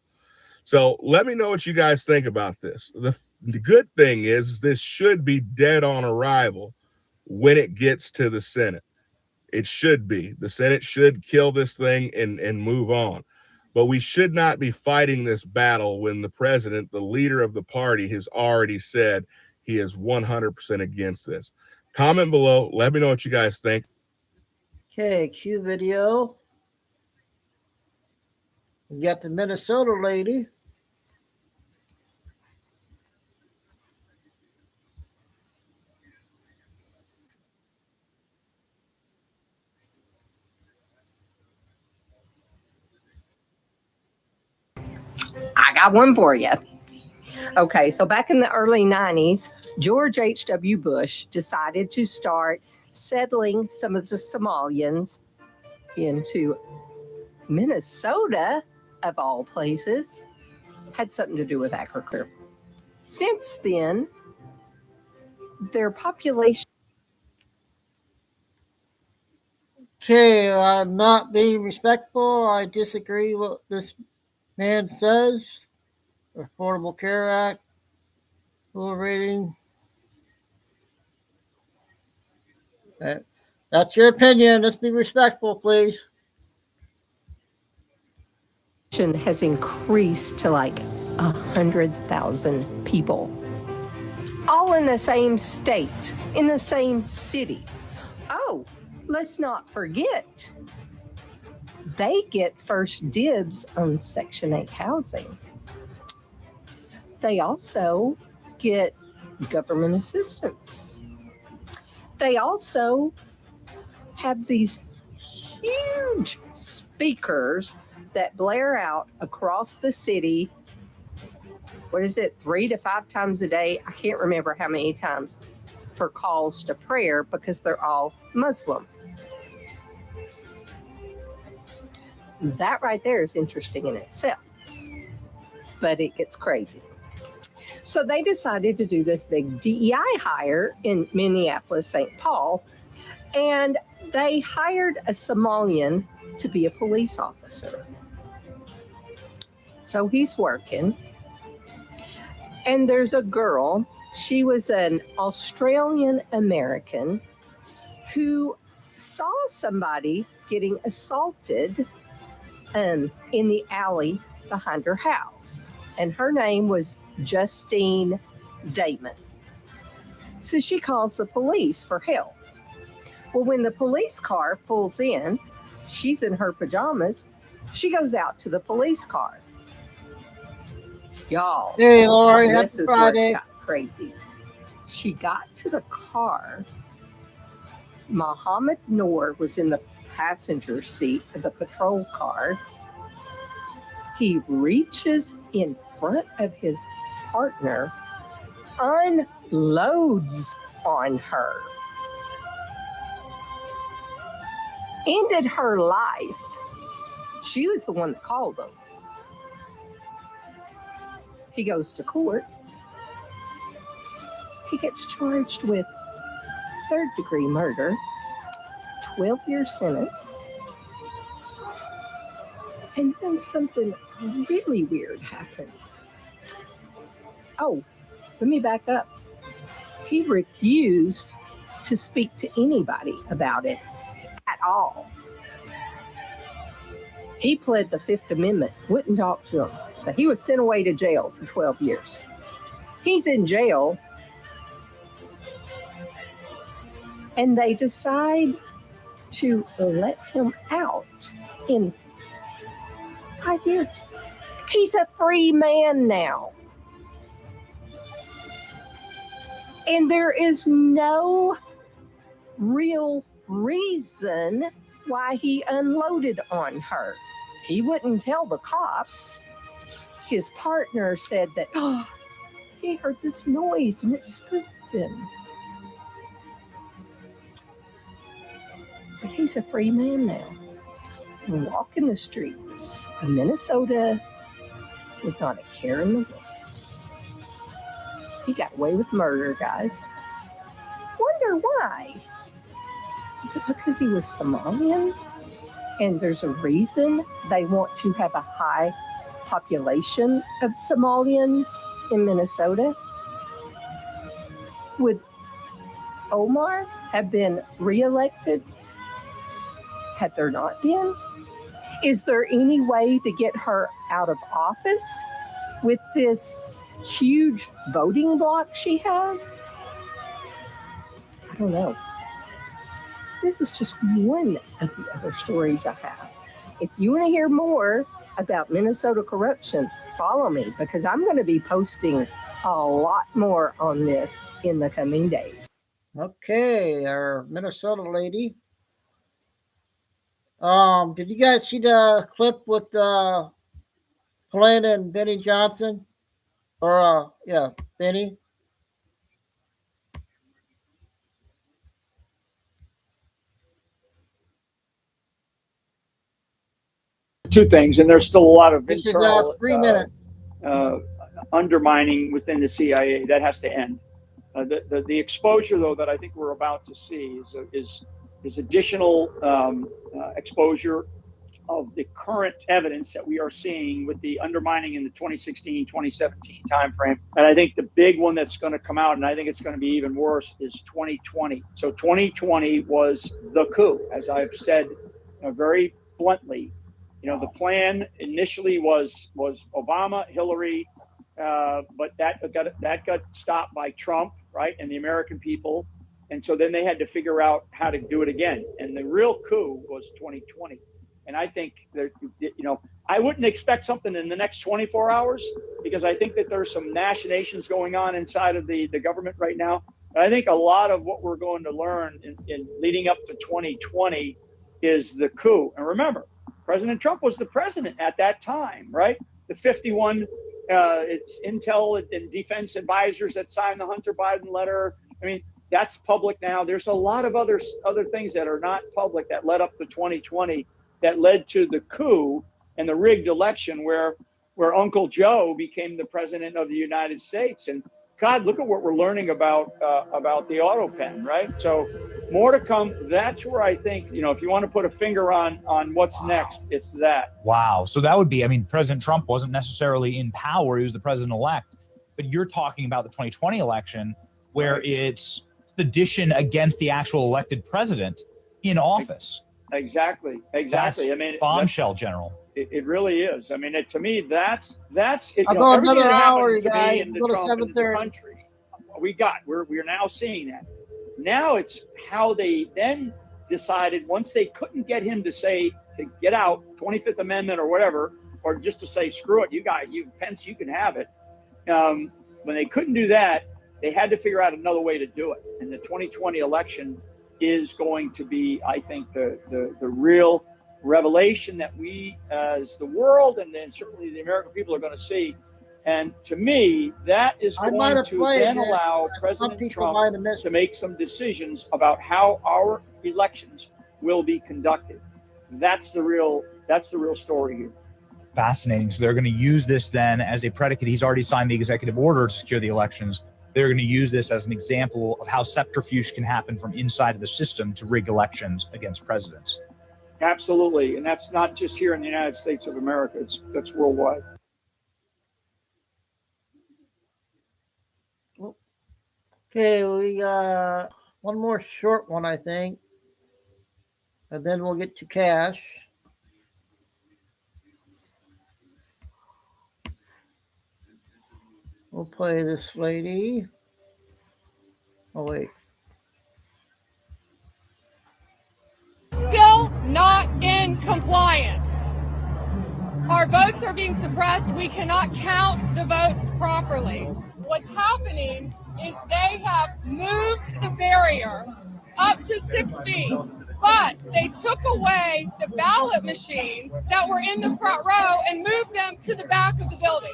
So let me know what you guys think about this. The good thing is this should be dead on arrival when it gets to the Senate. It should be. The Senate should kill this thing and move on. But we should not be fighting this battle when the president, the leader of the party, has already said he is 100% against this. Comment below. Let me know what you guys think. Okay, cue video. We got the Minnesota lady. I got one for you. Okay, so back in the early 90s, George H.W. Bush decided to start settling some of the Somalians into Minnesota, of all places. Had something to do with agriculture. Since then, their population. Okay, I'm not being respectful. I disagree with what this man says. Affordable Care Act, full rating. That's your opinion. Let's be respectful, please. Has increased to like 100,000 people, all in the same state, in the same city. Oh, let's not forget, they get first dibs on Section 8 housing. They also get government assistance. They also have these huge speakers that blare out across the city. What is it, 3 to 5 times a day? I can't remember how many times, for calls to prayer because they're all Muslim. That right there is interesting in itself, but it gets crazy. So they decided to do this big DEI hire in Minneapolis, St. Paul, and they hired a Somalian to be a police officer. So he's working, and there's a girl. She was an Australian American who saw somebody getting assaulted in the alley behind her house, and her name was Justine Damon. So she calls the police for help. Well, when the police car pulls in, she's in her pajamas. She goes out to the police car. Y'all, hey, Lori, this happy is where Friday. it got crazy. She got to the car. Mohammed Noor was in the passenger seat of the patrol car. He reaches in front of his partner, unloads on her, ended her life. She was the one that called him. He goes to court. He gets charged with third-degree murder, 12-year sentence. And then something really weird happened. Oh, let me back up. He refused to speak to anybody about it at all. He pled the Fifth Amendment, wouldn't talk to him. So he was sent away to jail for 12 years. He's in jail, and they decide to let him out in 5 years. He's a free man now. And there is no real reason why he unloaded on her. He wouldn't tell the cops. His partner said that, he heard this noise and it spooked him. But he's a free man now. And walking the streets of Minnesota with not a care in the world. He got away with murder, guys. Wonder why? Is it because he was Somalian? And there's a reason they want to have a high population of Somalians in Minnesota? Would Omar have been reelected had there not been? Is there any way to get her out of office with this huge voting bloc she has? I don't know. This is just one of the other stories I have. If you want to hear more about Minnesota corruption, follow me, because I'm going to be posting a lot more on this in the coming days. Okay, our Minnesota lady. Did you guys see the clip with Glenn and Benny Johnson? Or yeah, Benny. Two things, and there's still a lot of This internal is 3 minutes. undermining within the CIA. That has to end. The exposure, though, that I think we're about to see is additional exposure of the current evidence that we are seeing with the undermining in the 2016, 2017 timeframe. And I think the big one that's going to come out, and I think it's going to be even worse, is 2020. So 2020 was the coup, as I've said very bluntly. The plan initially was Obama, Hillary, but that got stopped by Trump, right, and the American people. And so then they had to figure out how to do it again. And the real coup was 2020. And I think that, I wouldn't expect something in the next 24 hours, because I think that there's some machinations going on inside of the government right now. But I think a lot of what we're going to learn in leading up to 2020 is the coup. And remember, President Trump was the president at that time, right? The 51 it's intel and defense advisors that signed the Hunter Biden letter. I mean, that's public now. There's a lot of other things that are not public that led up to 2020 that led to the coup and the rigged election, where where Uncle Joe became the president of the United States. And God, look at what we're learning about the auto pen, right? So more to come. That's where I think, if you want to put a finger on what's next, it's that. Wow. So that would be, President Trump wasn't necessarily in power. He was the president-elect. But you're talking about the 2020 election where it's sedition against the actual elected president in office. Exactly. That's bombshell, General. It really is. To me, that's it. I'll go everything another that hour, happened you to me guys. and to Go to Trump and to the 7:30. country. We're now seeing that. Now it's how they then decided once they couldn't get him to get out 25th Amendment or whatever, or just to say screw it, Pence, you can have it. When they couldn't do that, they had to figure out another way to do it. And the 2020 election is going to be, I think, the real revelation that we as the world and then certainly the American people are going to see. And to me, that is going to then allow President Trump to make some decisions about how our elections will be conducted. That's the real story here. Fascinating. So they're going to use this then as a predicate. He's already signed the executive order to secure the elections. They're going to use this as an example of how subterfuge can happen from inside of the system to rig elections against presidents. Absolutely. And that's not just here in the United States of America. That's worldwide. Okay, we got one more short one, I think. And then we'll get to cash. We'll play this lady. Oh, wait. Still not in compliance. Our votes are being suppressed. We cannot count the votes properly. What's happening is they have moved the barrier up to 6 feet, but they took away the ballot machines that were in the front row and moved them to the back of the building.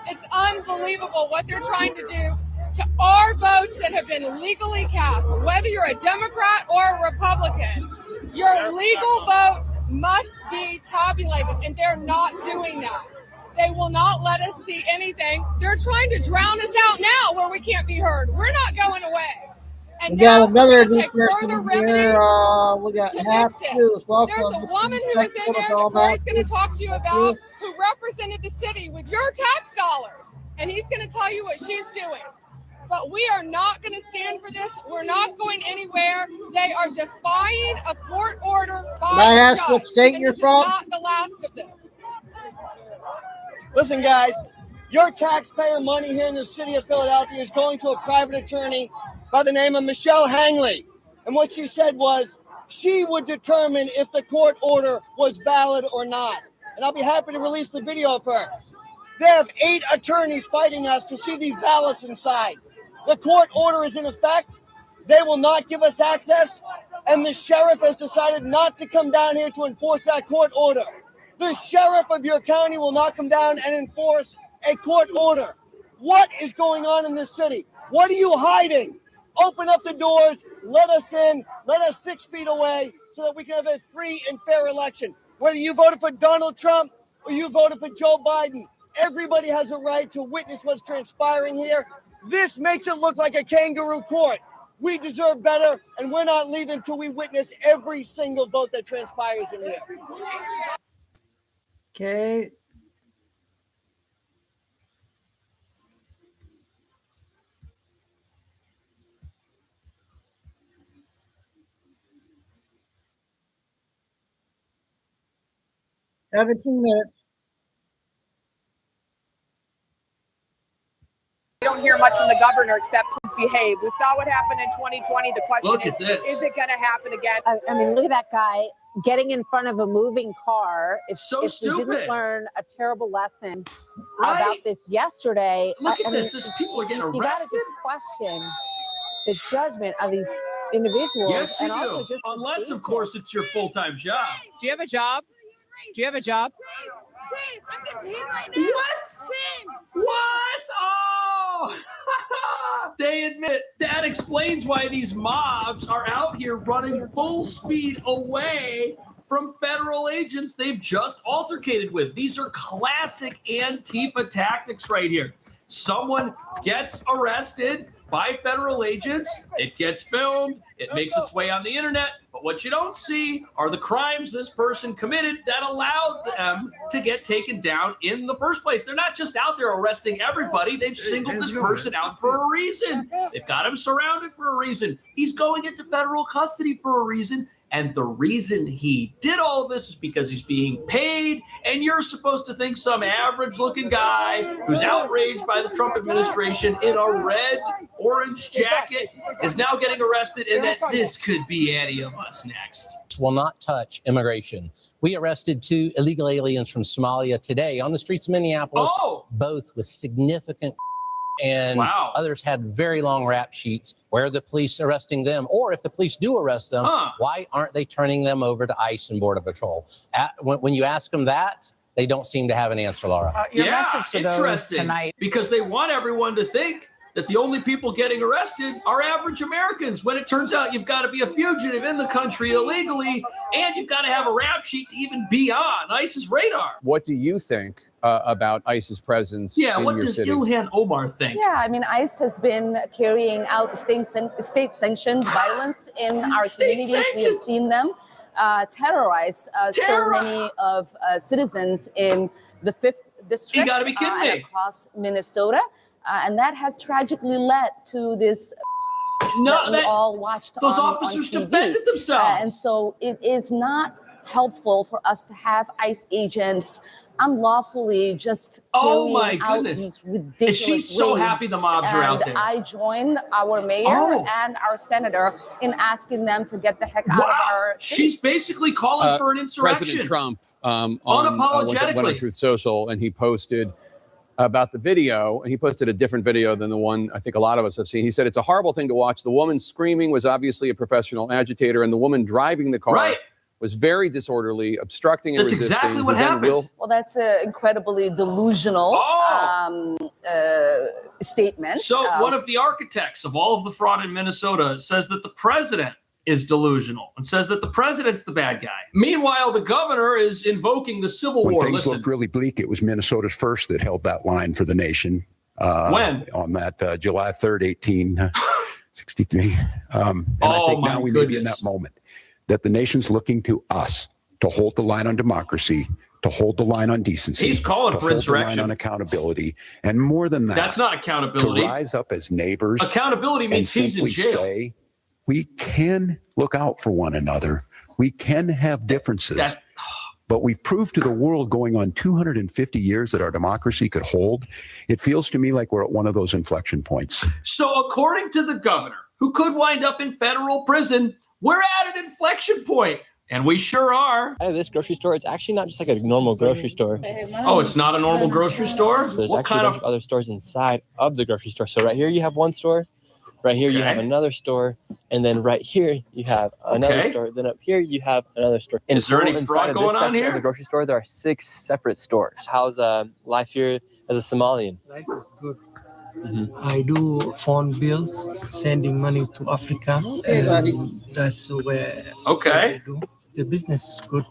It's unbelievable what they're trying to do to our votes that have been legally cast. Whether you're a Democrat or a Republican, your legal votes must be tabulated, and they're not doing that. They will not let us see anything. They're trying to drown us out now where we can't be heard. We're not going away. And we got another take further remedy we got to half fix this. shoes. Welcome. There's a woman who was in there that Corey's going to talk to you about who represented the city with your tax dollars. And he's going to tell you what she's doing. But we are not going to stand for this. We're not going anywhere. They are defying a court order by Can I ask judge. what state And you're this from? is not the last of this. Listen, guys, your taxpayer money here in the city of Philadelphia is going to a private attorney by the name of Michelle Hangley. And what she said was she would determine if the court order was valid or not. And I'll be happy to release the video of her. They have 8 attorneys fighting us to see these ballots inside. The court order is in effect. They will not give us access. And the sheriff has decided not to come down here to enforce that court order. The sheriff of your county will not come down and enforce a court order. What is going on in this city? What are you hiding? Open up the doors, let us in, let us 6 feet away so that we can have a free and fair election. Whether you voted for Donald Trump or you voted for Joe Biden, everybody has a right to witness what's transpiring here. This makes it look like a kangaroo court. We deserve better, and we're not leaving until we witness every single vote that transpires in here. Okay. $17 minutes. We don't hear much from the governor except please behave. We saw what happened in 2020. The question is it going to happen again? I mean, look at that guy getting in front of a moving car. If we stupid. didn't learn a terrible lesson about this yesterday, Look at I this. mean, These people are getting you got to arrested. just question the judgment of these individuals. Yes, you and also do. just Unless, of course, it's your full-time job. Do you have a job? Do you have a job? Shame. I'm getting paid right now. What? Shame. What? Oh! They admit that explains why these mobs are out here running full speed away from federal agents they've just altercated with. These are classic Antifa tactics right here. Someone gets arrested by federal agents, it gets filmed, it makes its way on the internet, but what you don't see are the crimes this person committed that allowed them to get taken down in the first place. They're not just out there arresting everybody, they've singled this person out for a reason. They've got him surrounded for a reason. He's going into federal custody for a reason. And the reason he did all of this is because he's being paid, and you're supposed to think some average-looking guy who's outraged by the Trump administration in a red, orange jacket is now getting arrested, and that this could be any of us next. Will not touch immigration. We arrested 2 illegal aliens from Somalia today on the streets of Minneapolis, both with significant and others had very long rap sheets. Where are the police arresting them? Or if the police do arrest them, why aren't they turning them over to ICE and Border Patrol? When you ask them that, they don't seem to have an answer, Laura. Your message to those tonight. Because they want everyone to think that the only people getting arrested are average Americans, when it turns out you've got to be a fugitive in the country illegally, and you've got to have a rap sheet to even be on ICE's radar. What do you think about ICE's presence Yeah, in what your does city? Ilhan Omar think? Yeah, I mean, ICE has been carrying out state-sanctioned violence in our communities. We have seen them terrorize so many of citizens in the 5th District You gotta be kidding me. and across Minnesota. And that has tragically led to this that we all watched those on officers TV. defended themselves. And so it is not helpful for us to have ICE agents unlawfully just carrying out these ridiculous She's so raids. happy the mobs are out there. I joined our mayor and our senator in asking them to get the heck out of our city. She's basically calling for an insurrection. President Trump Unapologetically. went on Truth Social, and he posted about the video, and he posted a different video than the one I think a lot of us have seen. He said, "It's a horrible thing to watch. The woman screaming was obviously a professional agitator, and the woman driving the car was very disorderly, obstructing and That's resisting." exactly what happened. Well, that's an incredibly delusional statement. So one of the architects of all of the fraud in Minnesota says that the president is delusional and says that the president's the bad guy. Meanwhile, the governor is invoking the Civil When War. things looked really bleak, it was Minnesota's first that held that line for the nation. When? On that July 3rd, 1863. And I think now we may be in that moment that the nation's looking to us to hold the line on democracy, to hold the line on decency. He's calling to for hold insurrection. the line on accountability. And more than that, That's not accountability. to rise up as neighbors. Accountability means and he's in simply jail. say, we can look out for one another. We can have differences. But we've proved to the world going on 250 years that our democracy could hold. It feels to me like we're at one of those inflection points. So according to the governor, who could wind up in federal prison, we're at an inflection point. And we sure are. At this grocery store, it's actually not just like a normal grocery store. Oh, it's not a normal grocery store? There's What actually kind a bunch of other stores inside of the grocery store. So right here you have one store. Right here you have another store. And then right here you have another store. Then up here you have another store. Is there any Inside fraud of this going on section here? of the grocery store, there are 6 separate stores. How's life here as a Somalian? Life is good. I do phone bills, sending money to Africa. That's where I do. The business is good.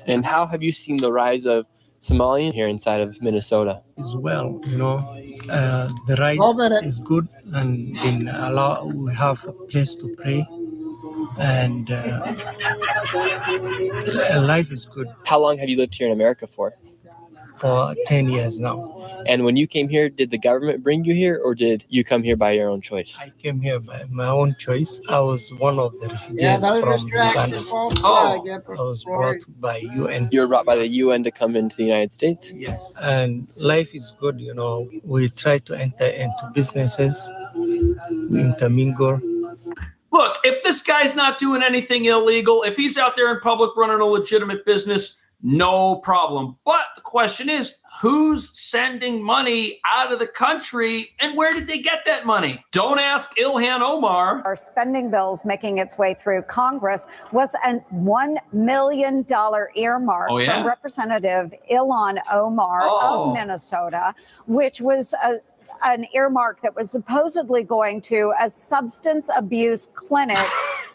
And how have you seen the rise of Somalian here inside of Minnesota? As well, the rice is good, and in Allah we have a place to pray, and life is good. How long have you lived here in America for? For 10 years now. And when you came here, did the government bring you here, or did you come here by your own choice? I came here by my own choice. I was one of the refugees from Uganda. I was brought by UN. You were brought by the UN to come into the United States? Yes. And life is good, We try to enter into businesses. We intermingle. Look, if this guy's not doing anything illegal, if he's out there in public running a legitimate business, no problem. But the question is, who's sending money out of the country, and where did they get that money? Don't ask Ilhan Omar. Our spending bills making its way through Congress was a $1 million earmark from Representative Ilhan Omar of Minnesota, which was an earmark that was supposedly going to a substance abuse clinic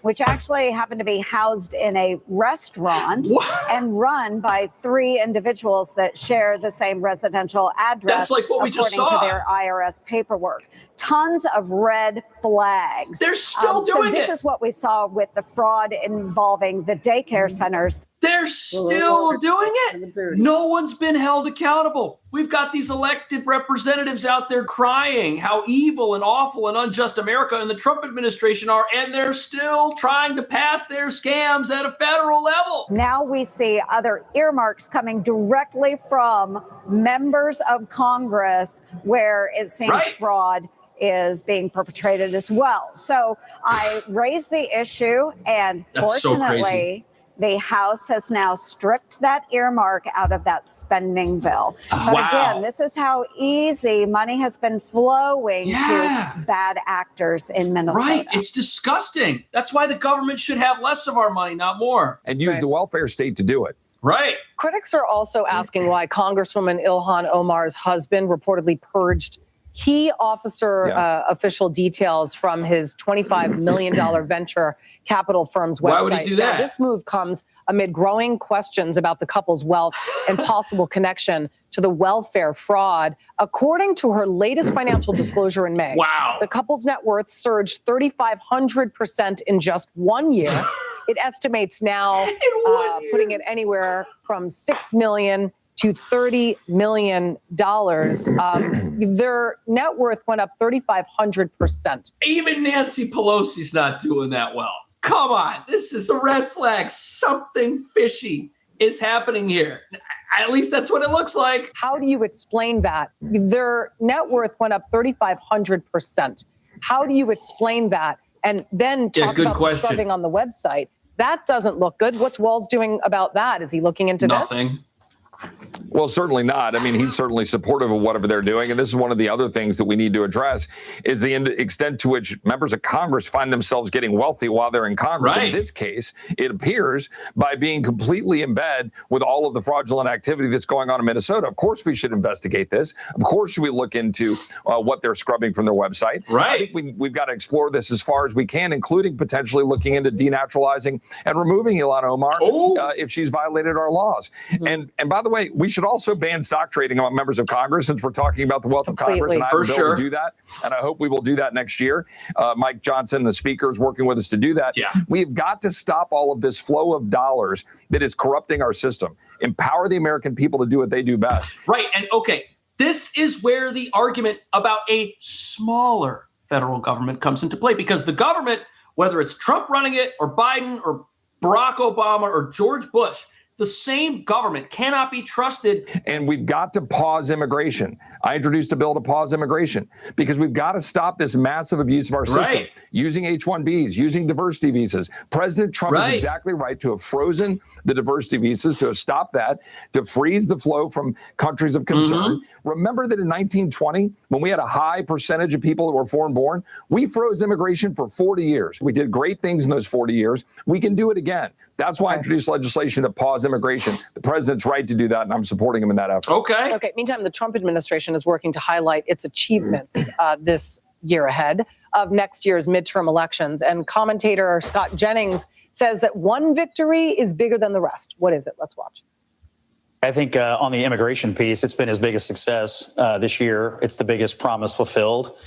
which actually happened to be housed in a restaurant and run by 3 individuals that share the same residential address. That's like what we just saw. According to their IRS paperwork. Tons of red flags. They're still doing So this it. is what we saw with the fraud involving the daycare centers. They're still doing it. No one's been held accountable. We've got these elected representatives out there crying how evil and awful and unjust America and the Trump administration are, and they're still trying to pass their scams at a federal level. Now we see other earmarks coming directly from members of Congress where it seems fraud is being perpetrated as well. So I raised the issue, and That's so fortunately, crazy. the House has now stripped that earmark out of that spending bill. But again, this is how easy money has been flowing to bad actors in Minnesota. Right. It's disgusting. That's why the government should have less of our money, not more. And use the welfare state to do it. Right. Critics are also asking why Congresswoman Ilhan Omar's husband reportedly purged key officer official details from his $25 million venture capital firm's website. Why would he do that? Now, this move comes amid growing questions about the couple's wealth and possible connection to the welfare fraud. According to her latest financial disclosure in May, the couple's net worth surged 3,500% in just 1 year. It estimates now putting it anywhere from $6 million to $30 million. Their net worth went up 3,500%. Even Nancy Pelosi's not doing that well. Come on. This is a red flag. Something fishy is happening here. At least that's what it looks like. How do you explain that? Their net worth went up 3,500%. How do you explain that? And then talk about the scrubbing on the website. That doesn't look good. What's Walz doing about that? Is he looking into this? Nothing. Well, certainly not. I mean, he's certainly supportive of whatever they're doing. And this is one of the other things that we need to address is the extent to which members of Congress find themselves getting wealthy while they're in Congress. Right. In this case, it appears by being completely in bed with all of the fraudulent activity that's going on in Minnesota. Of course, we should investigate this. Of course, we look into what they're scrubbing from their website. Right. I think we've got to explore this as far as we can, including potentially looking into denaturalizing and removing Ilhan Omar if she's violated our laws. And by the way, we should also ban stock trading among members of Congress, since we're talking about the wealth of Congress. And I have a bill to do that. And I hope we will do that next year. Mike Johnson, the speaker, is working with us to do that. We've got to stop all of this flow of dollars that is corrupting our system. Empower the American people to do what they do best. Right. And this is where the argument about a smaller federal government comes into play, because the government, whether it's Trump running it or Biden or Barack Obama or George Bush, the same government cannot be trusted. And we've got to pause immigration. I introduced a bill to pause immigration because we've got to stop this massive abuse of our system, using H-1Bs, using diversity visas. President Trump is exactly right to have frozen the diversity visas, to have stopped that, to freeze the flow from countries of concern. Remember that in 1920, when we had a high percentage of people that were foreign born, we froze immigration for 40 years. We did great things in those 40 years. We can do it again. That's why I introduced legislation to pause immigration. The president's right to do that, and I'm supporting him in that effort. Okay. Meantime, the Trump administration is working to highlight its achievements this year ahead of next year's midterm elections. And commentator Scott Jennings says that one victory is bigger than the rest. What is it? Let's watch. I think on the immigration piece, it's been his biggest success this year. It's the biggest promise fulfilled.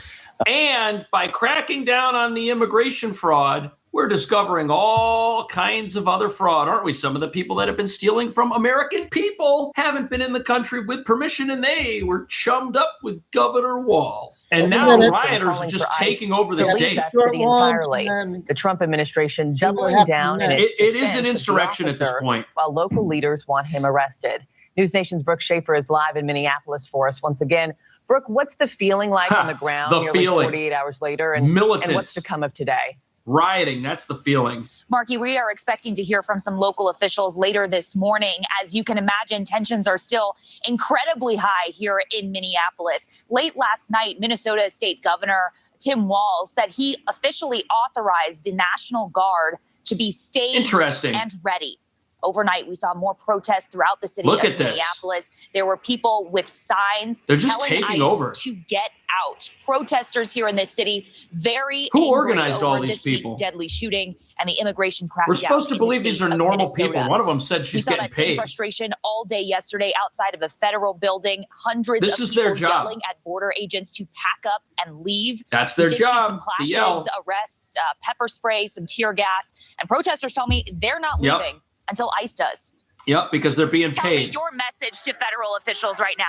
And by cracking down on the immigration fraud, we're discovering all kinds of other fraud, aren't we? Some of the people that have been stealing from American people haven't been in the country with permission, and they were chummed up with Governor Walz. And now rioters are just taking over the state. That city entirely. The Trump administration doubling down. And it is an insurrection at this point. While local leaders want him arrested. News Nation's Brooke Schaefer is live in Minneapolis for us once again. Brooke, what's the feeling like on the ground nearly 48 hours later? And what's to come of today? Rioting, that's the feeling. Marky, we are expecting to hear from some local officials later this morning. As you can imagine, tensions are still incredibly high here in Minneapolis. Late last night, Minnesota State Governor Tim Walz said he officially authorized the National Guard to be staged and ready. Overnight, we saw more protests throughout the city Look of at this. Minneapolis. There were people with signs They're just telling taking ICE over. to get out. Protesters here in this city very Who angry organized all over these this people? week's deadly shooting and the immigration crackdown. We're supposed to in the believe these state are of normal Minnesota. people. One of them said We she's saw getting that same paid. frustration all day yesterday outside of a federal building. Hundreds This of is people their job. yelling at border agents to pack up and leave. That's their We did see job, some to clashes, yell. arrests, pepper spray, some tear gas, and protesters tell me they're not Yep. leaving until ICE does. Yep, because they're being Tell me paid. your message to federal officials right now.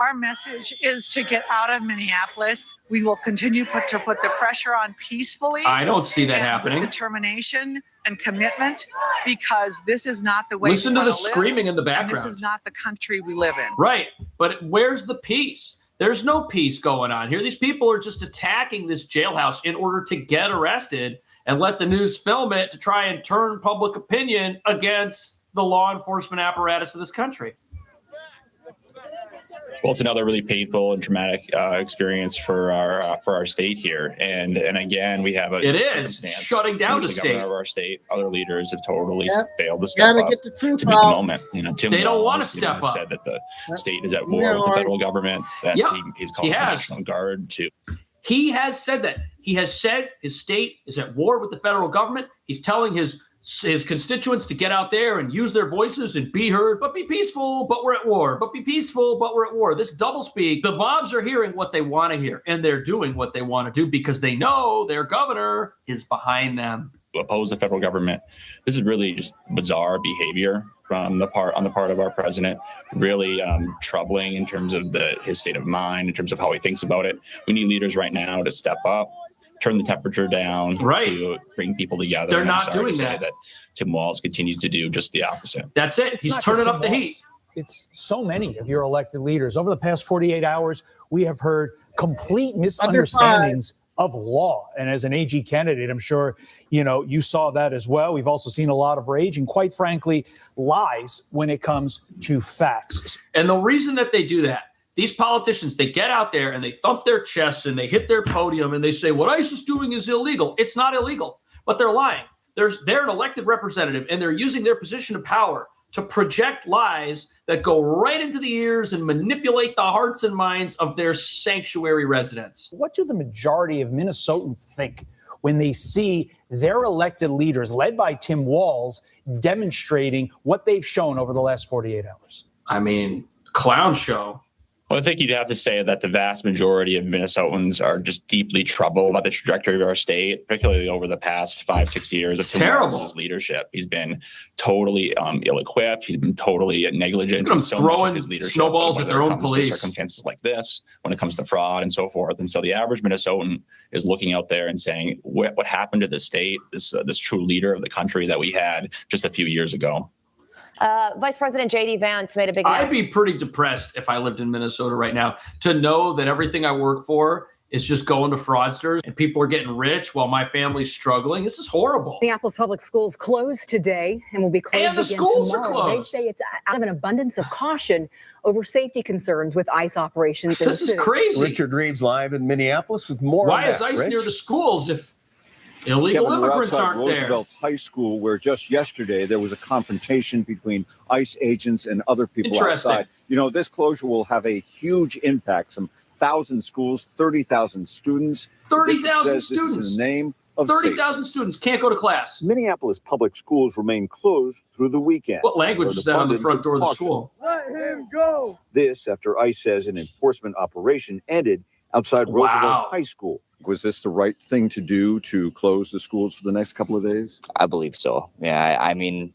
Our message is to get out of Minneapolis. We will continue to put the pressure on peacefully. I don't see that and happening. With determination and commitment, because this is not the way Listen we to the wanna live, screaming in the and background. this is not the country we live in. Right. But where's the peace? There's no peace going on here. These people are just attacking this jailhouse in order to get arrested and let the news film it to try and turn public opinion against the law enforcement apparatus of this country. Well, it's another really painful and traumatic experience for our state here, and again we have a It is circumstance shutting down in which the the state. governor of our state, other leaders have totally Yep. failed to step Gotta up get the truth to meet the out. moment. Tim They don't wanna Walz, step has up. said that the state is at Yeah, war with the Lord. federal government. That Yep, he's calling he the has. National Guard to. He has said that. He has said his state is at war with the federal government. He's telling his constituents to get out there and use their voices and be heard, but be peaceful, but we're at war. But be peaceful, but we're at war. This doublespeak, the mobs are hearing what they want to hear, and they're doing what they want to do because they know their governor is behind them. Oppose the federal government. This is really just bizarre behavior on the part of our president. Really troubling in terms of his state of mind, in terms of how he thinks about it. We need leaders right now to step up, turn the temperature down, Right. to bring people together. They're And I'm not sorry doing to say that. that Tim Walz continues to do just the opposite. That's it. It's He's not turning just up the Tim heat. Walz. It's so many of your elected leaders. Over the past 48 hours, we have heard complete misunderstandings of law. And as an AG candidate, I'm sure, you saw that as well. We've also seen a lot of rage and, quite frankly, lies when it comes to facts. And the reason that they do that, these politicians, they get out there and they thump their chests and they hit their podium and they say, what ICE is doing is illegal. It's not illegal, but they're lying. They're an elected representative and they're using their position of power to project lies that go right into the ears and manipulate the hearts and minds of their sanctuary residents. What do the majority of Minnesotans think when they see their elected leaders, led by Tim Walz, demonstrating what they've shown over the last 48 hours? I mean, clown show. Well, I think you'd have to say that the vast majority of Minnesotans are just deeply troubled about the trajectory of our state, particularly over the past 5-6 years of Tim Walz's leadership. He's been totally ill-equipped. He's been totally negligent. Look at him in so much throwing of his leadership, snowballs whether at their it own comes to police. circumstances like this, when it comes to fraud and so forth. And so the average Minnesotan is looking out there and saying, what happened to the state, this true leader of the country that we had just a few years ago? Vice President J.D. Vance made a big I'd announcement. be pretty depressed if I lived in Minnesota right now to know that everything I work for is just going to fraudsters and people are getting rich while my family's struggling. This is horrible. Minneapolis public schools closed today and will be closed And the again schools are tomorrow. closed. They say it's out of an abundance of caution over safety concerns with ICE operations. in the This is city. crazy. Richard Reeves live in Minneapolis with more Why on is that. ICE Rich? near the schools if illegal Kevin, we're immigrants outside aren't Roosevelt High School, where just yesterday there was a confrontation between ICE agents and other people Interesting. outside. This closure will have a huge impact. Some 1,000 schools, 30,000 students. 30,000 This is students. in the name of safety. 30,000 students can't go to class. Minneapolis public schools remain closed through the weekend. What language with is that on the abundance front door of the caution. school? Let him go. This after ICE says an enforcement operation ended outside Roosevelt High School. Was this the right thing to do to close the schools for the next couple of days? I believe so. Yeah, I mean,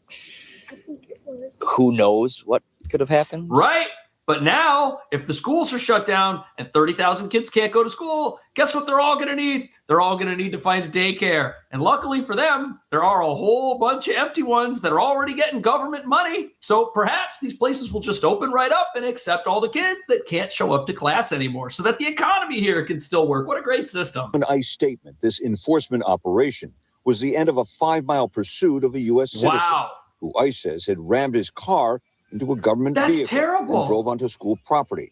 who knows what could have happened? Right. But now, if the schools are shut down and 30,000 kids can't go to school, guess what they're all going to need? They're all going to need to find a daycare. And luckily for them, there are a whole bunch of empty ones that are already getting government money. So perhaps these places will just open right up and accept all the kids that can't show up to class anymore so that the economy here can still work. What a great system. An ICE statement, this enforcement operation was the end of a 5-mile pursuit of a U.S. citizen Wow. who ICE says had rammed his car into a government That's vehicle terrible. and drove onto school property.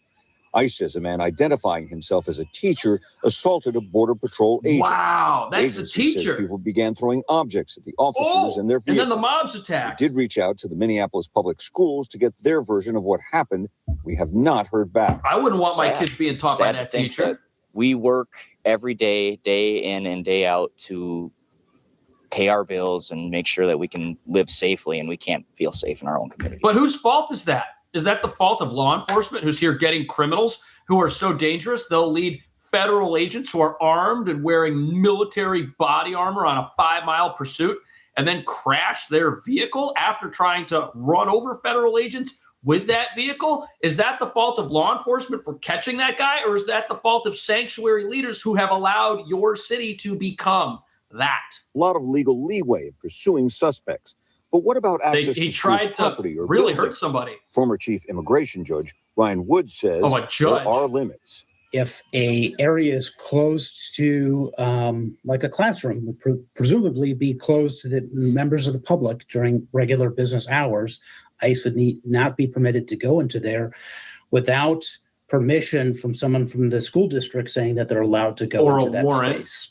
ICE says a man identifying himself as a teacher assaulted a Border Patrol agent. Wow, that's the Agency says teacher. people began throwing objects at the officers and their vehicles. And then the mob's attacked. We did reach out to the Minneapolis Public Schools to get their version of what happened. We have not heard back. I wouldn't want my kids being taught by that teacher. That we work every day, day in and day out, to pay our bills and make sure that we can live safely, and we can't feel safe in our own community. But whose fault is that? Is that the fault of law enforcement who's here getting criminals who are so dangerous they'll lead federal agents who are armed and wearing military body armor on a 5-mile pursuit and then crash their vehicle after trying to run over federal agents with that vehicle? Is that the fault of law enforcement for catching that guy, or is that the fault of sanctuary leaders who have allowed your city to become that? A lot of legal leeway in pursuing suspects. But what about access He to tried school property to or really buildings? hurt somebody. Former Chief Immigration Judge Ryan Wood says Oh, a judge. there are limits. If a area is closed to, like a classroom, would presumably be closed to the members of the public during regular business hours, ICE would not be permitted to go into there without permission from someone from the school district saying that they're allowed to go Or into a that warrant. space.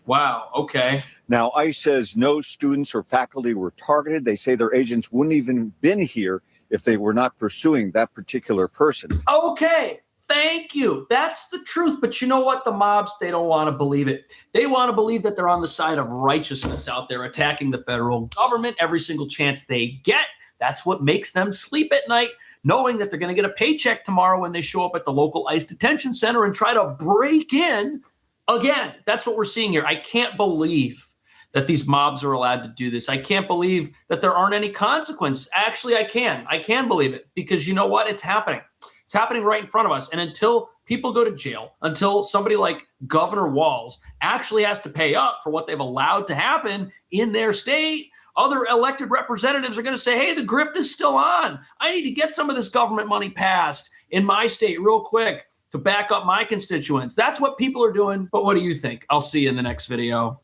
Wow, okay. Now, ICE says no students or faculty were targeted. They say their agents wouldn't even been here if they were not pursuing that particular person. Okay, thank you. That's the truth. But you know what? The mobs, they don't want to believe it. They want to believe that they're on the side of righteousness out there, attacking the federal government every single chance they get. That's what makes them sleep at night, knowing that they're going to get a paycheck tomorrow when they show up at the local ICE detention center and try to break in again. That's what we're seeing here. I can't believe that these mobs are allowed to do this. I can't believe that there aren't any consequences. Actually, I can believe it, because you know what? It's happening. It's happening right in front of us. And until people go to jail, until somebody like Governor Walz actually has to pay up for what they've allowed to happen in their state, other elected representatives are going to say, hey, the grift is still on. I need to get some of this government money passed in my state real quick to back up my constituents. That's what people are doing. But what do you think? I'll see you in the next video.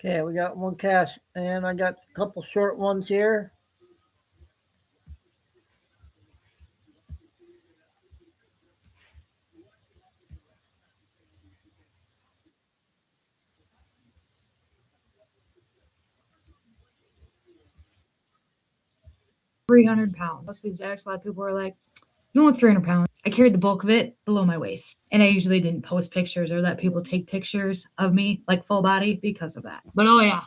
Okay, we got one cast, and I got a couple short ones here. £300. Most of these decks, a lot of people are like, you don't look 300 pounds. I carried the bulk of it below my waist. And I usually didn't post pictures or let people take pictures of me, like full body, because of that. But oh yeah,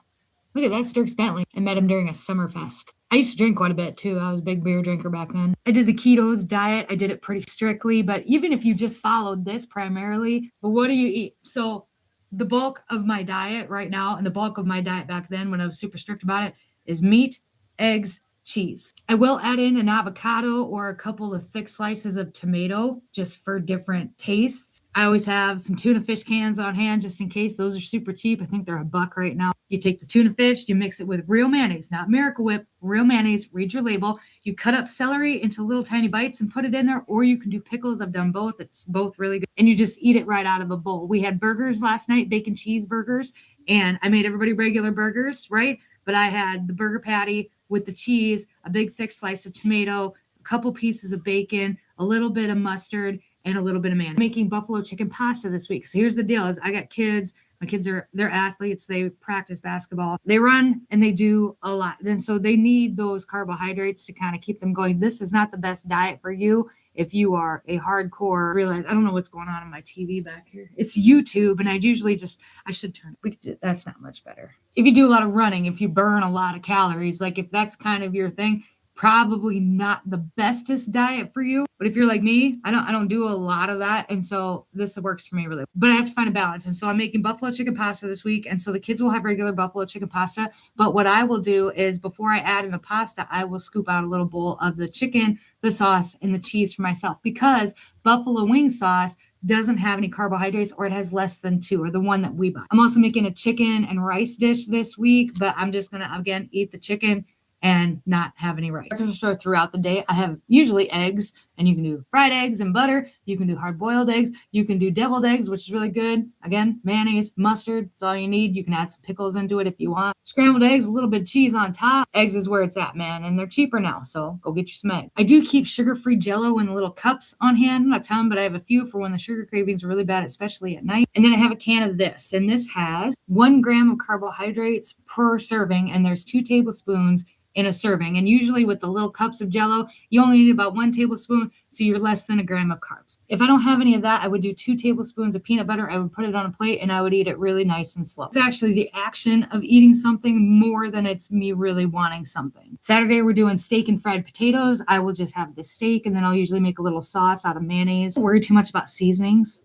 look at that, Sturks Bentley. I met him during a summer fest. I used to drink quite a bit too. I was a big beer drinker back then. I did the keto diet. I did it pretty strictly, but even if you just followed this primarily, but what do you eat? So the bulk of my diet right now and the bulk of my diet back then when I was super strict about it is meat, eggs, cheese. I will add in an avocado or a couple of thick slices of tomato just for different tastes. I always have some tuna fish cans on hand just in case. Those are super cheap. I think they're $1 right now. You take the tuna fish, you mix it with real mayonnaise, not Miracle Whip, real mayonnaise. Read your label. You cut up celery into little tiny bites and put it in there, or you can do pickles. I've done both. It's both really good. And you just eat it right out of a bowl. We had burgers last night, bacon cheeseburgers, and I made everybody regular burgers, right? But I had the burger patty with the cheese, a big thick slice of tomato, a couple pieces of bacon, a little bit of mustard, and a little bit of mayonnaise. I'm making buffalo chicken pasta this week. So here's the deal: is I got kids. My kids they're athletes. They practice basketball. They run and they do a lot. And so they need those carbohydrates to kind of keep them going. This is not the best diet for you if you are a hardcore. Realize I don't know what's going on my TV back here. It's YouTube, and I usually I should turn. That's not much better. If you do a lot of running, if you burn a lot of calories, like if that's kind of your thing, probably not the bestest diet for you. But if you're like me, I don't do a lot of that. And so this works for me really. But I have to find a balance. And so I'm making buffalo chicken pasta this week. And so the kids will have regular buffalo chicken pasta. But what I will do is before I add in the pasta, I will scoop out a little bowl of the chicken, the sauce, and the cheese for myself, because buffalo wing sauce doesn't have any carbohydrates, or it has less than 2, or the one that we buy. I'm also making a chicken and rice dish this week, but I'm just going to, again, eat the chicken and not have any rice. Grocery store throughout the day, I have usually eggs, and you can do fried eggs and butter. You can do hard-boiled eggs. You can do deviled eggs, which is really good. Again, mayonnaise, mustard, that's all you need. You can add some pickles into it if you want. Scrambled eggs, a little bit of cheese on top. Eggs is where it's at, man, and they're cheaper now, so go get you some eggs. I do keep sugar-free Jell-O in little cups on hand. Not a ton, but I have a few for when the sugar cravings are really bad, especially at night. And then I have a can of this, and this has 1 gram of carbohydrates per serving, and there's 2 tablespoons in a serving. And usually with the little cups of Jell-O, you only need about 1 tablespoon, so you're less than 1 gram of carbs. If I don't have any of that, I would do 2 tablespoons of peanut butter. I would put it on a plate and I would eat it really nice and slow. It's actually the action of eating something more than it's me really wanting something. Saturday, we're doing steak and fried potatoes. I will just have the steak, and then I'll usually make a little sauce out of mayonnaise. Don't worry too much about seasonings.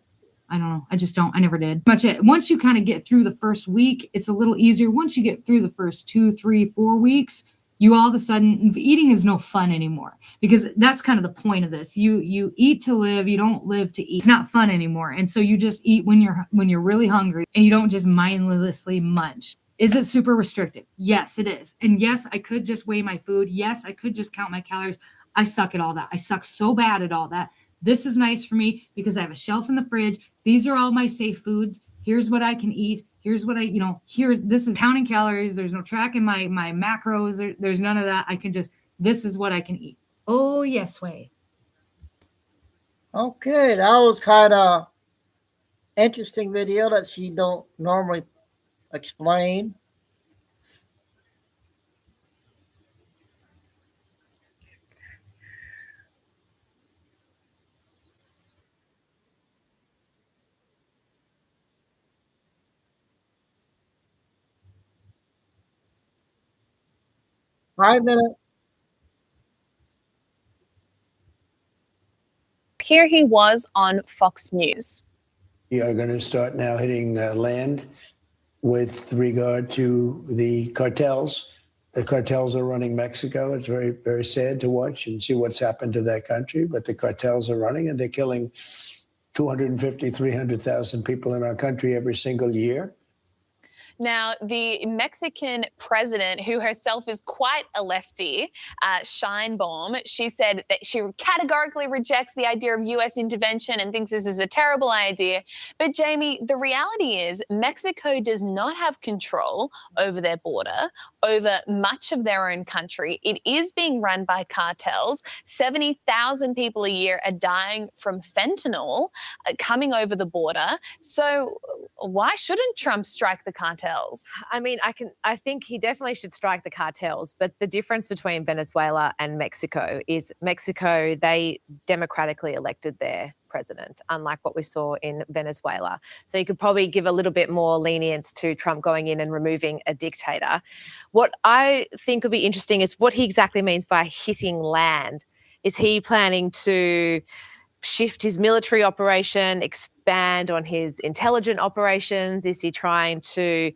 I don't know. I just don't. I never did. Much it. Once you kind of get through the first week, it's a little easier. Once you get through the first 2, 3, 4 weeks, you all of a sudden, eating is no fun anymore, because that's kind of the point of this. You eat to live, you don't live to eat. It's not fun anymore. And so you just eat when you're really hungry, and you don't just mindlessly munch. Is it super restrictive? Yes, it is. And yes, I could just weigh my food. Yes, I could just count my calories. I suck at all that. I suck so bad at all that. This is nice for me because I have a shelf in the fridge. These are all my safe foods. Here's what I can eat. Here's what this is counting calories. There's no tracking my macros. There's none of that. This is what I can eat. Oh, yes, way. Okay, that was kind of interesting video that she don't normally explain. Five minutes. Here he was on Fox News. We are going to start now hitting land with regard to the cartels. The cartels are running Mexico. It's very, very sad to watch and see what's happened to that country, but the cartels are running, and they're killing 250, 300,000 people in our country every single year. Now, the Mexican president, who herself is quite a lefty, Sheinbaum, she said that she categorically rejects the idea of U.S. intervention and thinks this is a terrible idea. But Jamie, the reality is Mexico does not have control over their border, over much of their own country. It is being run by cartels. 70,000 people a year are dying from fentanyl coming over the border. So why shouldn't Trump strike the cartels? I mean, I think he definitely should strike the cartels, but the difference between Venezuela and Mexico is Mexico, they democratically elected their president, unlike what we saw in Venezuela. So you could probably give a little bit more lenience to Trump going in and removing a dictator. What I think would be interesting is what he exactly means by hitting land. Is he planning to shift his military operation, expand on his intelligent operations? Is he trying to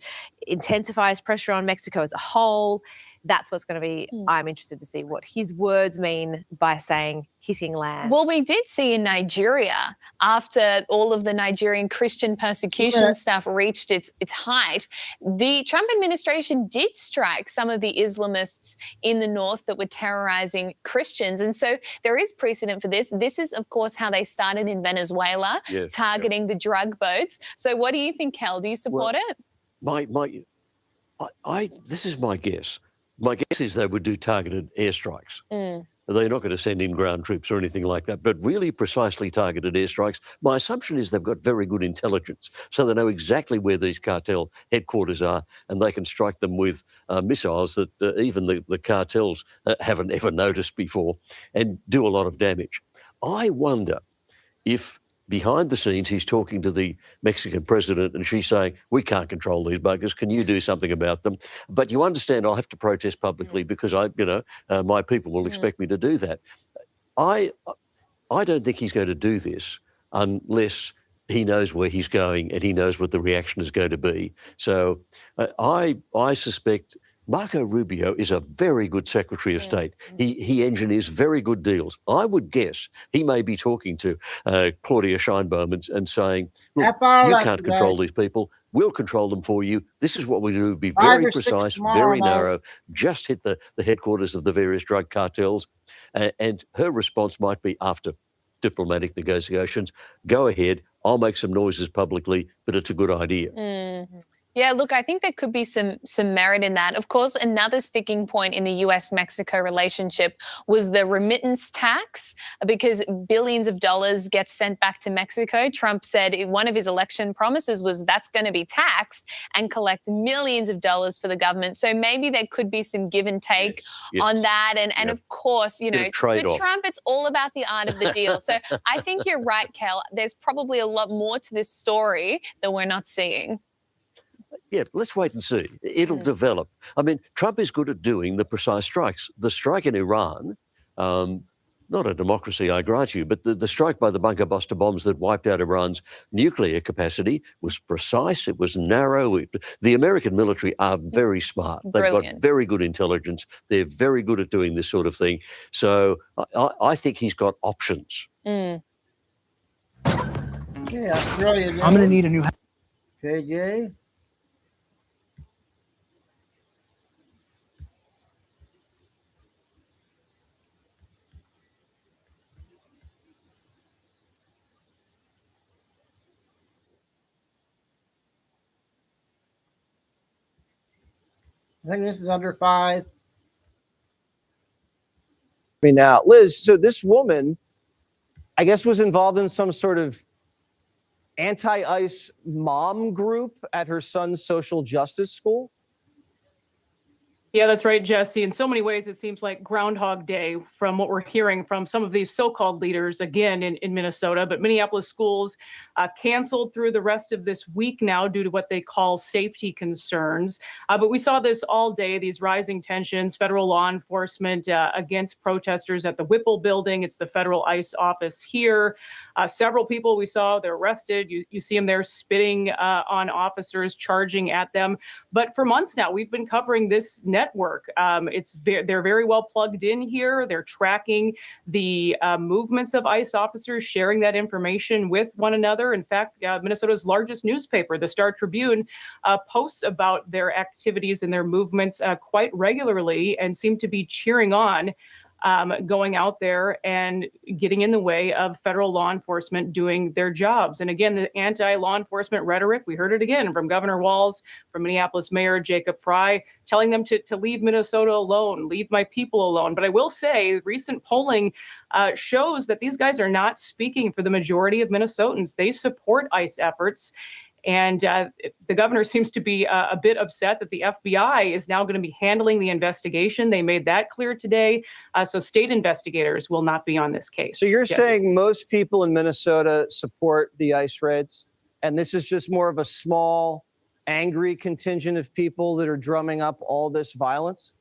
intensify his pressure on Mexico as a whole? That's what's going to be, I'm interested to see what his words mean by saying hitting land. Well, we did see in Nigeria, after all of the Nigerian Christian persecution stuff reached its height, the Trump administration did strike some of the Islamists in the north that were terrorizing Christians. And so there is precedent for this. This is, of course, how they started in Venezuela, targeting the drug boats. So what do you think, Kel? Do you support it? This is my guess. My guess is they would do targeted airstrikes. They're not going to send in ground troops or anything like that, but really precisely targeted airstrikes. My assumption is they've got very good intelligence, so they know exactly where these cartel headquarters are, and they can strike them with missiles that even the cartels haven't ever noticed before, and do a lot of damage. I wonder if behind the scenes he's talking to the Mexican president and she's saying, we can't control these buggers, can you do something about them? But you understand I'll have to protest publicly because my people will expect me to do that. I don't think he's going to do this unless he knows where he's going and he knows what the reaction is going to be. So I suspect Marco Rubio is a very good Secretary of State. He engineers very good deals. I would guess he may be talking to Claudia Sheinbaum and saying, look, you can't control these people. We'll control them for you. This is what we do. Be very precise, very narrow, just hit the headquarters of the various drug cartels. And her response might be, after diplomatic negotiations, go ahead, I'll make some noises publicly, but it's a good idea. Mm-hmm. Yeah, look, I think there could be some merit in that. Of course, another sticking point in the US-Mexico relationship was the remittance tax, because billions of dollars get sent back to Mexico. Trump said one of his election promises was that's going to be taxed and collect millions of dollars for the government. So maybe there could be some give and take on that. And of course, you know, for Trump, it's all about the art of the deal. So I think you're right, Kel. There's probably a lot more to this story that we're not seeing. Yeah, let's wait and see. It'll develop. I mean, Trump is good at doing the precise strikes. The strike in Iran, not a democracy, I grant you, but the strike by the bunker buster bombs that wiped out Iran's nuclear capacity was precise. It was narrow. The American military are very smart. They've got very good intelligence. They're very good at doing this sort of thing. So I think he's got options. Yeah, Australia. I'm going to need a new... KJ? I think this is under 5. I mean, now, Liz, so this woman, I guess, was involved in some sort of anti-ICE mom group at her son's social justice school. Yeah, that's right, Jesse. In so many ways, it seems like Groundhog Day from what we're hearing from some of these so-called leaders, again, in Minnesota. But Minneapolis schools canceled through the rest of this week now due to what they call safety concerns. But we saw this all day, these rising tensions, federal law enforcement against protesters at the Whipple building. It's the federal ICE office here. Several people we saw, they're arrested. You see them there spitting on officers, charging at them. But for months now, we've been covering this network. They're very well plugged in here. They're tracking the movements of ICE officers, sharing that information with one another. In fact, Minnesota's largest newspaper, the Star Tribune, posts about their activities and their movements quite regularly and seem to be cheering on going out there and getting in the way of federal law enforcement doing their jobs. And again, the anti-law enforcement rhetoric, we heard it again from Governor Walz, from Minneapolis Mayor Jacob Frey, telling them to leave Minnesota alone, leave my people alone. But I will say recent polling shows that these guys are not speaking for the majority of Minnesotans. They support ICE efforts. And the governor seems to be a bit upset that the FBI is now going to be handling the investigation. They made that clear today. So state investigators will not be on this case. So you're saying most people in Minnesota support the ICE raids, and this is just more of a small, angry contingent of people that are drumming up all this violence?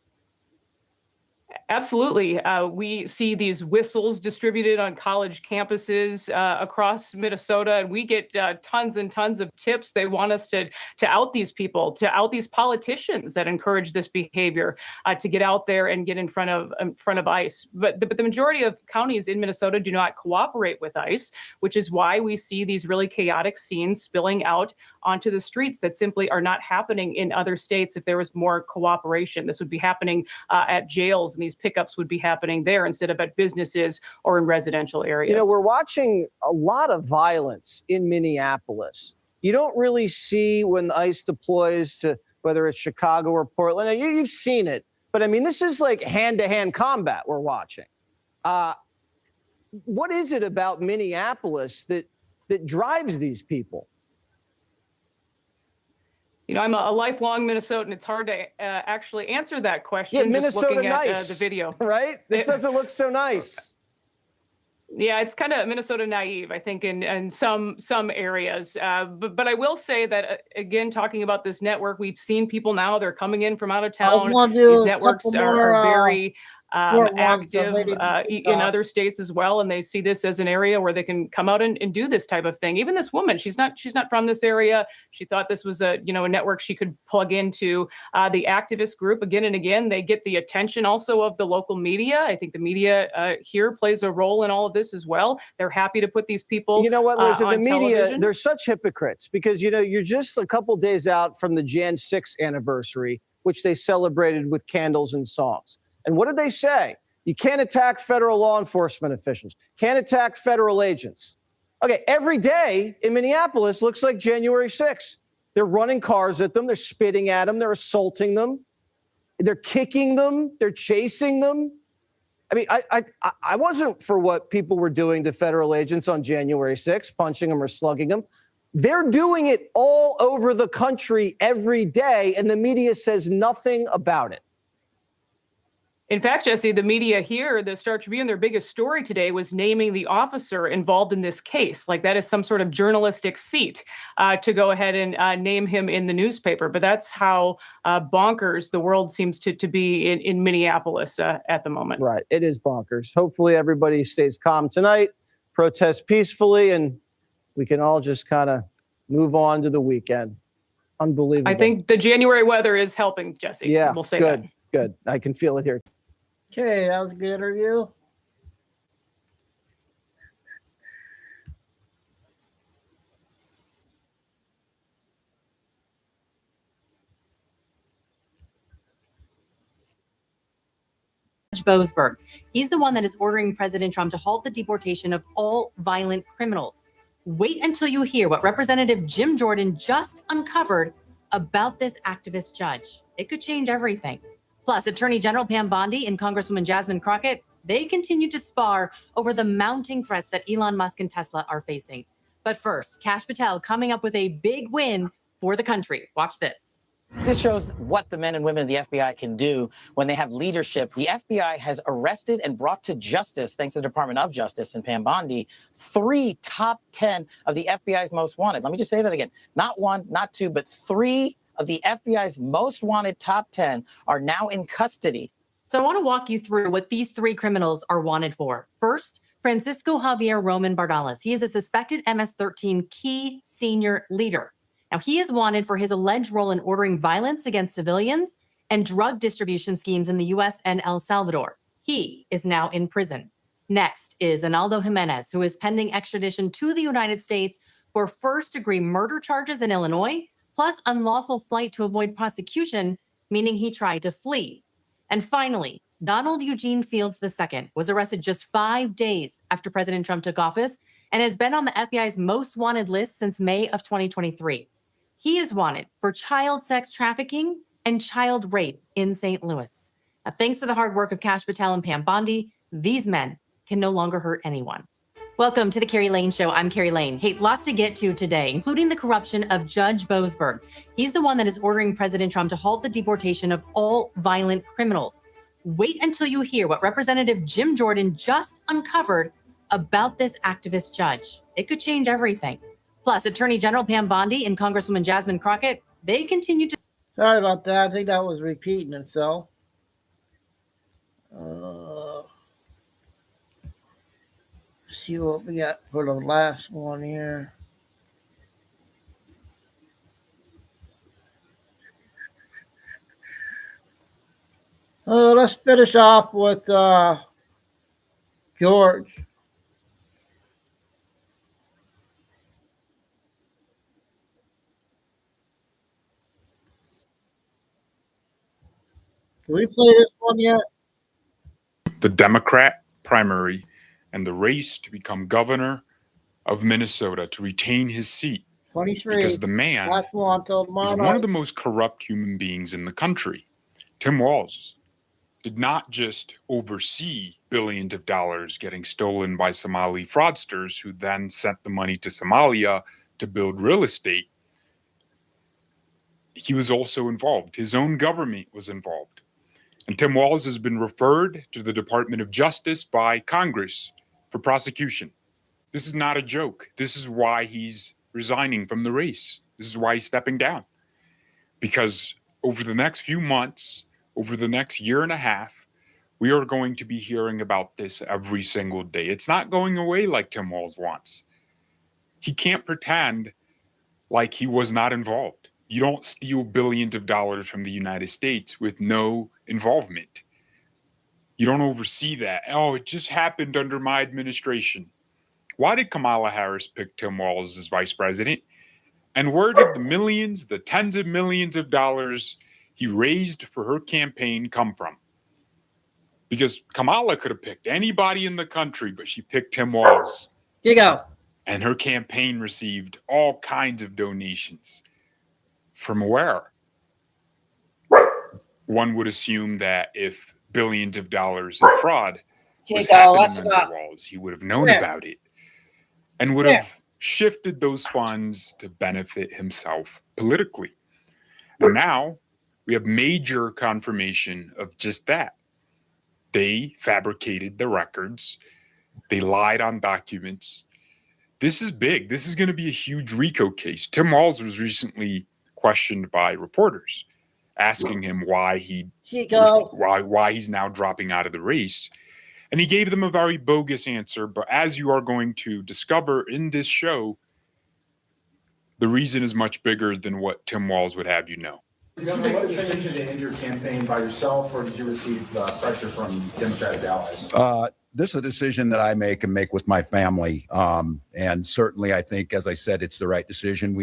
Absolutely. We see these whistles distributed on college campuses across Minnesota, and we get tons and tons of tips. They want us to out these people, to out these politicians that encourage this behavior, to get out there and get in front of ICE. But the majority of counties in Minnesota do not cooperate with ICE, which is why we see these really chaotic scenes spilling out onto the streets that simply are not happening in other states. If there was more cooperation, this would be happening at jails, and these pickups would be happening there instead of at businesses or in residential areas. You know, we're watching a lot of violence in Minneapolis. You don't really see when ICE deploys to whether it's Chicago or Portland. Now, you've seen it, but I mean, this is like hand-to-hand combat we're watching. What is it about Minneapolis that drives these people? You know, I'm a lifelong Minnesotan. It's hard to actually answer that question. Yeah, Minnesota just looking nice, at the video, right? This doesn't look so nice. Yeah, it's kind of Minnesota naive, I think, in some areas. But I will say that, again, talking about this network, we've seen people now, they're coming in from out of town. These networks are very active in other states as well, and they see this as an area where they can come out and do this type of thing. Even this woman, she's not from this area. She thought this was a network she could plug into. The activist group, again and again, they get the attention also of the local media. I think the media here plays a role in all of this as well. They're happy to put these people. You know what, Liz? The media, television. they're such hypocrites because you're just a couple days out from the Jan 6 anniversary, which they celebrated with candles and songs. And what did they say? You can't attack federal law enforcement officials, can't attack federal agents. Okay, every day in Minneapolis looks like January 6th. They're running cars at them, they're spitting at them, they're assaulting them, they're kicking them, they're chasing them. I mean, I wasn't for what people were doing to federal agents on January 6th, punching them or slugging them. They're doing it all over the country every day, and the media says nothing about it. In fact, Jesse, the media here, the Star Tribune, their biggest story today was naming the officer involved in this case. Like that is some sort of journalistic feat to go ahead and name him in the newspaper. But that's how bonkers the world seems to be in Minneapolis at the moment. Right. It is bonkers. Hopefully everybody stays calm tonight, protest peacefully, and we can all just kind of move on to the weekend. Unbelievable. I think the January weather is helping, Jesse. Yeah, we'll say good, that. good. I can feel it here. Okay, that was a good review. Boasberg. He's the one that is ordering President Trump to halt the deportation of all violent criminals. Wait until you hear what Representative Jim Jordan just uncovered about this activist judge. It could change everything. Plus, Attorney General Pam Bondi and Congresswoman Jasmine Crockett, they continue to spar over the mounting threats that Elon Musk and Tesla are facing. But first, Kash Patel coming up with a big win for the country. Watch this. This shows what the men and women of the FBI can do when they have leadership. The FBI has arrested and brought to justice, thanks to the Department of Justice and Pam Bondi, 3 top 10 of the FBI's most wanted. Let me just say that again. Not 1, not 2, but 3 of the FBI's most wanted top 10 are now in custody. So I want to walk you through what these 3 criminals are wanted for. First, Francisco Javier Roman Bardales. He is a suspected MS-13 key senior leader. Now, he is wanted for his alleged role in ordering violence against civilians and drug distribution schemes in the U.S. and El Salvador. He is now in prison. Next is Analdo Jimenez, who is pending extradition to the United States for first-degree murder charges in Illinois, plus unlawful flight to avoid prosecution, meaning he tried to flee. And finally, Donald Eugene Fields II was arrested just 5 days after President Trump took office and has been on the FBI's most wanted list since May of 2023. He is wanted for child sex trafficking and child rape in St. Louis. Now, thanks to the hard work of Kash Patel and Pam Bondi, these men can no longer hurt anyone. Welcome to the Carrie Lane Show. I'm Carrie Lane. Hey, lots to get to today, including the corruption of Judge Boasberg. He's the one that is ordering President Trump to halt the deportation of all violent criminals. Wait until you hear what Representative Jim Jordan just uncovered about this activist judge. It could change everything. Plus, Attorney General Pam Bondi and Congresswoman Jasmine Crockett, they continue to... Sorry about that. I think that was repeating itself. See what we got for the last one here. Let's finish off with George. Did we play this one yet? The Democrat primary and the race to become governor of Minnesota, to retain his seat. 23. Because the man last one till is tomorrow one night. of the most corrupt human beings in the country. Tim Walz did not just oversee billions of dollars getting stolen by Somali fraudsters who then sent the money to Somalia to build real estate. He was also involved. His own government was involved. And Tim Walz has been referred to the Department of Justice by Congress for prosecution. This is not a joke. This is why he's resigning from the race. This is why he's stepping down. Because over the next few months, over the next year and a half, We are going to be hearing about this every single day. It's not going away like Tim Walz wants. He can't pretend like he was not involved. You don't steal billions of dollars from the United States with no involvement. You don't oversee that. Oh, it just happened under my administration. Why did Kamala Harris pick Tim Walz as vice president? And where did the millions, the tens of millions of dollars he raised for her campaign come from? Because Kamala could have picked anybody in the country, but she picked Tim Walz. Here you go. And her campaign received all kinds of donations. From where? One would assume that if billions of dollars in fraud was happening under Walz, he would have known about it and would have shifted those funds to benefit himself politically. And now we have major confirmation of just that. They fabricated the records. They lied on documents. This is big. This is going to be a huge RICO case. Tim Walz was recently questioned by reporters, asking him why why he's now dropping out of the race. And he gave them a very bogus answer. But as you are going to discover in this show, the reason is much bigger than what Tim Walz would have you know. Governor, what decision to end your campaign by yourself, or did you receive pressure from Democratic allies? This is a decision that I make and make with my family. And certainly, I think, as I said, it's the right decision.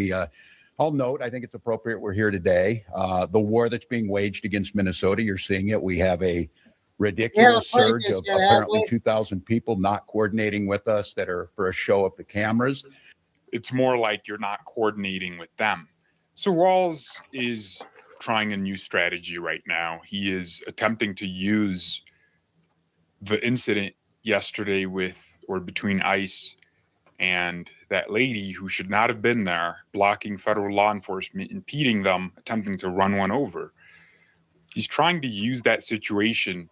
I'll note, I think it's appropriate we're here today. The war that's being waged against Minnesota, you're seeing it. We have a ridiculous surge of apparently 2,000 people not coordinating with us that are for a show of the cameras. It's more like you're not coordinating with them. So Walz is trying a new strategy right now. He is attempting to use the incident yesterday between ICE and that lady who should not have been there, blocking federal law enforcement, impeding them, attempting to run one over. He's trying to use that situation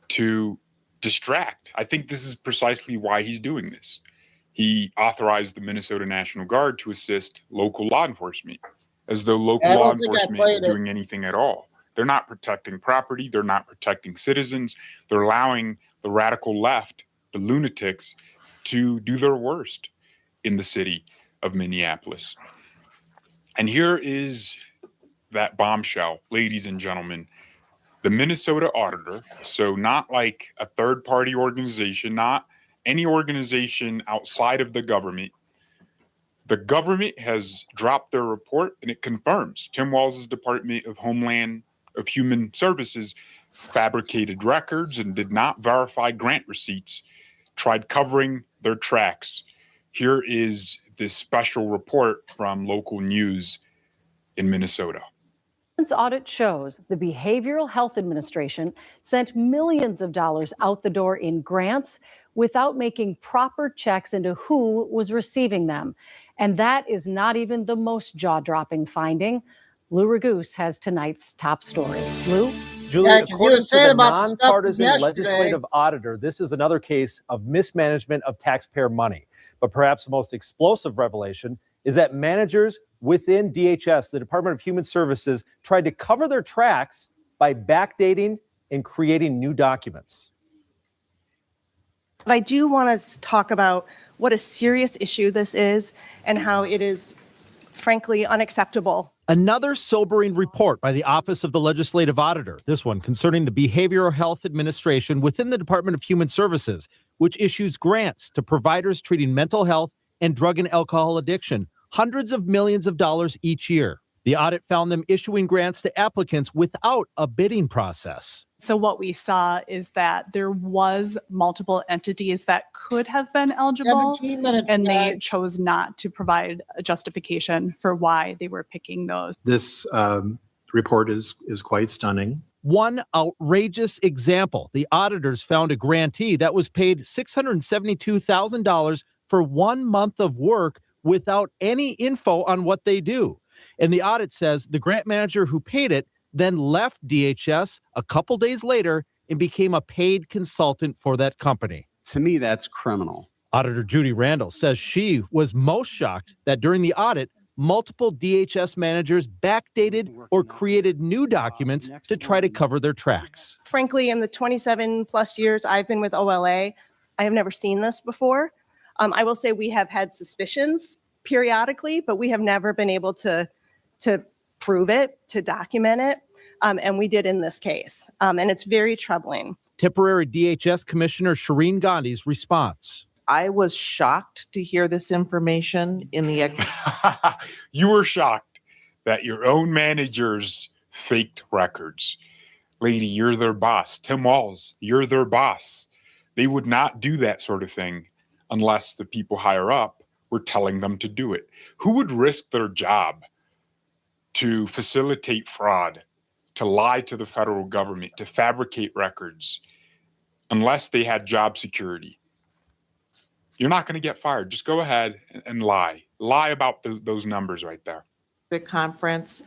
to distract. I think this is precisely why he's doing this. He authorized the Minnesota National Guard to assist local law enforcement, as though local law enforcement is doing anything at all. They're not protecting property. They're not protecting citizens. They're allowing the radical left, the lunatics, to do their worst in the city of Minneapolis. And here is that bombshell, ladies and gentlemen. The Minnesota auditor, so not like a third-party organization, not any organization outside of the government has dropped their report, and it confirms Tim Walz's Department of Human Services fabricated records and did not verify grant receipts, tried covering their tracks. Here is this special report from local news in Minnesota. This audit shows the Behavioral Health Administration sent millions of dollars out the door in grants without making proper checks into who was receiving them. And that is not even the most jaw-dropping finding. Lou Raguse has tonight's top story. Lou? Julie, according to the nonpartisan legislative auditor, this is another case of mismanagement of taxpayer money. But perhaps the most explosive revelation is that managers within DHS, the Department of Human Services, tried to cover their tracks by backdating and creating new documents. But I do want to talk about what a serious issue this is and how it is, frankly, unacceptable. Another sobering report by the Office of the Legislative Auditor, this one concerning the Behavioral Health Administration within the Department of Human Services, which issues grants to providers treating mental health and drug and alcohol addiction, hundreds of millions of dollars each year. The audit found them issuing grants to applicants without a bidding process. So what we saw is that there was multiple entities that could have been eligible, and they chose not to provide a justification for why they were picking those. This report is quite stunning. One outrageous example, the auditors found a grantee that was paid $672,000 for 1 month of work without any info on what they do. And the audit says the grant manager who paid it then left DHS a couple days later and became a paid consultant for that company. To me, that's criminal. Auditor Judy Randall says she was most shocked that during the audit, multiple DHS managers backdated or created new documents to try to cover their tracks. Frankly, in the 27 plus years I've been with OLA, I have never seen this before. I will say we have had suspicions periodically, but we have never been able to prove it, to document it. And we did in this case. And it's very troubling. Temporary DHS Commissioner Shireen Gandhi's response. I was shocked to hear this information in the You were shocked that your own managers faked records. Lady, you're their boss. Tim Walz, you're their boss. They would not do that sort of thing unless the people higher up were telling them to do it. Who would risk their job to facilitate fraud, to lie to the federal government, to fabricate records, unless they had job security? You're not going to get fired. Just go ahead and lie. Lie about those numbers right there. The conference,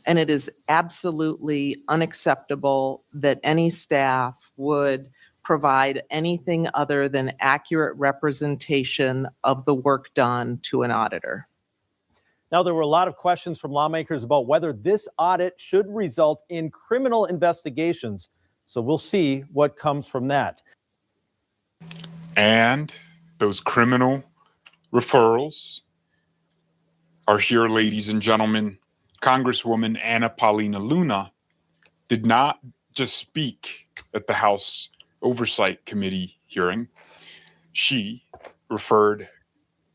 and it is absolutely unacceptable that any staff would provide anything other than accurate representation of the work done to an auditor. Now, there were a lot of questions from lawmakers about whether this audit should result in criminal investigations. So we'll see what comes from that. And those criminal referrals are here, ladies and gentlemen. Congresswoman Anna Paulina Luna did not just speak at the House Oversight Committee hearing. She referred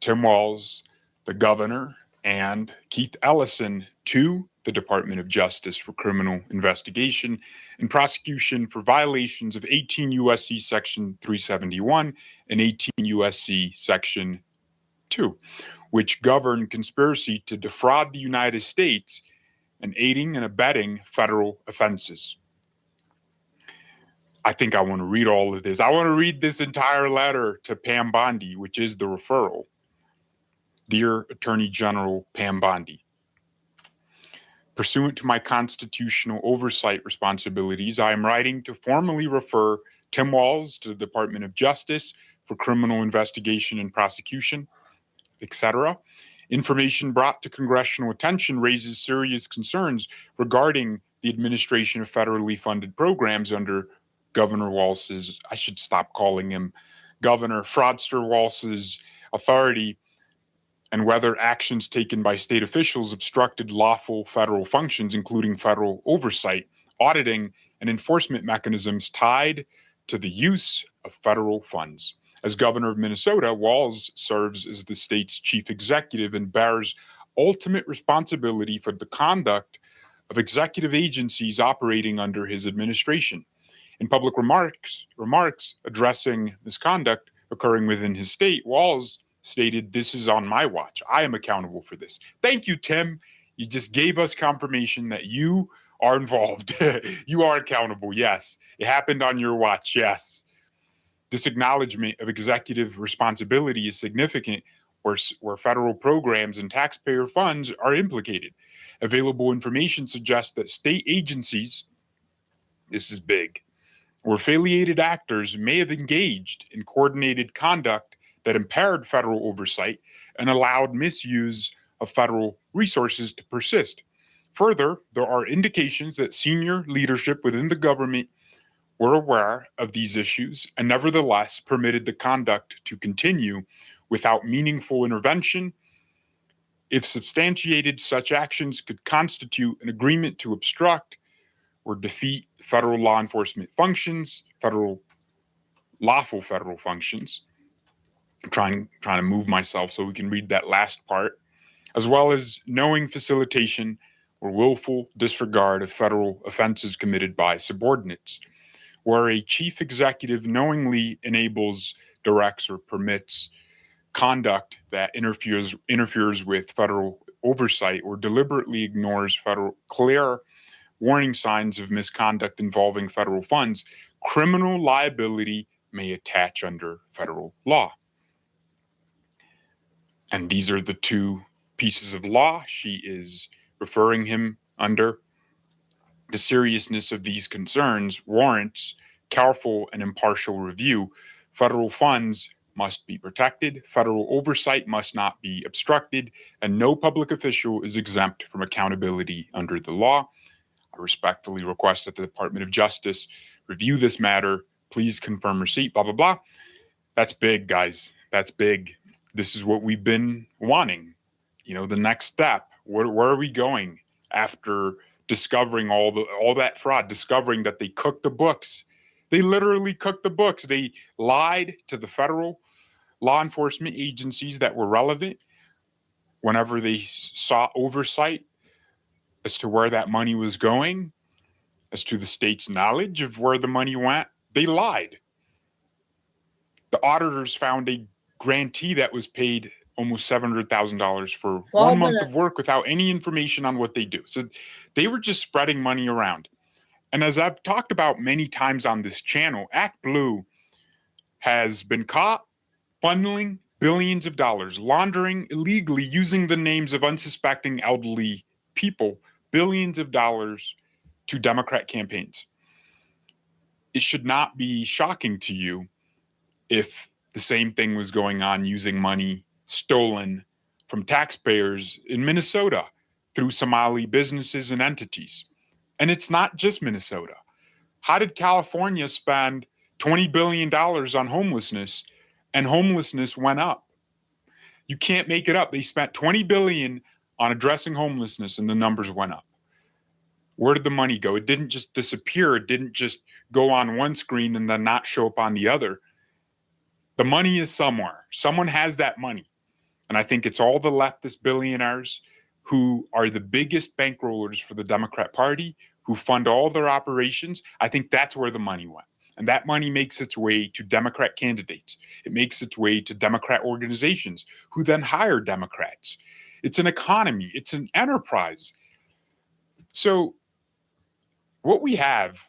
Tim Walz, the governor, and Keith Ellison to the Department of Justice for criminal investigation and prosecution for violations of 18 U.S.C. Section 371 and 18 U.S.C. Section 2, which govern conspiracy to defraud the United States and aiding and abetting federal offenses. I think I want to read all of this. I want to read this entire letter to Pam Bondi, which is the referral. Dear Attorney General Pam Bondi, pursuant to my constitutional oversight responsibilities, I am writing to formally refer Tim Walz to the Department of Justice for criminal investigation and prosecution, etc. Information brought to congressional attention raises serious concerns regarding the administration of federally funded programs under Governor Walz's, I should stop calling him Governor Fraudster Walz's authority, and whether actions taken by state officials obstructed lawful federal functions, including federal oversight, auditing, and enforcement mechanisms tied to the use of federal funds. As governor of Minnesota, Walz serves as the state's chief executive and bears ultimate responsibility for the conduct of executive agencies operating under his administration. In public remarks addressing misconduct occurring within his state, Walz stated, "This is on my watch. I am accountable for this." Thank you, Tim. You just gave us confirmation that you are involved. You are accountable. Yes. It happened on your watch. Yes. This acknowledgement of executive responsibility is significant where federal programs and taxpayer funds are implicated. Available information suggests that state agencies, this is big, or affiliated actors may have engaged in coordinated conduct that impaired federal oversight and allowed misuse of federal resources to persist. Further, there are indications that senior leadership within the government were aware of these issues and nevertheless permitted the conduct to continue without meaningful intervention. If substantiated, such actions could constitute an agreement to obstruct or defeat federal law enforcement functions, lawful federal functions. I'm trying to move myself so we can read that last part, as well as knowing facilitation or willful disregard of federal offenses committed by subordinates, where a chief executive knowingly enables, directs, or permits conduct that interferes with federal oversight or deliberately ignores federal clear warning signs of misconduct involving federal funds, criminal liability may attach under federal law. And these are the two pieces of law she is referring him under. The seriousness of these concerns warrants careful and impartial review. Federal funds must be protected, federal oversight must not be obstructed, and no public official is exempt from accountability under the law. I respectfully request that the Department of Justice review this matter. Please confirm receipt, blah, blah, blah. That's big, guys. That's big. This is what we've been wanting. You know, the next step. Where are we going after discovering all that fraud, discovering that they cooked the books? They literally cooked the books. They lied to the federal law enforcement agencies that were relevant whenever they sought oversight as to where that money was going, as to the state's knowledge of where the money went. They lied. The auditors found a grantee that was paid almost $700,000 for 1 month of work without any information on what they do. So they were just spreading money around. And as I've talked about many times on this channel, Act Blue has been caught funneling billions of dollars, laundering illegally using the names of unsuspecting elderly people, billions of dollars to Democrat campaigns. It should not be shocking to you if the same thing was going on using money stolen from taxpayers in Minnesota through Somali businesses and entities. And it's not just Minnesota. How did California spend $20 billion on homelessness and homelessness went up? You can't make it up. They spent $20 billion on addressing homelessness and the numbers went up. Where did the money go? It didn't just disappear. It didn't just go on one screen and then not show up on the other. The money is somewhere. Someone has that money. And I think it's all the leftist billionaires who are the biggest bankrollers for the Democrat Party, who fund all their operations. I think that's where the money went. And that money makes its way to Democrat candidates. It makes its way to Democrat organizations who then hire Democrats. It's an economy. It's an enterprise. So what we have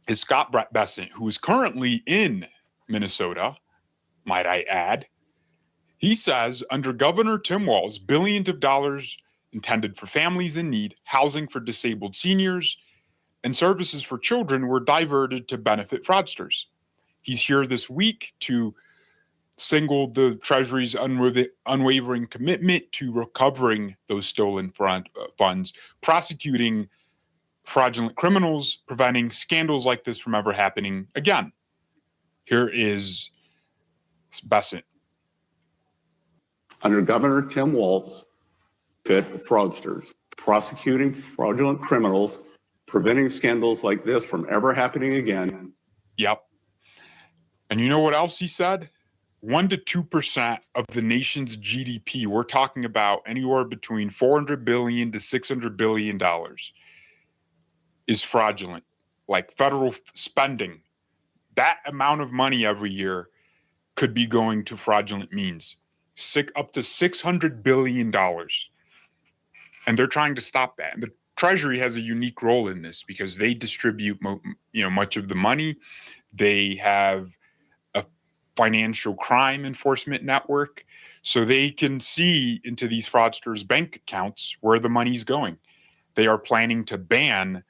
is Scott Bessent, who is currently in Minnesota, might I add. He says under Governor Tim Walz, billions of dollars intended for families in need, housing for disabled seniors, and services for children were diverted to benefit fraudsters. He's here this week to signal the Treasury's unwavering commitment to recovering those stolen funds, prosecuting fraudulent criminals, preventing scandals like this from ever happening again. Here is Bessent. Under Governor Tim Walz, fit fraudsters, prosecuting fraudulent criminals, preventing scandals like this from ever happening again. Yep. And you know what else he said? 1% to 2% of the nation's GDP, we're talking about anywhere between $400 billion to $600 billion, is fraudulent. Like federal spending. That amount of money every year could be going to fraudulent means. Up to $600 billion. And they're trying to stop that. And the Treasury has a unique role in this because they distribute much of the money. They have a financial crime enforcement network. So they can see into these fraudsters' bank accounts where the money's going. They are planning to ban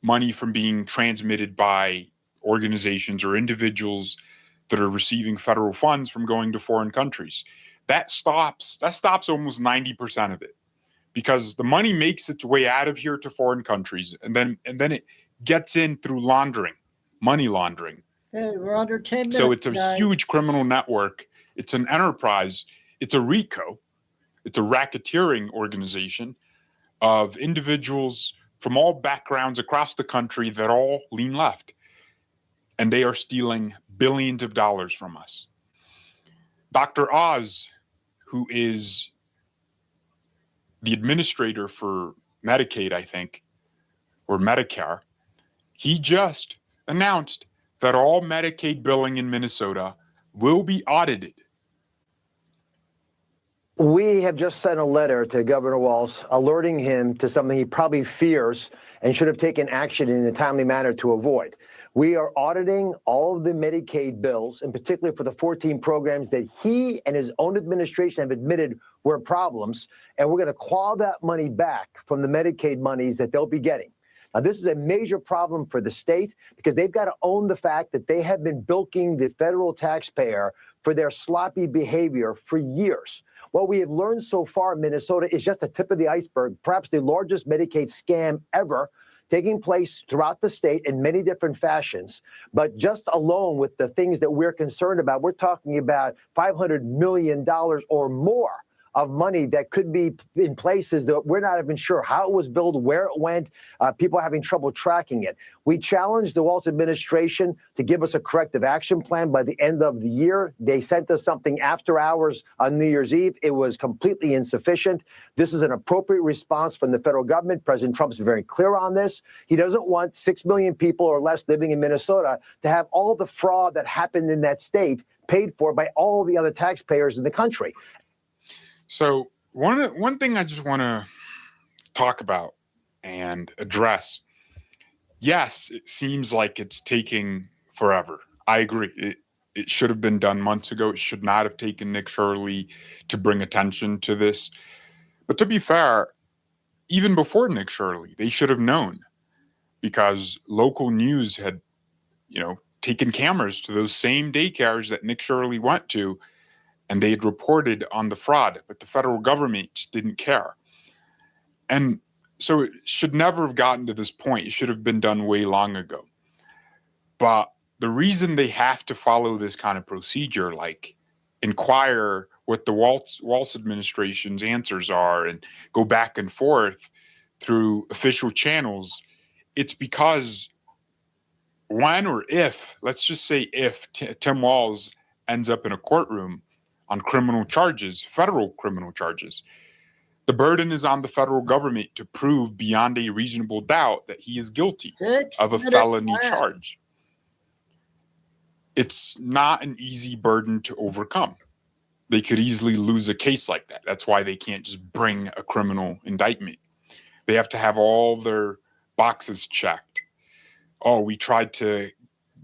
money from being transmitted by organizations or individuals that are receiving federal funds from going to foreign countries. That stops almost 90% of it because the money makes its way out of here to foreign countries and then it gets in through laundering, money laundering. Hey, we're under 10 minutes. So it's a guys. huge criminal network. It's an enterprise. It's a RICO. It's a racketeering organization of individuals from all backgrounds across the country that all lean left. And they are stealing billions of dollars from us. Dr. Oz, who is the administrator for Medicaid, I think, or Medicare, he just announced that all Medicaid billing in Minnesota will be audited. We have just sent a letter to Governor Walz alerting him to something he probably fears and should have taken action in a timely manner to avoid. We are auditing all of the Medicaid bills, in particular for the 14 programs that he and his own administration have admitted were problems, and we're going to claw that money back from the Medicaid monies that they'll be getting. Now, this is a major problem for the state because they've got to own the fact that they have been bilking the federal taxpayer for their sloppy behavior for years. What we have learned so far in Minnesota is just the tip of the iceberg, perhaps the largest Medicaid scam ever, taking place throughout the state in many different fashions. But just alone with the things that we're concerned about, we're talking about $500 million or more of money that could be in places that we're not even sure how it was billed, where it went, people are having trouble tracking it. We challenged the Walz administration to give us a corrective action plan by the end of the year. They sent us something after hours on New Year's Eve. It was completely insufficient. This is an appropriate response from the federal government. President Trump's been very clear on this. He doesn't want 6 million people or less living in Minnesota to have all the fraud that happened in that state paid for by all the other taxpayers in the country. So one thing I just want to talk about and address. Yes, it seems like it's taking forever. I agree. It should have been done months ago. It should not have taken Nick Shirley to bring attention to this. But to be fair, even before Nick Shirley, they should have known, because local news had, taken cameras to those same daycares that Nick Shirley went to, and they had reported on the fraud, but the federal government just didn't care. And so it should never have gotten to this point. It should have been done way long ago. But the reason they have to follow this kind of procedure, like inquire what the Walz administration's answers are and go back and forth through official channels, it's because when or if, let's just say if Tim Walz ends up in a courtroom on criminal charges, federal criminal charges, the burden is on the federal government to prove beyond a reasonable doubt that he is guilty of a felony charge. It's not an easy burden to overcome. They could easily lose a case like that. That's why they can't just bring a criminal indictment. They have to have all their boxes checked. Oh, we tried to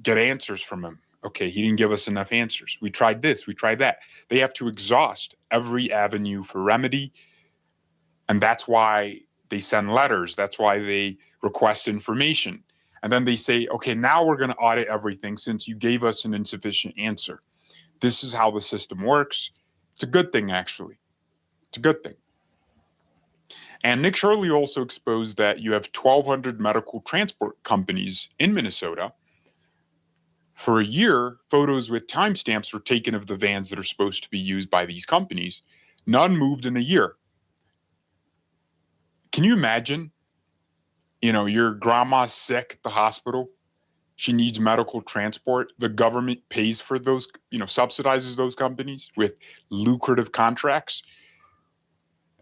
get answers from him. Okay, he didn't give us enough answers. We tried this, we tried that. They have to exhaust every avenue for remedy. And that's why they send letters. That's why they request information. And then they say, okay, now we're going to audit everything since you gave us an insufficient answer. This is how the system works. It's a good thing, actually. It's a good thing. And Nick Shirley also exposed that you have 1,200 medical transport companies in Minnesota. For a year, photos with timestamps were taken of the vans that are supposed to be used by these companies. None moved in a year. Can you imagine? Your grandma's sick at the hospital. She needs medical transport. The government pays for those, subsidizes those companies with lucrative contracts.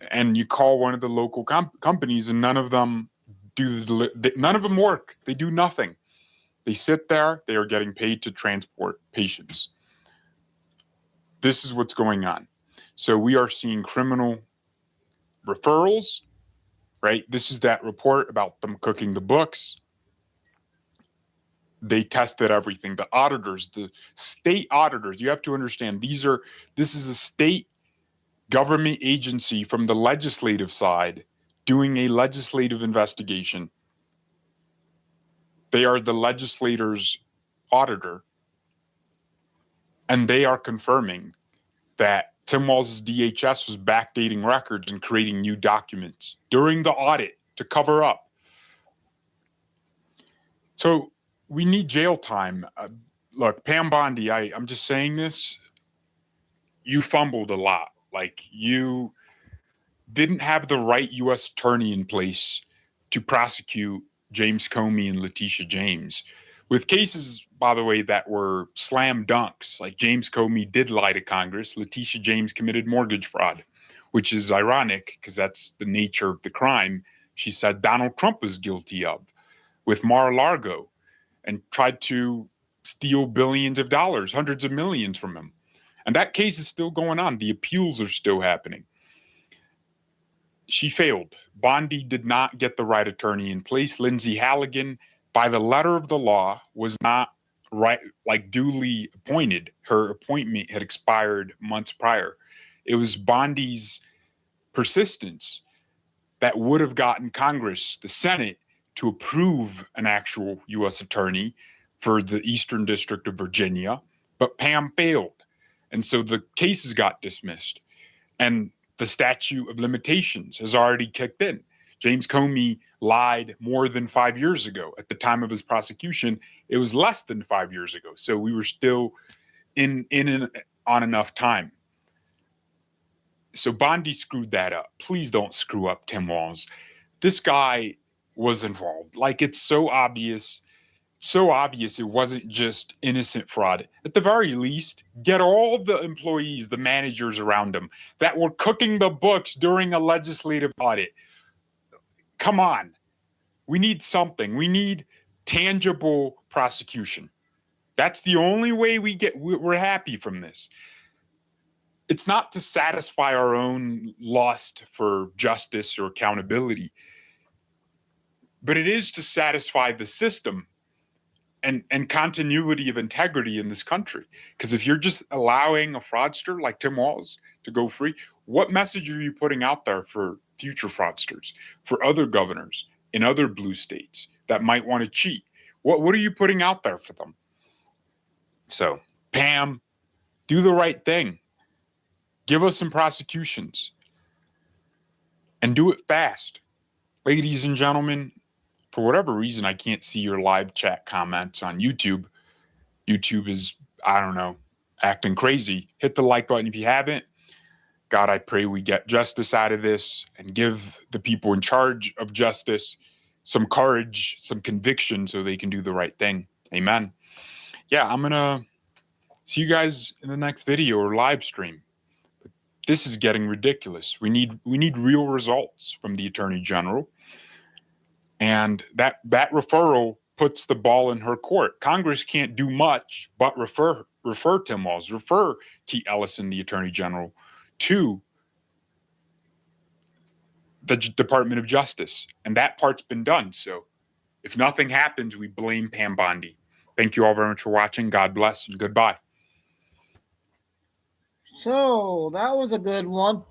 And you call one of the local companies and none of them none of them work. They do nothing. They sit there. They are getting paid to transport patients. This is what's going on. So we are seeing criminal referrals, right? This is that report about them cooking the books. They tested everything. The auditors, the state auditors, you have to understand, this is a state government agency from the legislative side doing a legislative investigation. They are the legislator's auditor, and they are confirming that Tim Walz's DHS was backdating records and creating new documents during the audit to cover up. So we need jail time. Look, Pam Bondi, I'm just saying this. You fumbled a lot. Like, you didn't have the right U.S. attorney in place to prosecute James Comey and Letitia James with cases, by the way, that were slam dunks. Like, James Comey did lie to Congress. Letitia James committed mortgage fraud, which is ironic because that's the nature of the crime she said Donald Trump was guilty of with Mar-a-Lago, and tried to steal billions of dollars, hundreds of millions from him. And that case is still going on. The appeals are still happening. She failed. Bondi did not get the right attorney in place. Lindsay Halligan, by the letter of the law, was not duly appointed. Her appointment had expired months prior. It was Bondi's persistence that would have gotten Congress, the Senate, to approve an actual U.S. attorney for the Eastern District of Virginia, but Pam failed. And so the cases got dismissed. And the statute of limitations has already kicked in. James Comey lied more than 5 years ago. At the time of his prosecution, it was less than 5 years ago. So we were still in on enough time. So Bondi screwed that up. Please don't screw up Tim Walz. This guy was involved. Like, it's so obvious it wasn't just innocent fraud. At the very least, get all the employees, the managers around him that were cooking the books during a legislative audit. Come on. We need something. We need tangible prosecution. That's the only way we're happy from this. It's not to satisfy our own lust for justice or accountability, but it is to satisfy the system and continuity of integrity in this country. Because if you're just allowing a fraudster like Tim Walz to go free, what message are you putting out there for future fraudsters, for other governors in other blue states that might want to cheat? What are you putting out there for them? So, Pam, do the right thing. Give us some prosecutions and do it fast. Ladies and gentlemen, for whatever reason, I can't see your live chat comments on YouTube. YouTube is, I don't know, acting crazy. Hit the like button if you haven't. God, I pray we get justice out of this and give the people in charge of justice some courage, some conviction so they can do the right thing. Amen. Yeah, I'm going to see you guys in the next video or live stream. This is getting ridiculous. We need real results from the Attorney General. And that referral puts the ball in her court. Congress can't do much but refer Tim Walz, refer Keith Ellison, the Attorney General, to the Department of Justice. And that part's been done. So if nothing happens, we blame Pam Bondi. Thank you all very much for watching. God bless and goodbye. So that was a good one.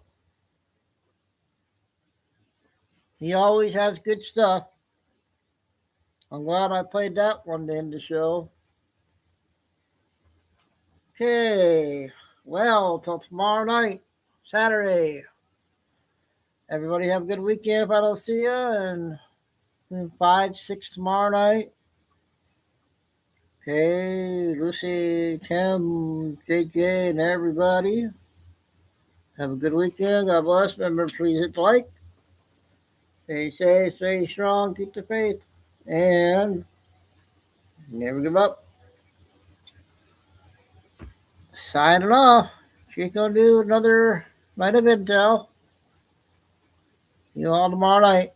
He always has good stuff. I'm glad I played that one to end the show. Okay. Well, till tomorrow night, Saturday. Everybody have a good weekend if I don't see you. And 5, 6 tomorrow night. Okay, Lucy, Tim, JJ, and everybody. Have a good weekend. God bless. Remember, please hit the like. Stay safe, stay strong, keep the faith. And never give up. Signing off. She's going to do another night of intel. See you all tomorrow night.